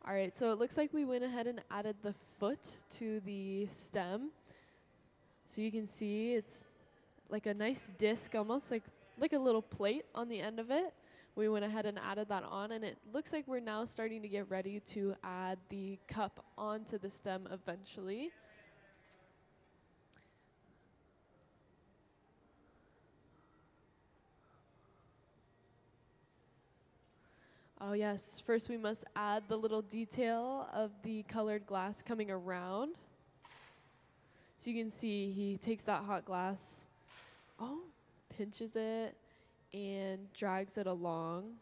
All right, so it looks like we went ahead and added the foot to the stem. So you can see it's like a nice disc, almost like a little plate on the end of it. We went ahead and added that on, and it looks like we're now starting to get ready to add the cup onto the stem eventually. Oh yes, first we must add the little detail of the colored glass coming around. So you can see he takes that hot glass, pinches it, and drags it along.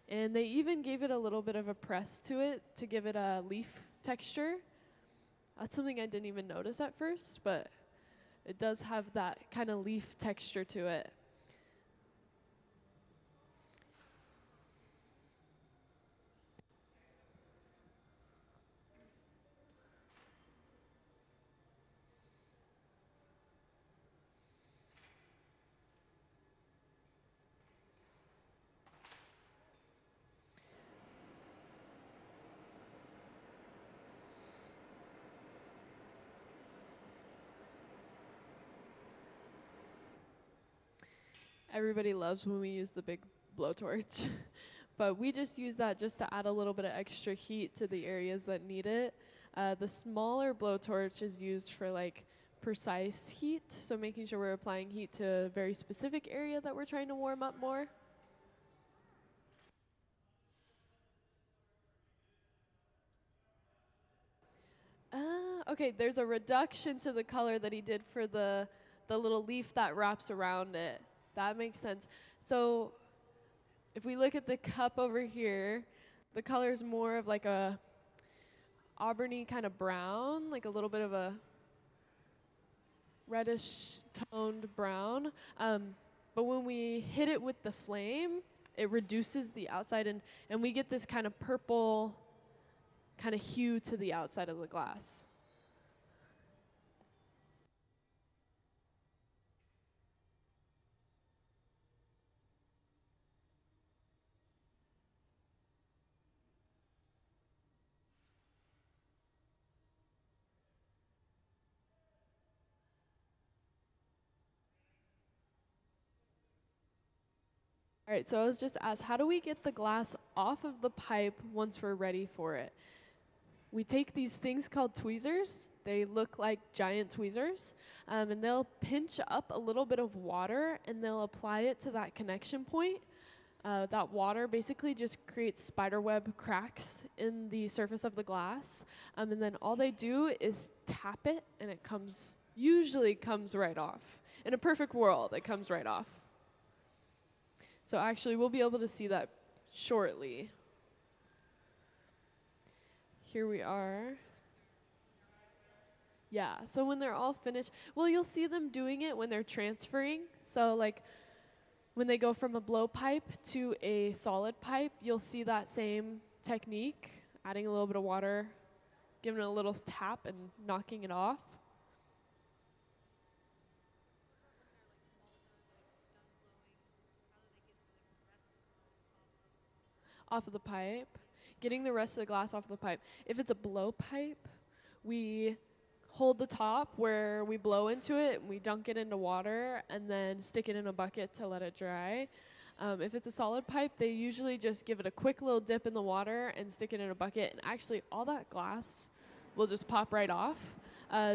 And they even gave it a little bit of a press to it to give it a leaf texture. That's something I didn't even notice at first, but it does have that kind of leaf texture to it. Everybody loves when we use the big blowtorch, but we just use that just to add a little bit of extra heat to the areas that need it. The smaller blowtorch is used for like precise heat, so making sure we're applying heat to a very specific area that we're trying to warm up more. Okay, there's a reduction to the color that he did for the little leaf that wraps around it. That makes sense. So if we look at the cup over here, the color is more of like a auburny kind of brown, like a little bit of a reddish toned brown. But when we hit it with the flame, it reduces the outside, and we get this kind of purple kind of hue to the outside of the glass. All right, so I was just asked, how do we get the glass off of the pipe once we're ready for it? We take these things called tweezers. They look like giant tweezers, and they'll pinch up a little bit of water, and they'll apply it to that connection point. That water basically just creates spiderweb cracks in the surface of the glass, and then all they do is tap it, and it usually comes right off. In a perfect world, it comes right off. So actually, we'll be able to see that shortly. Here we are. Yeah, so when they're all finished, well, you'll see them doing it when they're transferring. So like when they go from a blowpipe to a solid pipe, you'll see that same technique, adding a little bit of water, giving it a little tap and knocking it off. Off of the pipe, getting the rest of the glass off the pipe. If it's a blowpipe, we hold the top where we blow into it, and we dunk it into water, and then stick it in a bucket to let it dry. If it's a solid pipe, they usually just give it a quick little dip in the water and stick it in a bucket, and actually all that glass will just pop right off,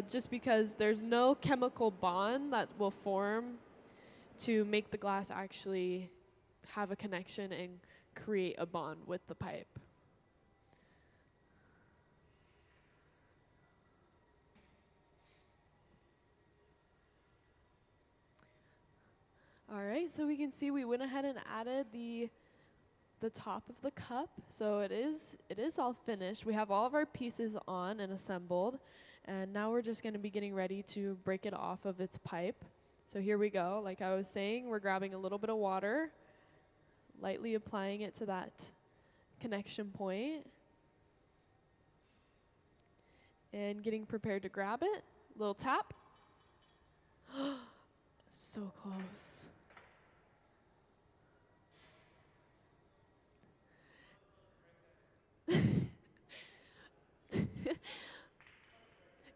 just because there's no chemical bond that will form to make the glass actually have a connection and create a bond with the pipe. All right, so we can see we went ahead and added the top of the cup. So it is all finished. We have all of our pieces on and assembled, and now we're just going to be getting ready to break it off of its pipe. So here we go. Like I was saying, we're grabbing a little bit of water, lightly applying it to that connection point, and getting prepared to grab it. Little tap. So close.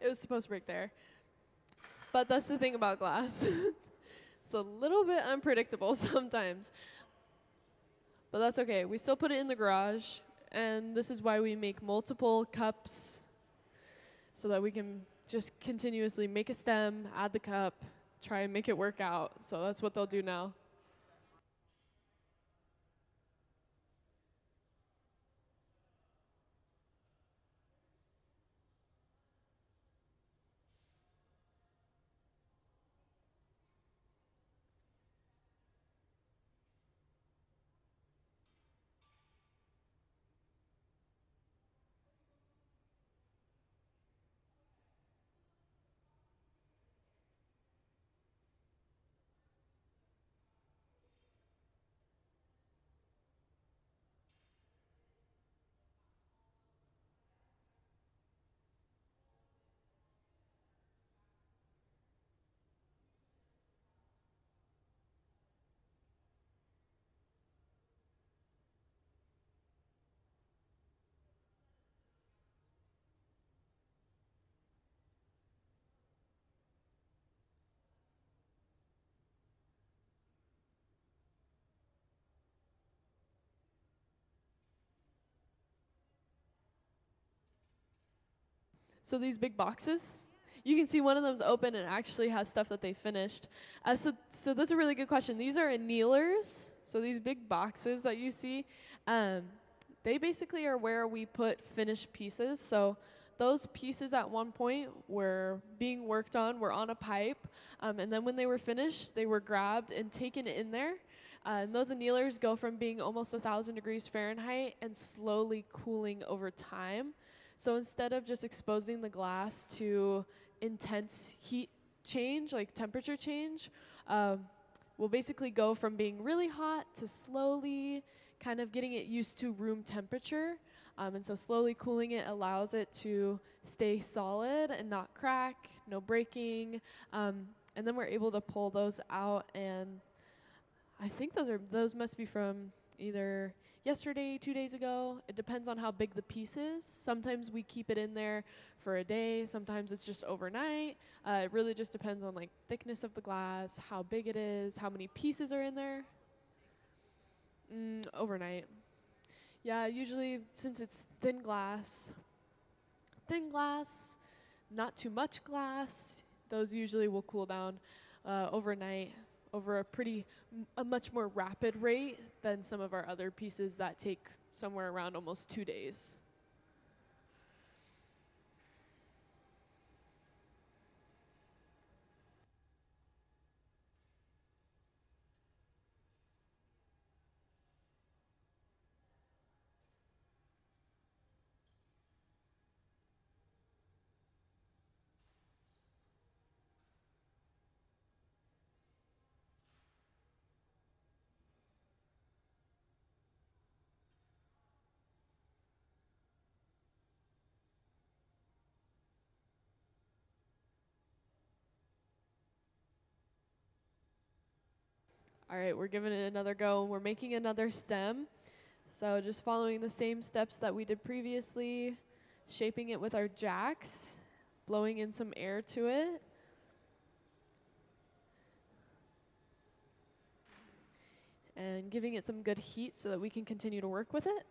it was supposed to break there. But that's the thing about glass. It's a little bit unpredictable sometimes. But that's okay. We still put it in the garage. And this is why we make multiple cups, so that we can just continuously make a stem, add the cup, try and make it work out. So that's what they'll do now. So these big boxes, you can see one of them's open and actually has stuff that they finished. So that's a really good question. These are annealers. So these big boxes that you see, they basically are where we put finished pieces. So those pieces at one point were being worked on, were on a pipe, and then when they were finished, they were grabbed and taken in there. And those annealers go from being almost 1,000 degrees Fahrenheit and slowly cooling over time. So instead of just exposing the glass to intense heat change, like temperature change, we'll basically go from being really hot to slowly kind of getting it used to room temperature. And so slowly cooling it allows it to stay solid and not crack, no breaking. And then we're able to pull those out, and I think those must be from either yesterday, 2 days ago. It depends on how big the piece is. Sometimes we keep it in there for a day. Sometimes it's just overnight. It really just depends on like thickness of the glass, how big it is, how many pieces are in there. Overnight. Yeah, usually since it's thin glass, not too much glass, those usually will cool down overnight over a much more rapid rate than some of our other pieces that take somewhere around almost 2 days. All right, we're giving it another go. We're making another stem. So just following the same steps that we did previously, shaping it with our jacks, blowing in some air to it. And giving it some good heat so that we can continue to work with it.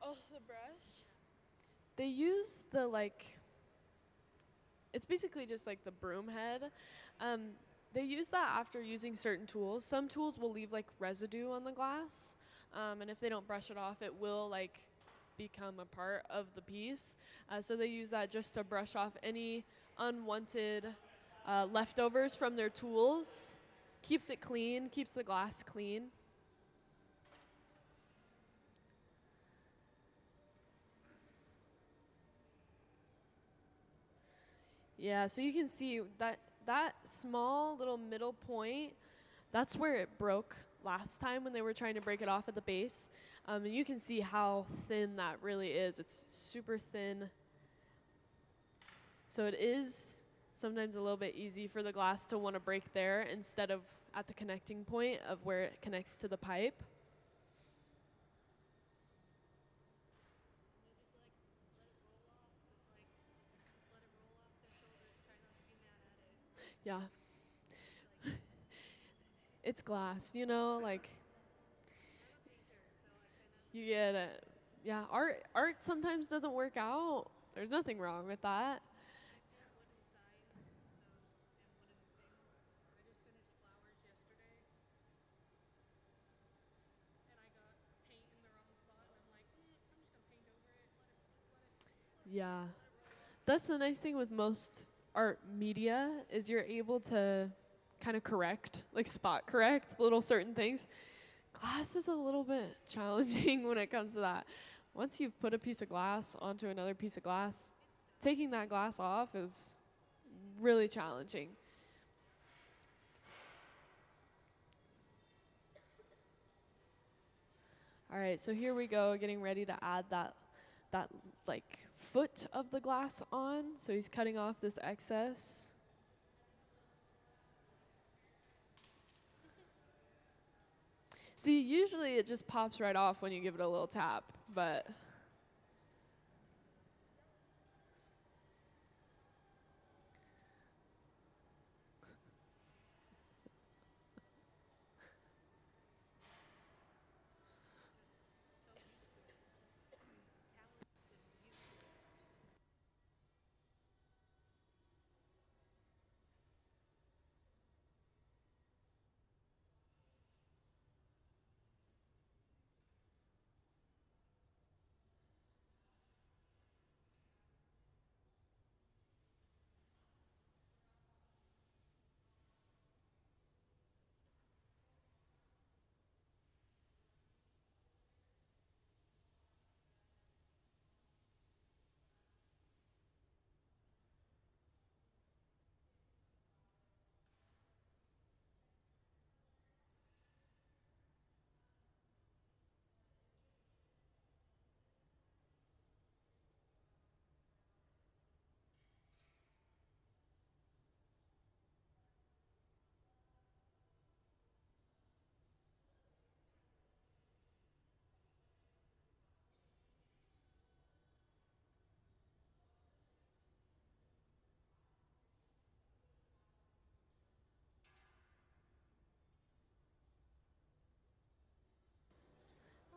Oh, the brush? They use the it's basically just like the broom head. They use that after using certain tools. Some tools will leave like residue on the glass, and if they don't brush it off, it will like become a part of the piece. So they use that just to brush off any unwanted leftovers from their tools. Keeps it clean, keeps the glass clean. Yeah, so you can see that small little middle point, that's where it broke last time when they were trying to break it off at the base. And you can see how thin that really is. It's super thin. So it is sometimes a little bit easy for the glass to want to break there instead of at the connecting point of where it connects to the pipe. Yeah. It's glass, you know, like you get it. Yeah, art sometimes doesn't work out. There's nothing wrong with that. Yeah. That's the nice thing with most art media is you're able to kind of correct, like spot correct little certain things. Glass is a little bit challenging when it comes to that. Once you've put a piece of glass onto another piece of glass, taking that glass off is really challenging. All right, so here we go, getting ready to add that like foot of the glass on. So he's cutting off this excess. See, usually it just pops right off when you give it a little tap, but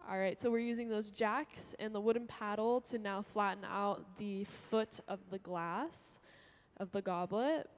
all right, so we're using those jacks and the wooden paddle to now flatten out the foot of the glass of the goblet.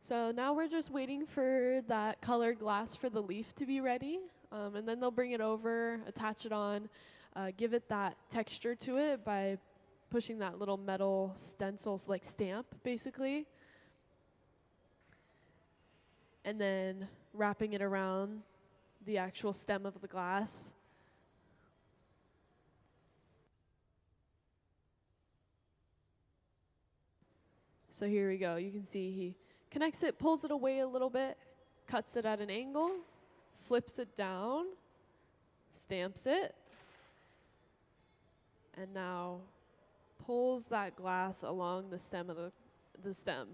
So now we're just waiting for that colored glass for the leaf to be ready. And then they'll bring it over, attach it on, give it that texture to it by pushing that little metal stencil, like stamp, basically. And then wrapping it around the actual stem of the glass. So here we go. You can see he connects it, pulls it away a little bit, cuts it at an angle, flips it down, stamps it, and now pulls that glass along the stem of the stem.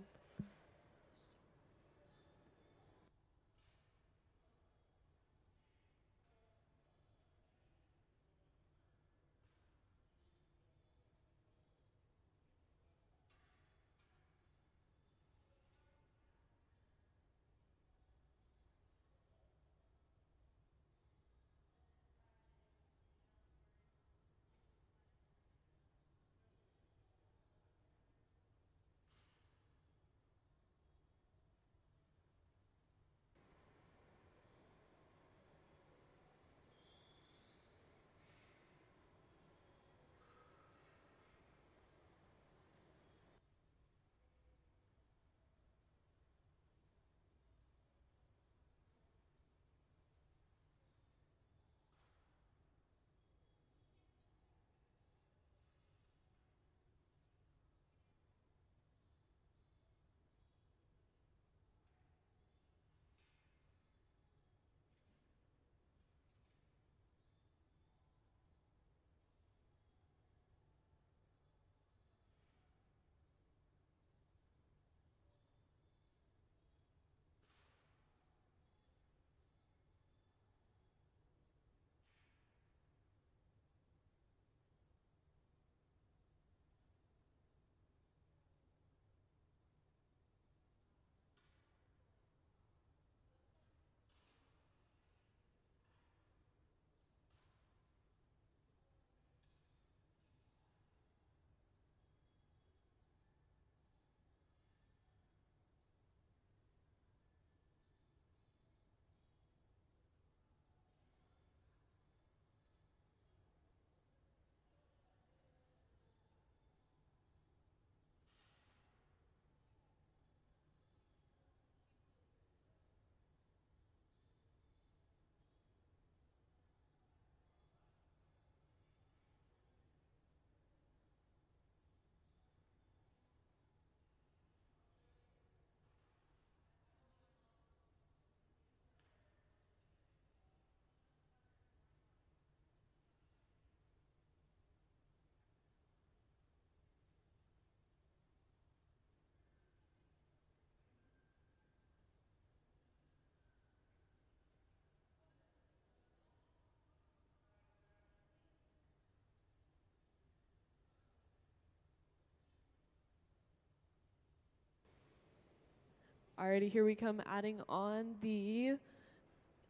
Alrighty, here we come adding on the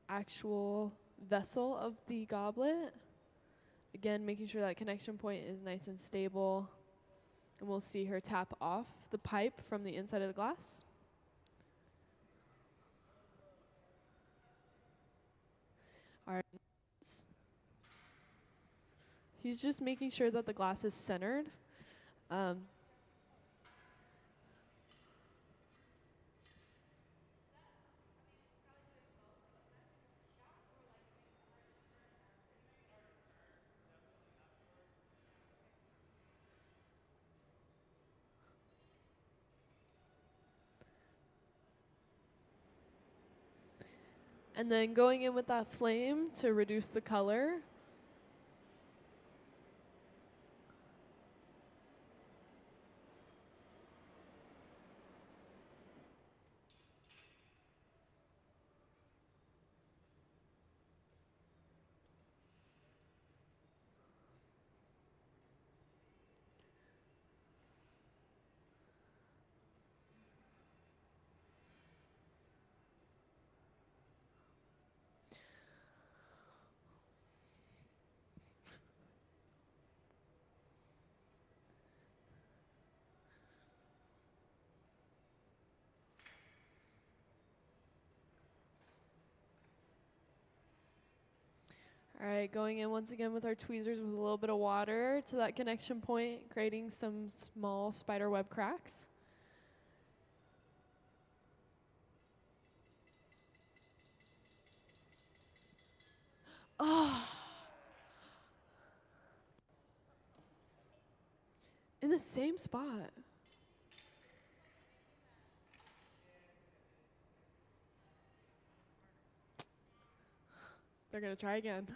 actual vessel of the goblet. Again, making sure that connection point is nice and stable. And we'll see her tap off the pipe from the inside of the glass. Alright. He's just making sure that the glass is centered. And then going in with that flame to reduce the color. All right, going in once again with our tweezers with a little bit of water to that connection point, creating some small spider web cracks. Oh. In the same spot. They're gonna try again.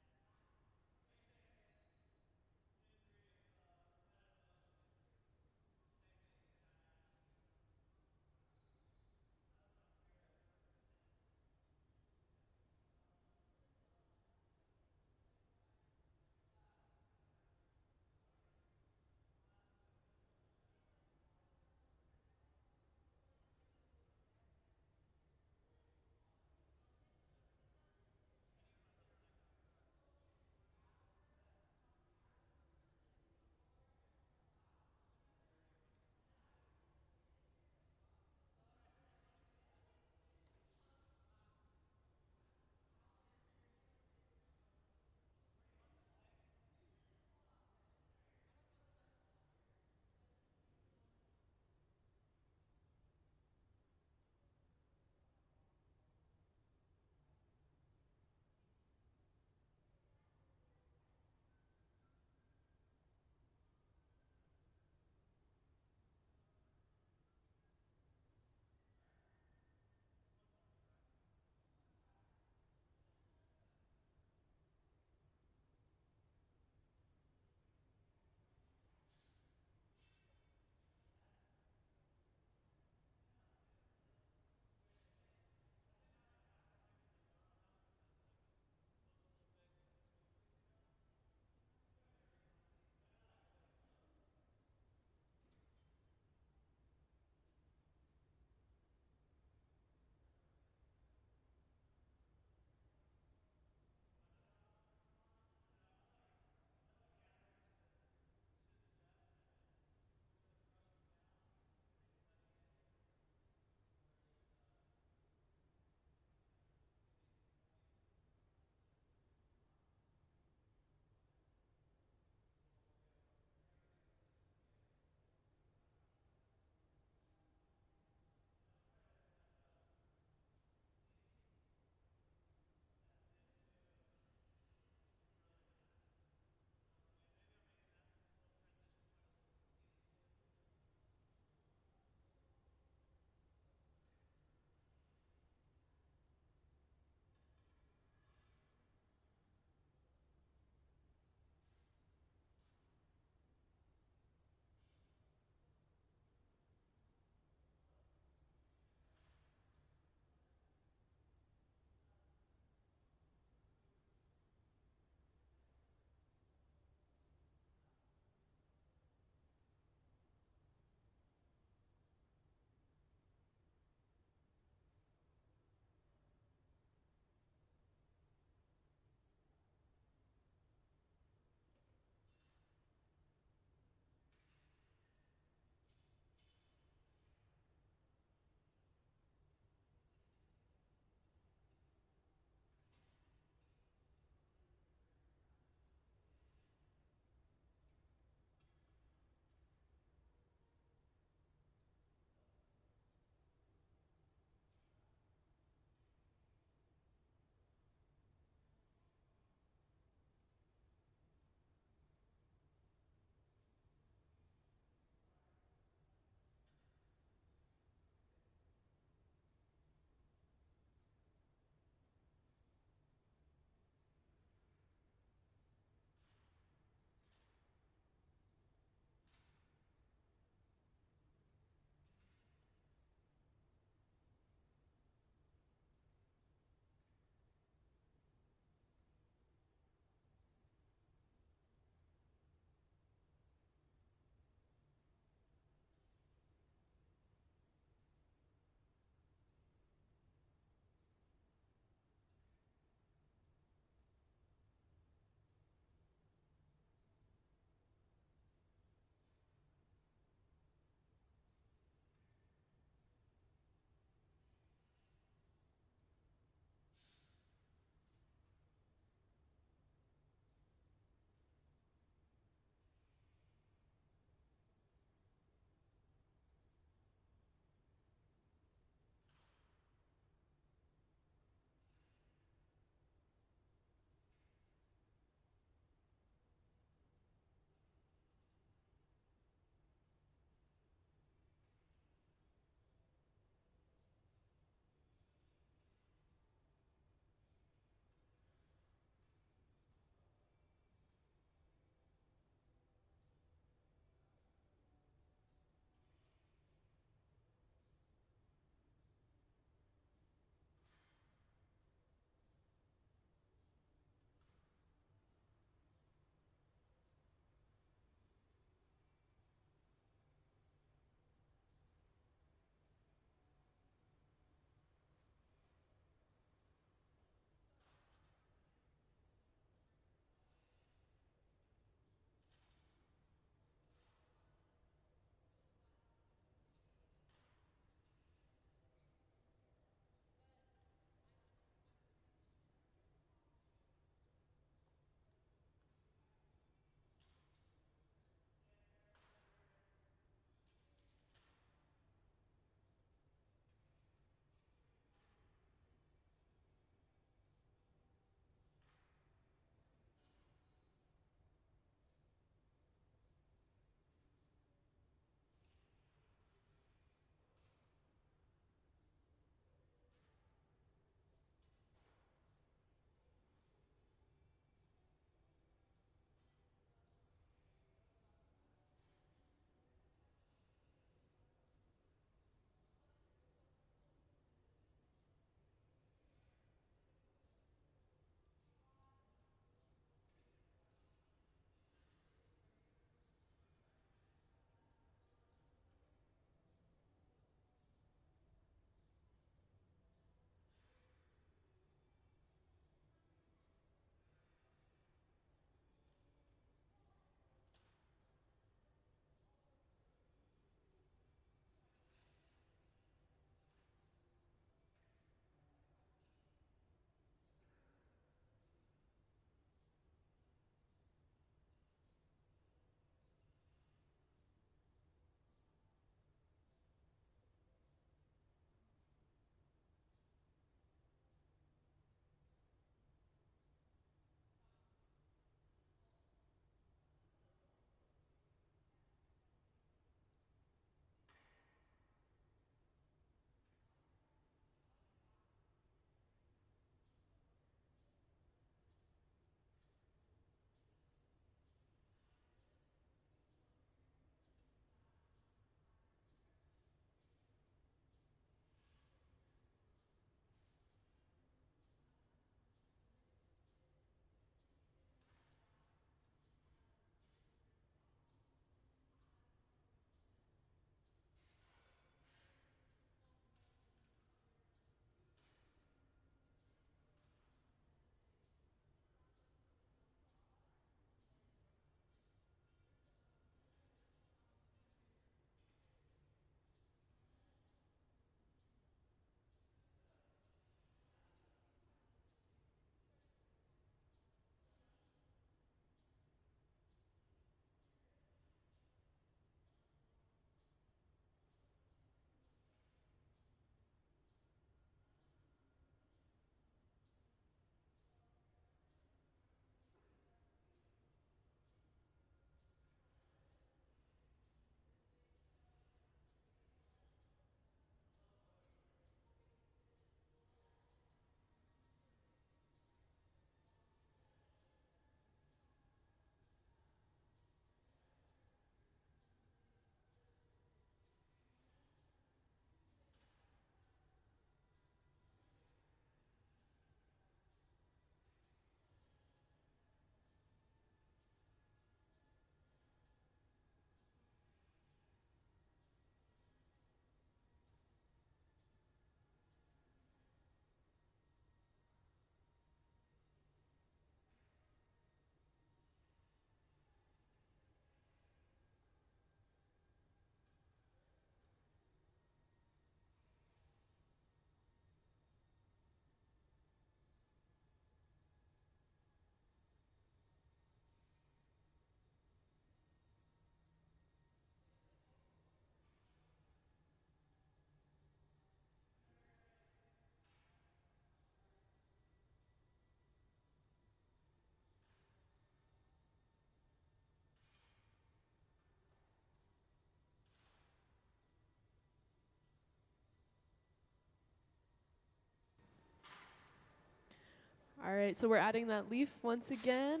All right, so we're adding that leaf once again.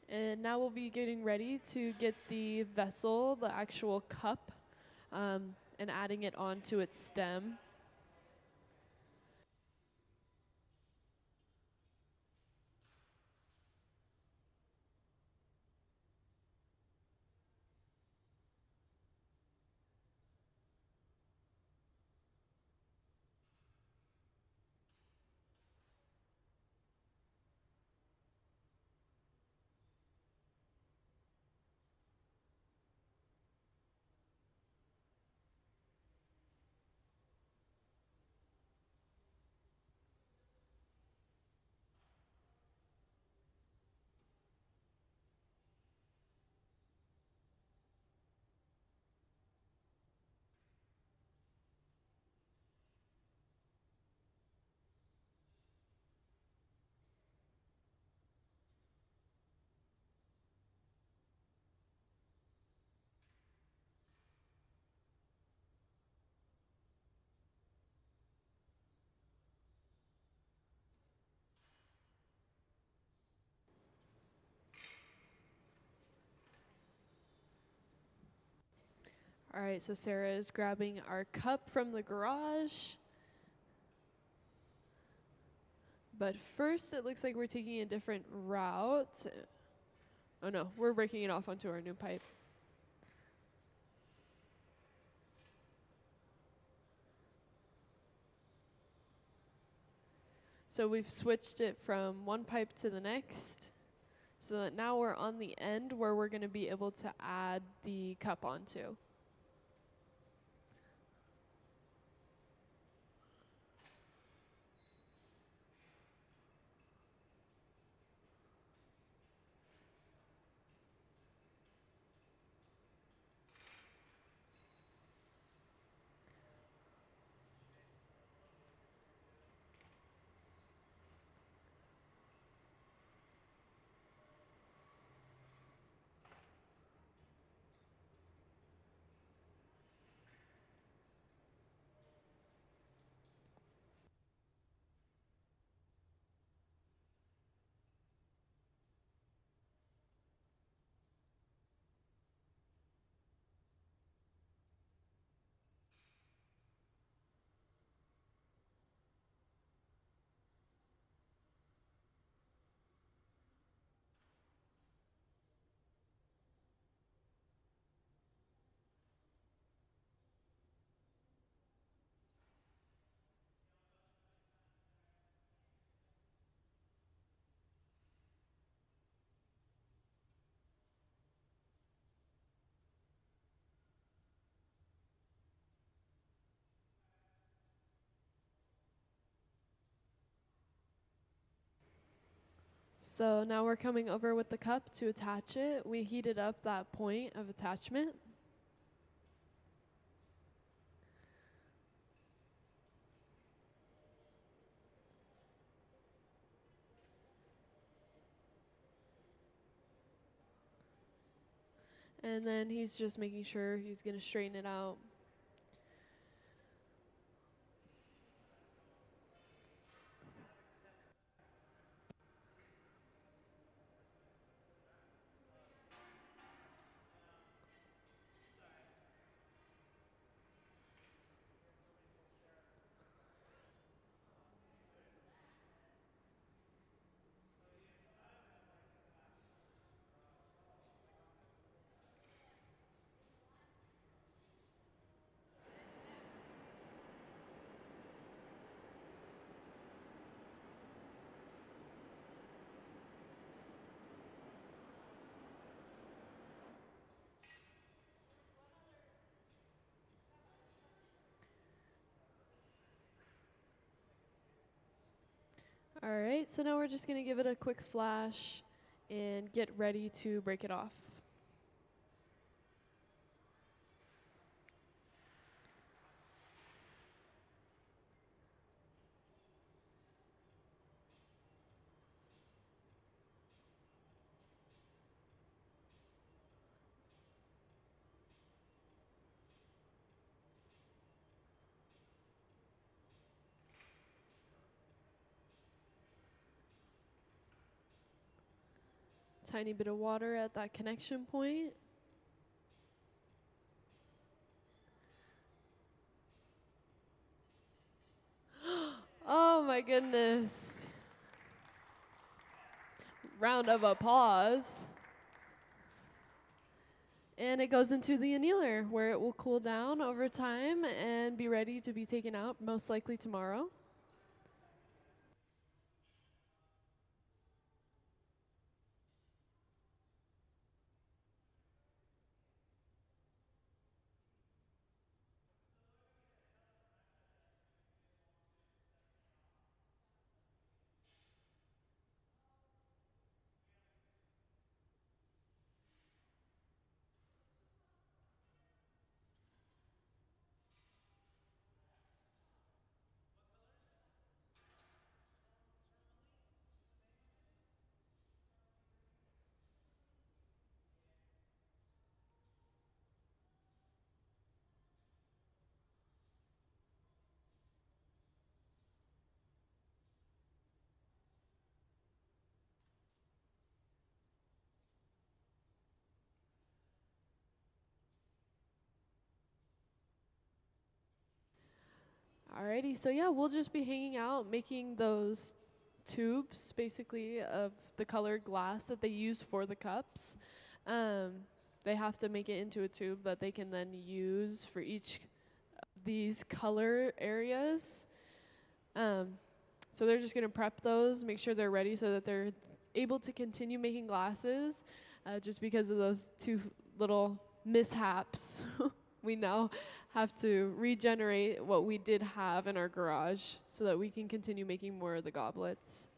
And now we'll be getting ready to get the vessel, the actual cup, and adding it onto its stem. All right, so Sarah is grabbing our cup from the garage. But first, it looks like we're taking a different route. Oh no, we're breaking it off onto our new pipe. So we've switched it from one pipe to the next, so that now we're on the end where we're going to be able to add the cup onto. So now we're coming over with the cup to attach it. We heated up that point of attachment. And then he's just making sure he's going to straighten it out. All right, so now we're just going to give it a quick flash and get ready to break it off. Tiny bit of water at that connection point. Oh my goodness. Round of applause. And it goes into the annealer where it will cool down over time and be ready to be taken out, most likely tomorrow. Alrighty, so yeah, we'll just be hanging out, making those tubes, basically, of the colored glass that they use for the cups. They have to make it into a tube that they can then use for each of these color areas. So they're just gonna prep those, make sure they're ready so that they're able to continue making glasses, just because of those two little mishaps. We now have to regenerate what we did have in our garage so that we can continue making more of the goblets.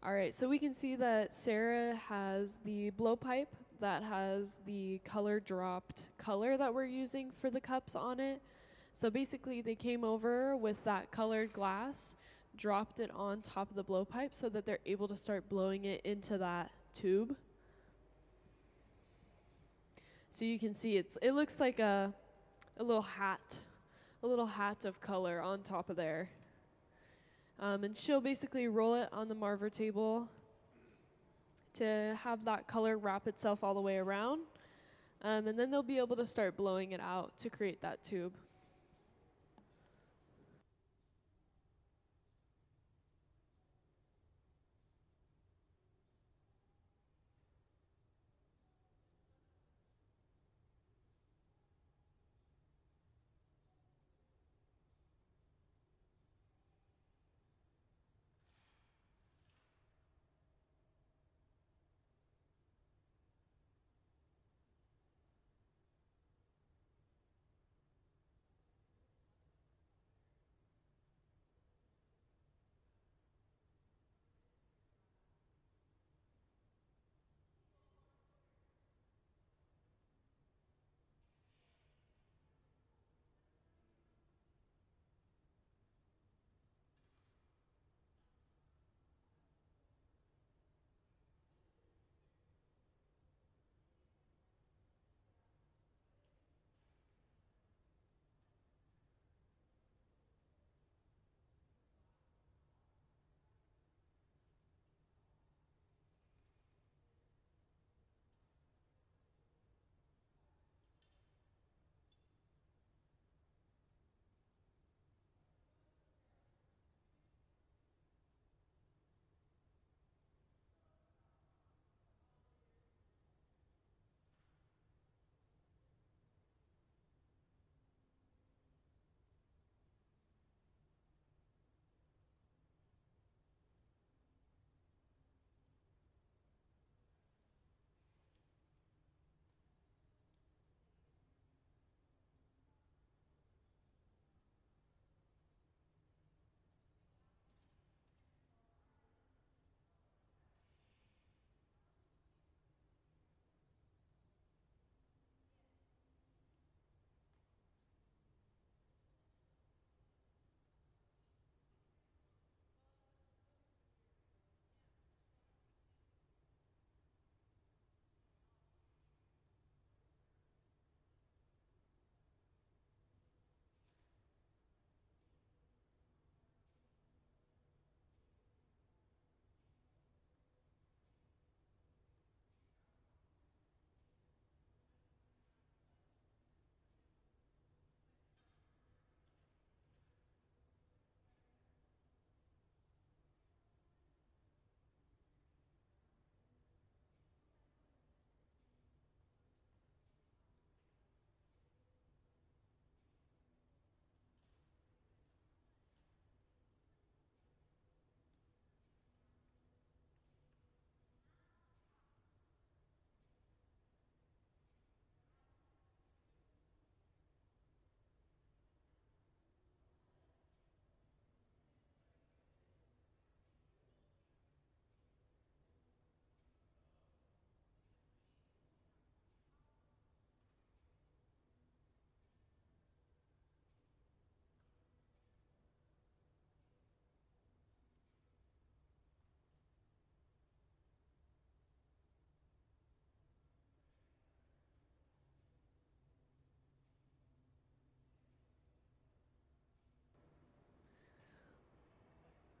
All right, so we can see that Sarah has the blowpipe that has the color dropped color that we're using for the cups on it. So basically they came over with that colored glass, dropped it on top of the blowpipe so that they're able to start blowing it into that tube. So you can see it looks like a little hat of color on top of there. And she'll basically roll it on the Marver table to have that color wrap itself all the way around. And then they'll be able to start blowing it out to create that tube.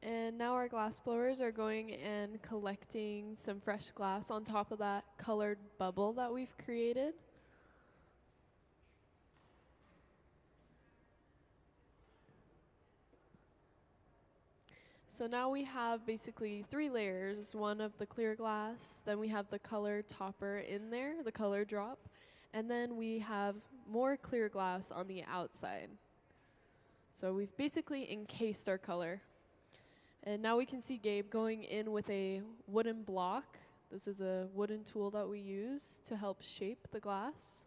And now our glass blowers are going and collecting some fresh glass on top of that colored bubble that we've created. So now we have basically 3 layers, one of the clear glass, then we have the color topper in there, the color drop, and then we have more clear glass on the outside. So we've basically encased our color. And now we can see Gabe going in with a wooden block. This is a wooden tool that we use to help shape the glass.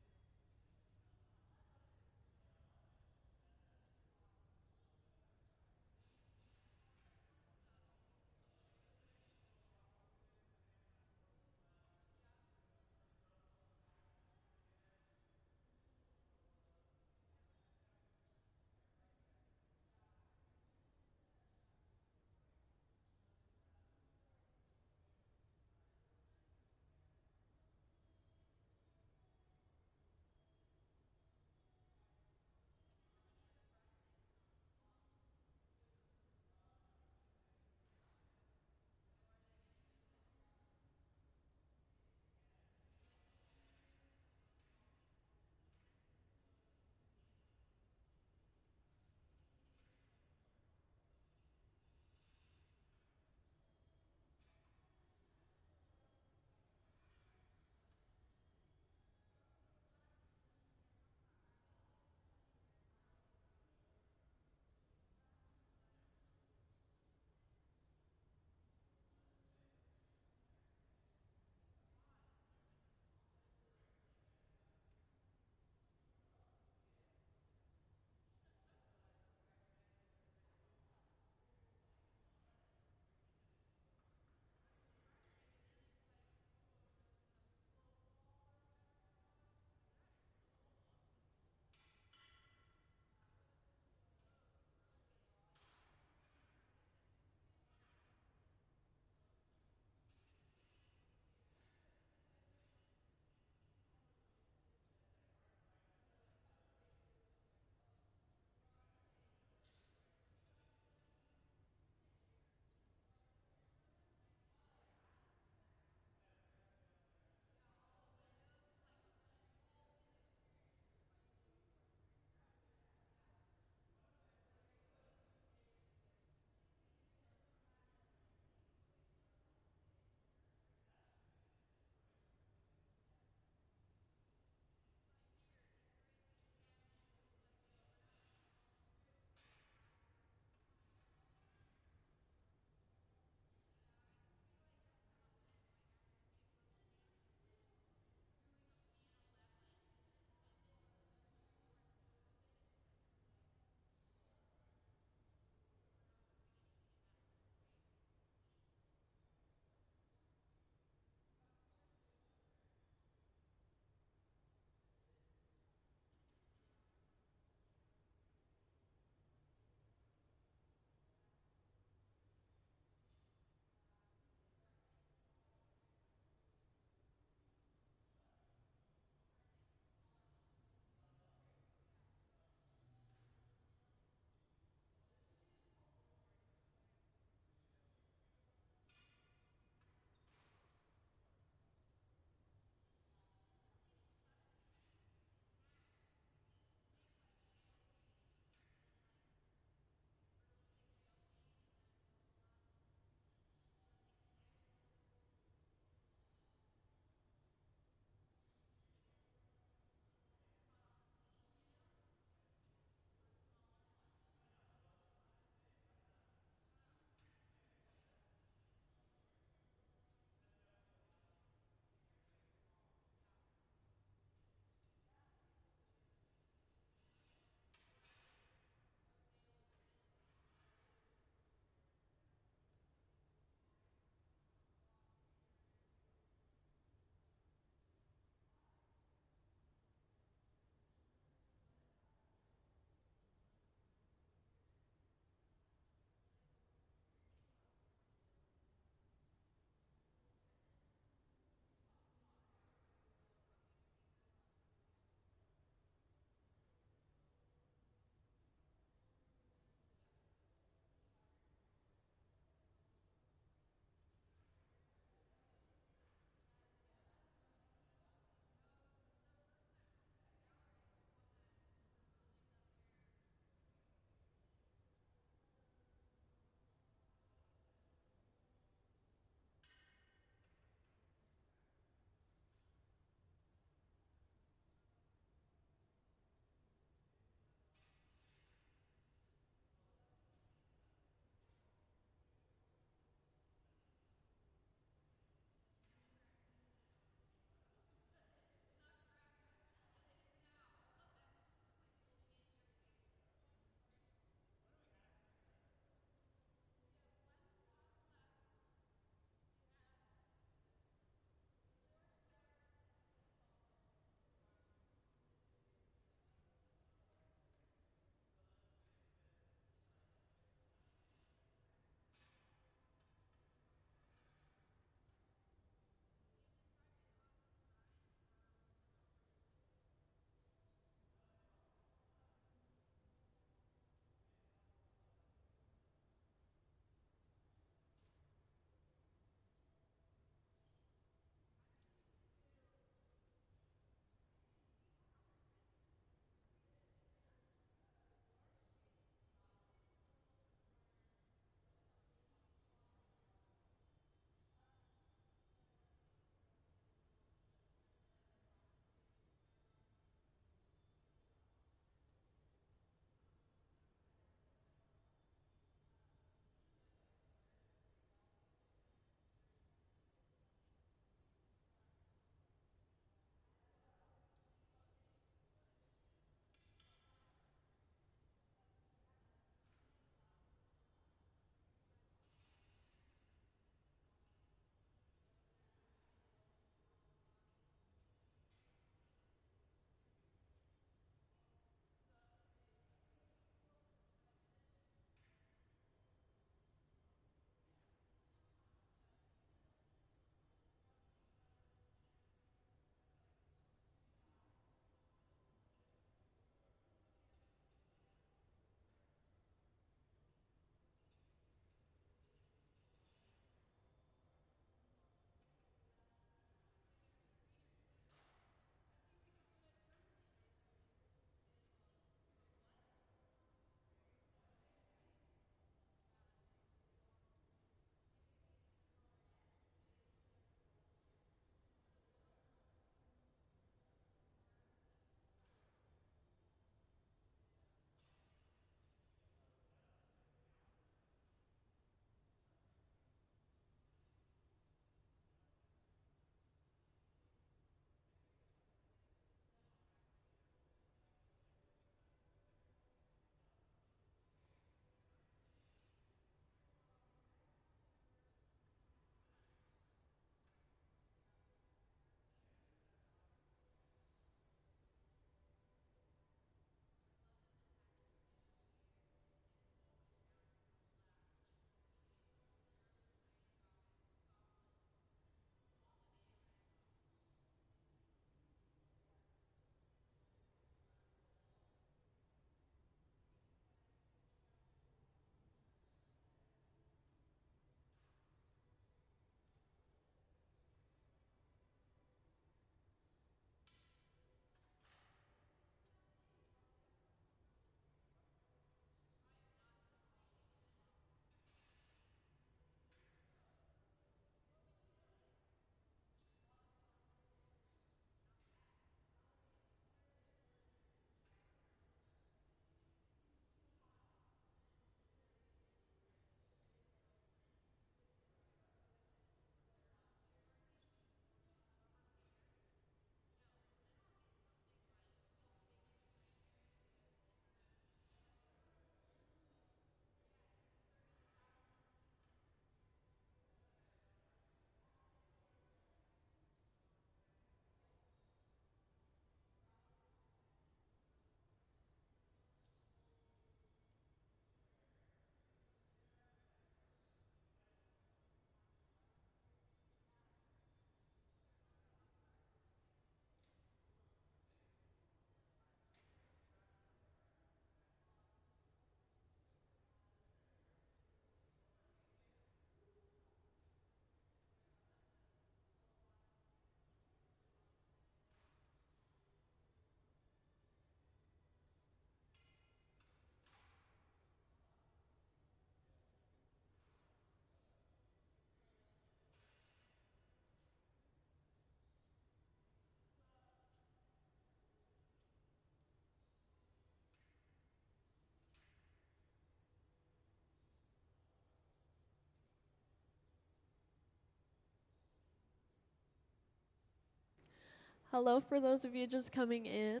Hello for those of you just coming in.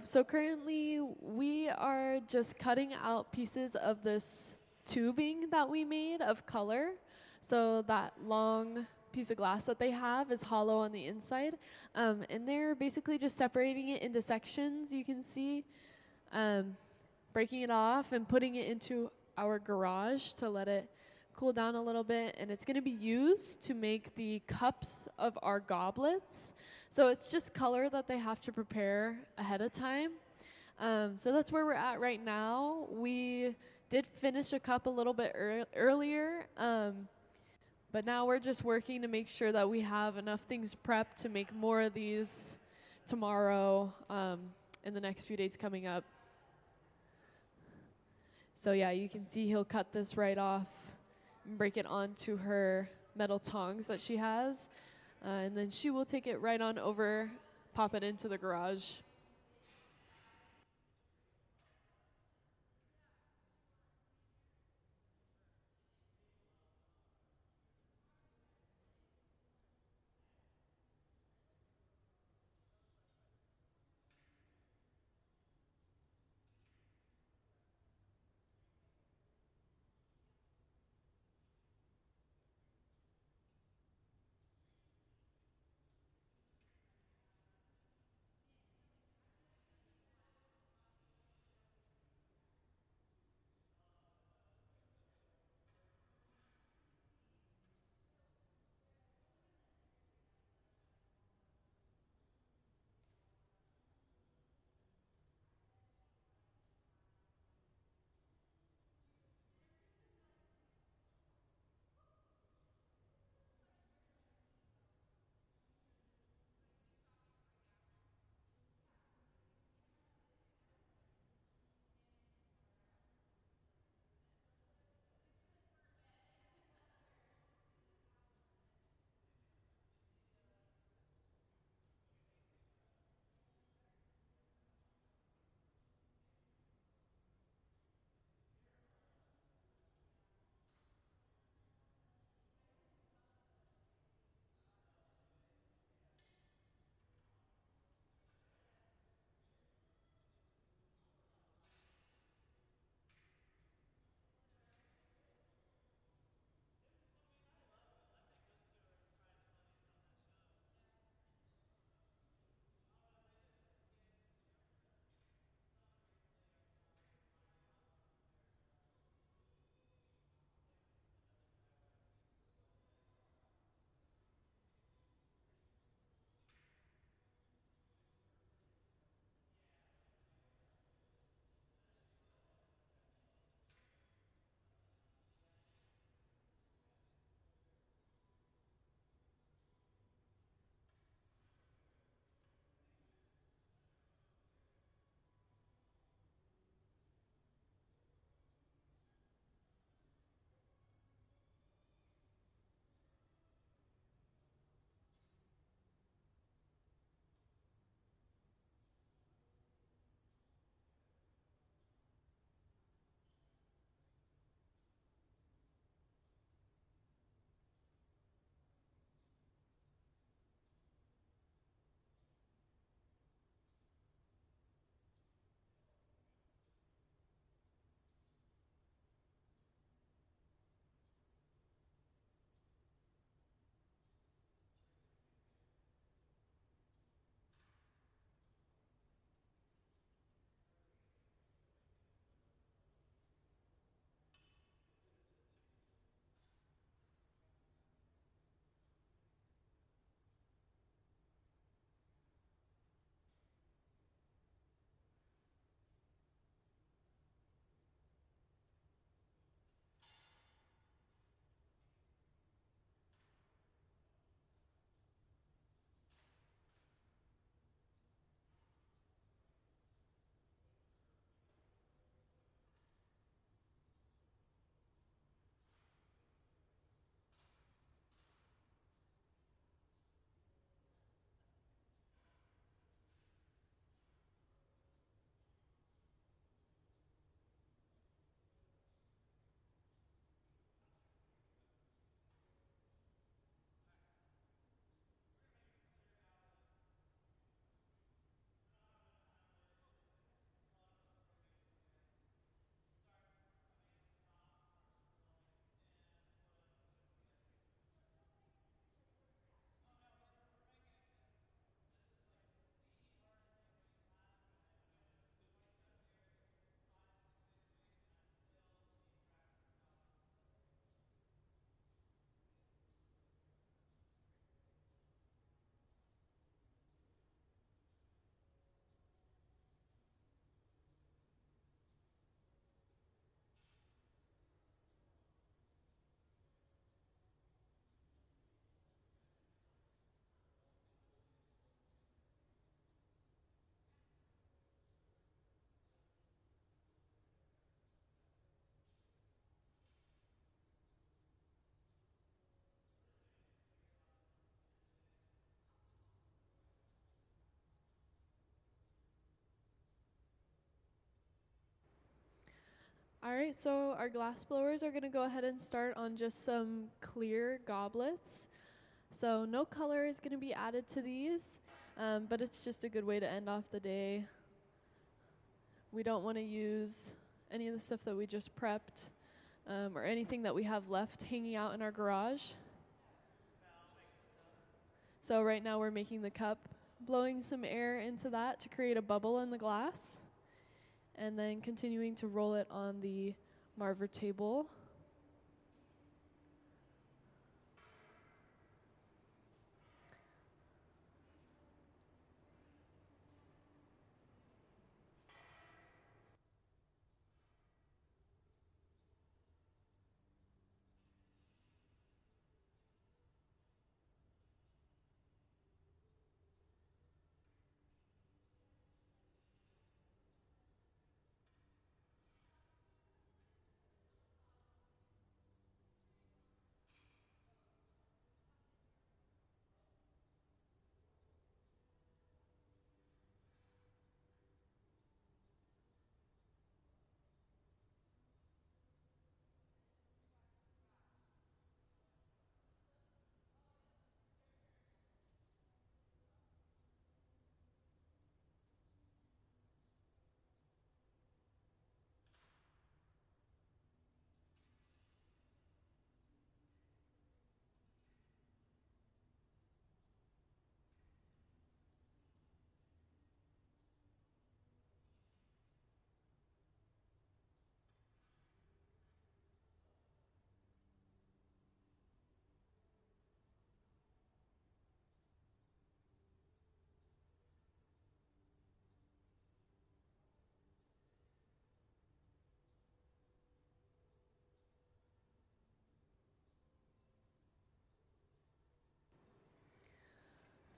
So currently we are just cutting out pieces of this tubing that we made of color. So that long piece of glass that they have is hollow on the inside. And they're basically just separating it into sections, you can see, breaking it off and putting it into our garage to let it cool down a little bit, and it's going to be used to make the cups of our goblets. So it's just color that they have to prepare ahead of time. So that's where we're at right now. We did finish a cup a little bit earlier, but now we're just working to make sure that we have enough things prepped to make more of these tomorrow, in the next few days coming up. So yeah, you can see he'll cut this right off and break it onto her metal tongs that she has. And then she will take it right on over, pop it into the garage. All right, so our glass blowers are gonna go ahead and start on just some clear goblets. So no color is gonna be added to these, but it's just a good way to end off the day. We don't wanna use any of the stuff that we just prepped, or anything that we have left hanging out in our garage. So right now we're making the cup, blowing some air into that to create a bubble in the glass, and then continuing to roll it on the Marver table.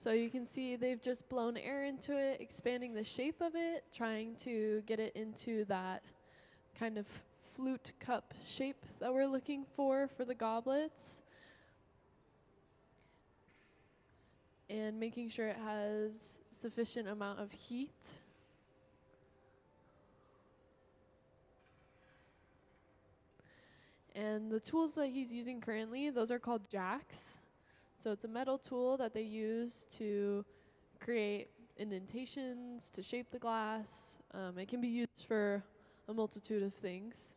So you can see they've just blown air into it, expanding the shape of it, trying to get it into that kind of flute cup shape that we're looking for the goblets. And making sure it has sufficient amount of heat. And the tools that he's using currently, those are called jacks. So it's a metal tool that they use to create indentations, to shape the glass. It can be used for a multitude of things.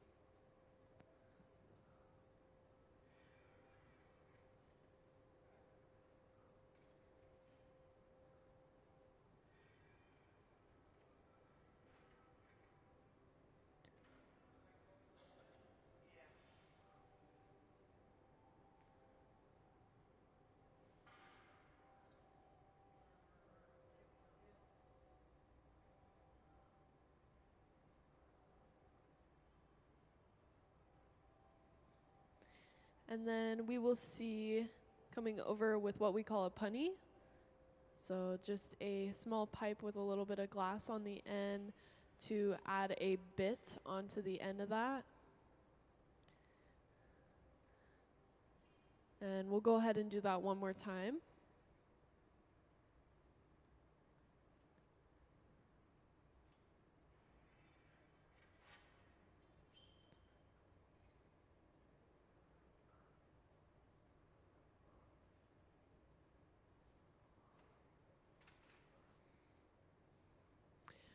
And then we will see coming over with what we call a punny. So just a small pipe with a little bit of glass on the end to add a bit onto the end of that. And we'll go ahead and do that one more time.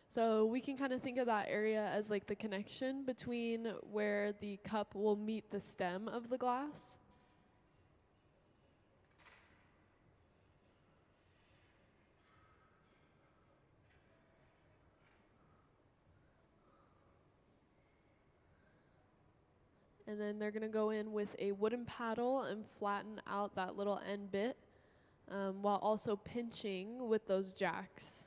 So we can kind of think of that area as like the connection between where the cup will meet the stem of the glass. And then they're gonna go in with a wooden paddle and flatten out that little end bit, while also pinching with those jacks.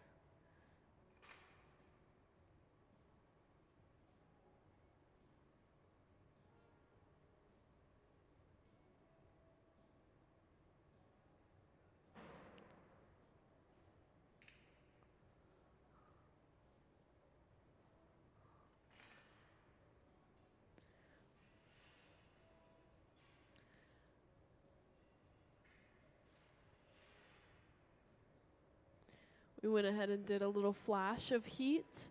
We went ahead and did a little flash of heat.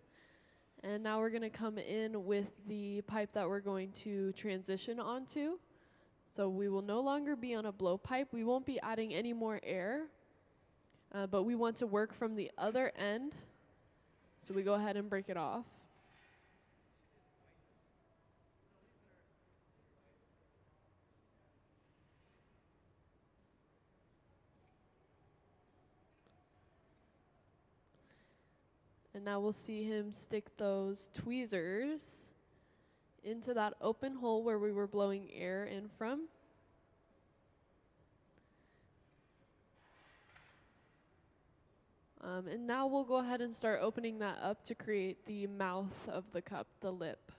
And now we're going to come in with the pipe that we're going to transition onto. So we will no longer be on a blowpipe. We won't be adding any more air, but we want to work from the other end. So we go ahead and break it off. And now we'll see him stick those tweezers into that open hole where we were blowing air in from. And now we'll go ahead and start opening that up to create the mouth of the cup, the lip.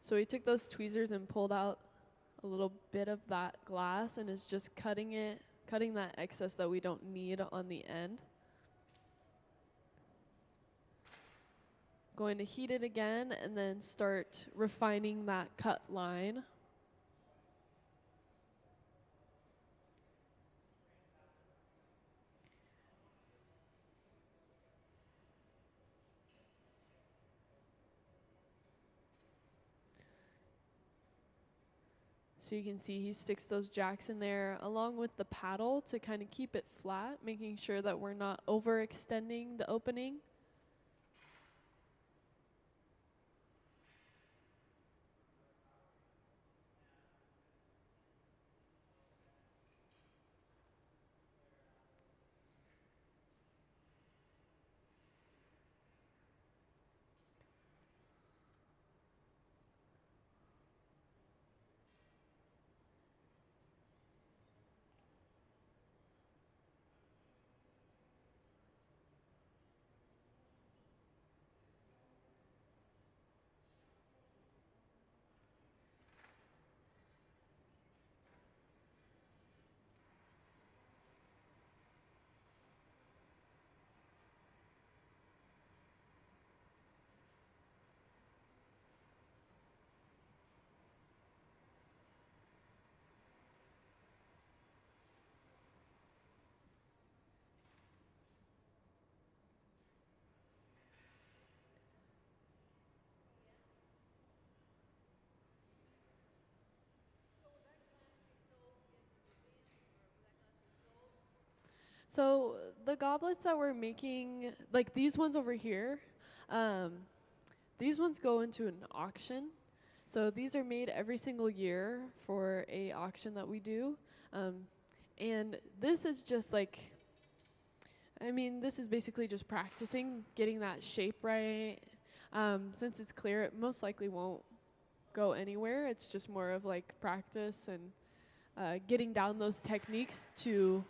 So he took those tweezers and pulled out a little bit of that glass and is just cutting that excess that we don't need on the end. Going to heat it again and then start refining that cut line. So you can see he sticks those jacks in there along with the paddle to kind of keep it flat, making sure that we're not overextending the opening. So the goblets that we're making, like these ones over here, these ones go into an auction. So these are made every single year for a auction that we do. And this is just like, I mean, this is basically just practicing, getting that shape right. Since it's clear, it most likely won't go anywhere. It's just more of like practice and getting down those techniques to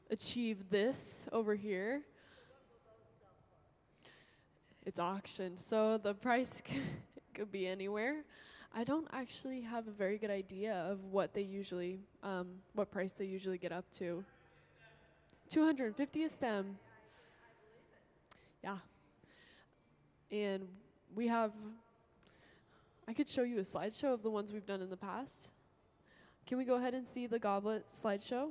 achieve this over here. It's auctioned, so the price could be anywhere. I don't actually have a very good idea of what they usually, what price they usually get up to. 250 a stem. Yeah. And we have, I could show you a slideshow of the ones we've done in the past. Can we go ahead and see the goblet slideshow?